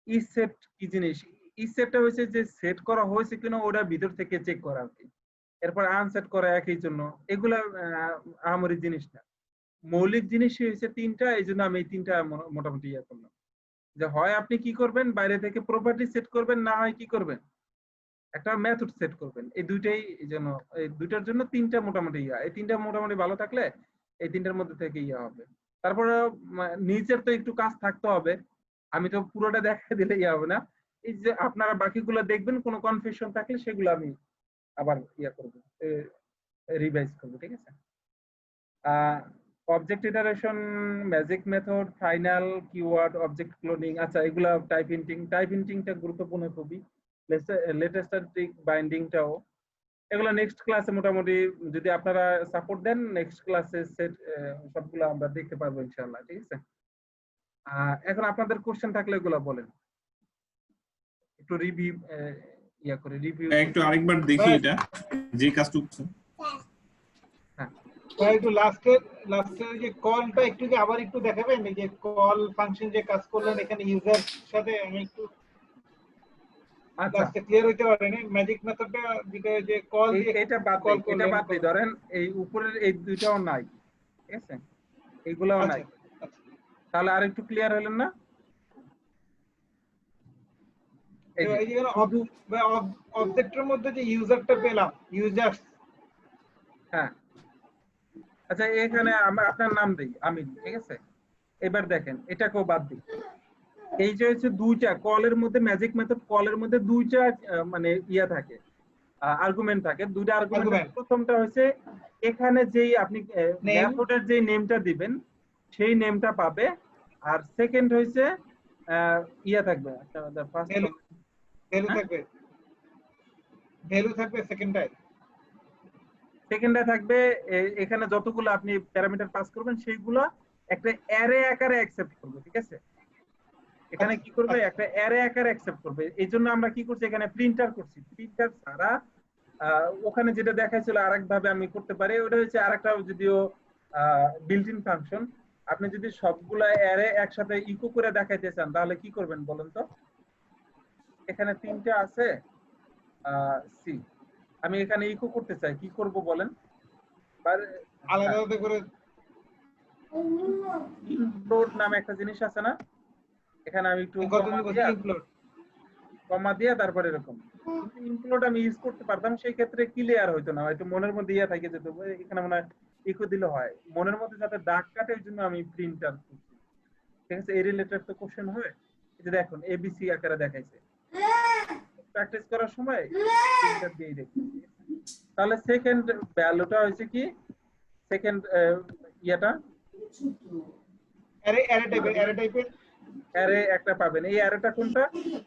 ইজ সেট কি জিনিস। ইজ সেটটা হচ্ছে যে সেট করা হয়েছে কিনা ওটা ভিতর থেকে চেক করা আর কি, এরপর আনসেট করা একই জন্য, এগুলা আহামরি জিনিস না। মৌলিক জিনিস হচ্ছে তিনটা, এই জন্য আমি এই তিনটা মোটামুটি ইয়া করলাম, যে হয় আপনি কি করবেন বাইরে থেকে প্রপার্টি সেট করবেন, না হয় কি করবেন একটা মেথড সেট করবেন। এই দুইটাই জন্য, এই দুইটার জন্য তিনটা মোটামুটি ইয়া, এই তিনটা মোটামুটি ভালো থাকলে এই তিনটার মধ্যে থেকে ইয়া হবে। তারপরে নিচের তো একটু কাজ থাকতে হবে, আমি তো পুরোটা দেখা দিলে ইয়া হবে না। এই যে আপনারা বাকিগুলো দেখবেন, কোনো কনফিউশন থাকলে সেগুলো আমি আবার ইয়া করবো, রিভাইজ করবো, ঠিক আছে? Object iteration, magic method, final, keyword, object cloning, আচ্ছা এগুলা টাইপ হিন্টিংটা গুরুত্বপূর্ণ খুবই, লেটেস্টিক বাইন্ডিংটাও, এগুলো নেক্সট ক্লাসে মোটামুটি যদি আপনারা সাপোর্ট দেন নেক্সট ক্লাসে সেট সবগুলো আমরা দেখতে পারবো ইনশাআল্লাহ, ঠিক আছে? এখন আপনাদের কোশ্চেন থাকলে এগুলো বলেন, একটু রিভিউ ইয়া করে রিভিউ একটু আরেকবার দেখি এটা যে কাজটুকু। হ্যাঁ, একটু লাস্টের যে কলটা একটু কি আবার একটু দেখাবেন, এই যে কল ফাংশন যে কাজ করলেন এখানে ইউজার সাথে, আমি একটু আচ্ছা লাস্টে ক্লিয়ার হইতে পারেনি ম্যাজিক মেথডটা দিকে যে কল দিয়ে এটা বাদ কল দিই, এটা বাদ দিই, ধরেন এই উপরের এই দুইটাও নাই, ঠিক আছে? এইগুলাও নাই, তাহলে আর একটু ক্লিয়ার হলেন না? এই যে এই যে অবজেক্টের মধ্যে যে ইউজারটা পেলাম, ইউজার্স, হ্যাঁ আচ্ছা এখানে আমরা আপনার নাম দেই আমিন, ঠিক আছে? এবার দেখেন এটাকেও বাদ দিই, এই যে হচ্ছে দুইটা কলের মধ্যে, ম্যাজিক মেথড কলের মধ্যে দুইটা মানে ইয়া থাকে, আর্গুমেন্ট থাকে, দুইটা আর্গুমেন্ট। প্রথমটা হচ্ছে এখানে যেই আপনি মেথডের যে নেমটা দিবেন সেই নেমটা পাবে, আর সেকেন্ড হচ্ছে ইয়া থাকবে, ফার্স্ট ভ্যালু থাকবে, ভ্যালু থাকবে সেকেন্ডে থাকবে এখানে যতগুলো আপনি প্যারামিটার পাস করবেন সেইগুলো একটা অ্যারে আকারে অ্যাকসেপ্ট করবে, ঠিক আছে? এখানে কি করবে, একটা অ্যারে আকারে অ্যাকসেপ্ট করবে। এই জন্য আমরা কি করছি, এখানে প্রিন্টার করছি, প্রিন্টার ছাড়া ওখানে যেটা দেখাইছিল আরেক ভাবে আমি করতে পারি, ওটা হচ্ছে আরেকটা যদিও বিল্ট ইন ফাংশন। আপনি যদি সবগুলা অ্যারে একসাথে ইকো করে দেখাইতে চান তাহলে কি করবেন বলেন তো? এখানে তিনটা আছে সি, আমি এখানে ইকো করতে চাই, কি করব বলেন? আলাদা আলাদা করে ইনক্লুড নামে একটা জিনিস আছে না, এখানে আমি একটু কমা দিয়ে তারপরে এরকম ইনক্লুড আমি ইউজ করতে পারতাম, সেই ক্ষেত্রে ক্লিয়ার হইতো না, হয়তো মনের মধ্যে ইয়া থাকে যেত, এখানে মনে হয় ইকো দিলে হয়, মনের মধ্যে যাতে দাগ কাটে ওই জন্য আমি প্রিন্টার করছি, ঠিক আছে? এই রিলেটেড তো কোশ্চেন হয়, এই যে দেখুন এবিসি আকারে দেখাইছে, প্র্যাকটিস করার সময় প্রিন্টার দিয়ে দেখতেছি। তাহলে সেকেন্ড ভ্যালুটা হচ্ছে কি, সেকেন্ড ইয়াটা অ্যারে একটা পাবেন, এই অ্যারেটা কোনটা,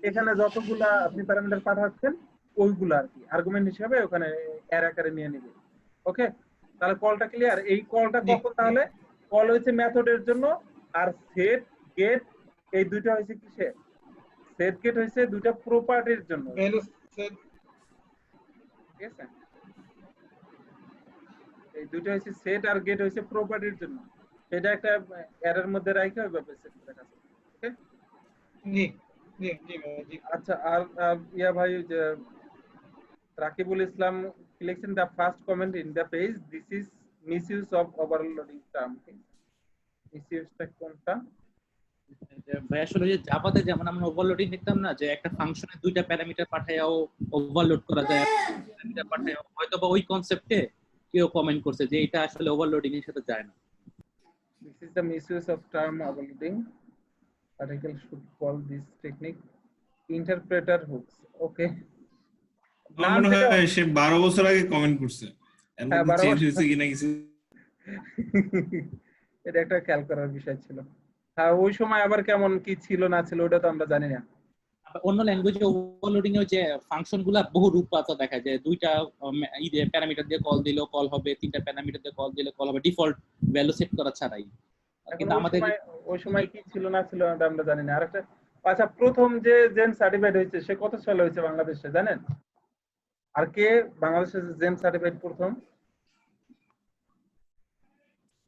এখানে যতগুলা আপনি প্যারামিটার পাঠাচ্ছেন ওইগুলো আর কি আর্গুমেন্ট হিসেবে ওখানে অ্যারে আকারে নিয়ে নেবে। ওকে, তাহলে কলটা ক্লিয়ার? এই কলটা কখন, তাহলে কল হচ্ছে মেথডের জন্য, আর সেট গেট এই দুইটা হচ্ছে কিসে, সেট গেট হচ্ছে দুইটা প্রপার্টির জন্য, ঠিক আছে? এই দুইটা হচ্ছে সেট আর গেট হচ্ছে প্রপার্টির জন্য, সেটা একটা অ্যারের মধ্যে রাখা হবে সেট করে কাজ। ওকে, আচ্ছা আর ইয়া ভাই যে রাকিবুল ইসলাম লিখছেন, the first comment in the page, this is misuse of overloading term. মিসইউজটা কোনটা? ভাই আসলে যে জাভাতে যেমন আমরা ওভারলোডিং দেখতাম না, যে একটা ফাংশনে দুইটা প্যারামিটার পাঠায়াও ওভারলোড করা যায়, প্যারামিটার পাঠায়াও, হয়তো বা ওই কনসেপ্টে কেউ কমেন্ট করছে যে এটা আসলে ওভারলোডিং এর সাথে যায় না। This is the misuse of term overloading. Article should call this technique interpreter hooks. Okay. আমার মনে হয় সে 12 বছর আগে কমেন্ট করছে, এর হ্যাঁ, মধ্যে 12 চেঞ্জ বছর। হয়েছে কিনা কিছু। এটা একটা খেয়াল করার বিষয় ছিল। হ্যাঁ, ওই সময় আবার কেমন কি ছিল না ছিল ওটা তো আমরা জানি না। অন্য ল্যাঙ্গুয়েজে ওভারলোডিং এর যে ফাংশনগুলো বহু রূপ পাতা দেখা যায়, দুইটা প্যারামিটার দিয়ে কল দিলেও কল হবে, তিনটা প্যারামিটার দিয়ে কল দিলে কল হবে, ডিফল্ট ভ্যালু সেট করা ছাড়াই। এখন কিন্তু আমাদের ওই সময় কি ছিল না ছিল ওটা আমরা জানি না। আরেকটা, আচ্ছা, প্রথম যে জেন সার্টিফাইড হয়েছে সে কত সালে হয়েছে বাংলাদেশে জানেন? আর কে বাংলাদেশে জেন সার্টিফাইড প্রথম?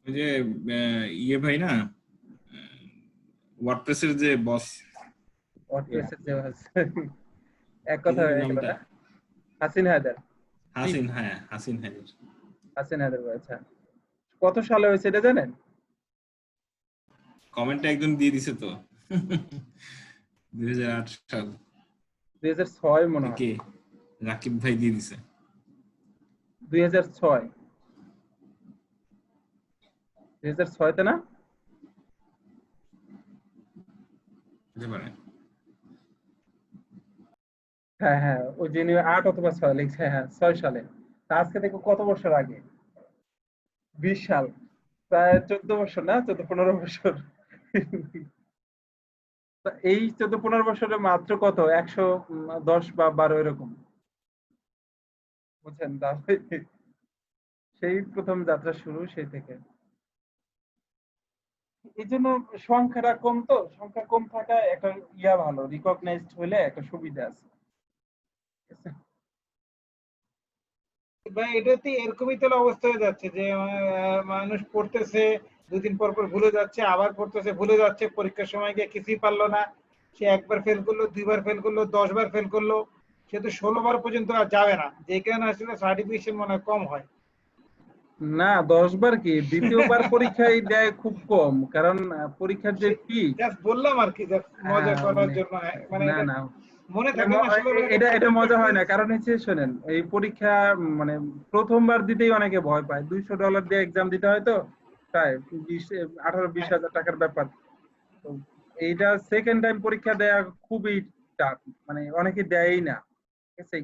ওই যে ইয়ে ভাই না, ওয়ার্ডপ্রেসের যে বস, ওয়ার্ডপ্রেসের যে আছে, এক কথা হয়ে গেল না? হাসিন হায়দার। হাসিন, হ্যাঁ হাসিন হায়দার। হাসিন হায়দার, আচ্ছা। কত সালে হয়েছে এটা জানেন? কমেন্টটা একজন দিয়ে দিছে তো 2008 সাল। 2006 মনে হয়। কে? রাকিব ভাই দিয়ে দিছে 2006 তে না? হতে পারে। হ্যাঁ হ্যাঁ, ওই যিনি 8 অথবা 6 লিখছে, হ্যাঁ 6 সালে। তা আজকে দেখো কত বছর আগে, 20 সাল, প্রায় 14 বছর না, 14-15 বছর। তা এই 14-15 বছরে মাত্র কত 110 বা 12 এরকম, বুঝছেন? তাহলে সেই প্রথম যাত্রা শুরু সেই থেকে। এই জন্য সংখ্যাটা কম, তো সংখ্যা কম থাকা একটা ভালো, রিকগনাইজড হলে একটা সুবিধা আছে। ভাই এটাতে এরকমই তো অবস্থা হয়ে যাচ্ছে যে মানুষ পড়তেছে, দুদিন পর পর ভুলে যাচ্ছে, আবার পড়তেছে ভুলে যাচ্ছে, পরীক্ষার সময় গিয়ে কিছুই পারলো না, সে একবার ফেল করলো, 2বার ফেল করলো, 10 বার ফেল করলো, সে তো 16 বার পর্যন্ত আর যাবে না, যে কারণে আসলে সার্টিফিকেশন মনে হয় কম হয়। না, 10 বার কি, দ্বিতীয়বার পরীক্ষায় দেয় খুব কম, কারণ পরীক্ষার যে ফি, জাস্ট বললাম আর কি, জাস্ট মজা করার জন্য, মানে না এটা না, মনে থাকে না আসলে। এটা মজা হয় না, কারণ হচ্ছে শোনেন, এই পরীক্ষা মানে প্রথমবার দিতেই অনেকে ভয় পায়। $200 দিয়ে এক্সাম দিতে হয়, তো তাই 18-20 হাজার টাকার ব্যাপার। তো এইটা সেকেন্ড টাইম পরীক্ষা দেয়া খুবই টাফ, মানে অনেকে দেয়ই না, ঠিক আছে?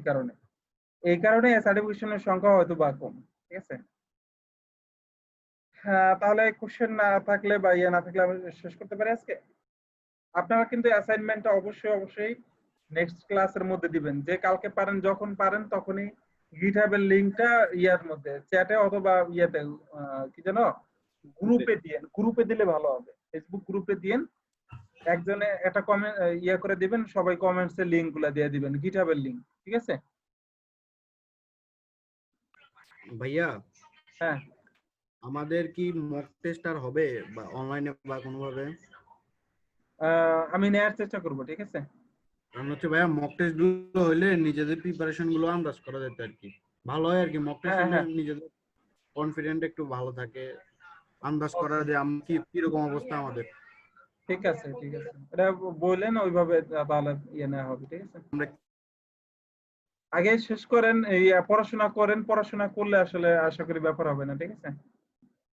এই কারণে সার্টিফিকেশনের সংখ্যা হয়তো বা কম, ঠিক আছে? হ্যাঁ, তাহলে কোশ্চেন না থাকলে বা ইয়ে না থাকলে আমি শেষ করতে পারি আজকে। আপনারা কিন্তু অ্যাসাইনমেন্টটা অবশ্যই নেক্সট ক্লাসের মধ্যে দিবেন, যে কালকে পারেন, যখন পারেন তখনই গিটহাবের লিংকটা ইয়ার মধ্যে চ্যাটে অথবা ইয়েতে কি জানো, গ্রুপে দিলে ভালো হবে। ফেসবুক গ্রুপে দিয়েন, একজনে একটা কমেন্ট ইয়া করে দিবেন, সবাই কমেন্টস এর লিংক গুলা দিয়ে দিবেন, গিটহাবের লিংক, ঠিক আছে? ভাইয়া, হ্যাঁ, আমাদের কি মক টেস্ট আর হবে বা অনলাইনে বা কোনোভাবে? আমি নেয়ার চেষ্টা করব, ঠিক আছে? কারণ হচ্ছে ভাইয়া মক টেস্ট গুলো হইলে নিজেদের প্রিপারেশন গুলো আন্দাজ করা যেত আর কি, ভালো হয় আর কি। মক টেস্ট হ্যাঁ হলে হ্যাঁ, নিজেদের কনফিডেন্ট একটু ভালো থাকে, আন্দাজ করা যে আমি কিরকম অবস্থা আমাদের। ঠিক আছে ঠিক আছে, এটা বললেন ওইভাবে, তাহলে ইয়ে নেওয়া হবে, ঠিক আছে? আমরা আগে শেষ করেন, এই পড়াশোনা করেন, পড়াশোনা করলে আসলে আশা করি ব্যাপার হবে না, ঠিক আছে?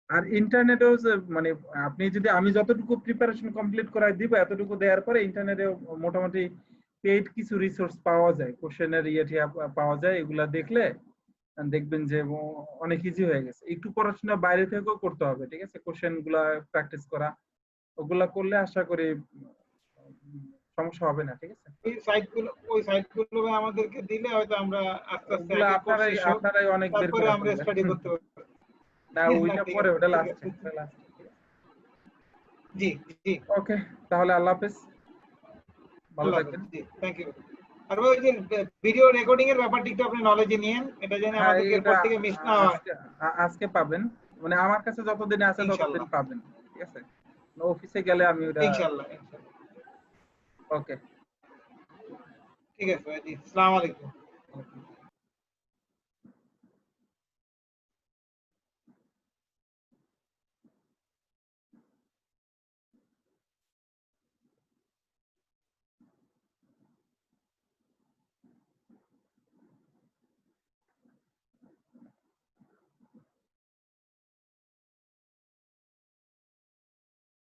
আর ইন্টারনেটেও মানে আপনি যদি, আমি যতটুকু প্রিপারেশন কমপ্লিট করাই দিব, এতটুকু দেওয়ার পরে ইন্টারনেটে মোটামুটি পেইড কিছু রিসোর্স পাওয়া যায়, কোশ্চেনের পাওয়া যায়, এগুলা দেখলে দেখবেন যে অনেক ইজি হয়ে গেছে। একটু পড়াশোনা বাইরে থেকেও করতে হবে, ঠিক আছে? কোশ্চেন গুলা প্র্যাকটিস করা, ওগুলা করলে আশা করি সমস্যা হবে না, ঠিক আছে? ওই সাইটগুলো আমাদেরকে দিলে হয়তো আমরা আস্তে আস্তে ওগুলা আগে কোর্স আপনারাই শেষ হোক, আপনারাই অনেক বের তারপরে করে আমরা ফেলবেন। স্টাডি করতে পারবো। না, ওইটা ঠিক পরে, আছে, ওটা ঠিক লাস্টে। আছে। জি জি, ওকে, তাহলে আল্লাহ হাফেজ, ভালো আল্লাহ থাকবেন। হাফেজ, জি, থ্যাংক ইউ। আর ওই যে ভিডিও রেকর্ডিং এর ব্যাপারটা একটু আপনি নলেজে নিয়েন, এটা যেন হ্যাঁ, আমাদেরকে এটা এরপর থেকে মিস না হয়। আজকে পাবেন, মানে আমার কাছে যতদিন আছে ততদিন ইনশাআল্লাহ পাবেন, ঠিক আছে? অফিসে গেলে আমি ওটা। ইনশাআল্লাহ। ওকে, ঠিক আছে ভাই, জি, আসসালামু আলাইকুম।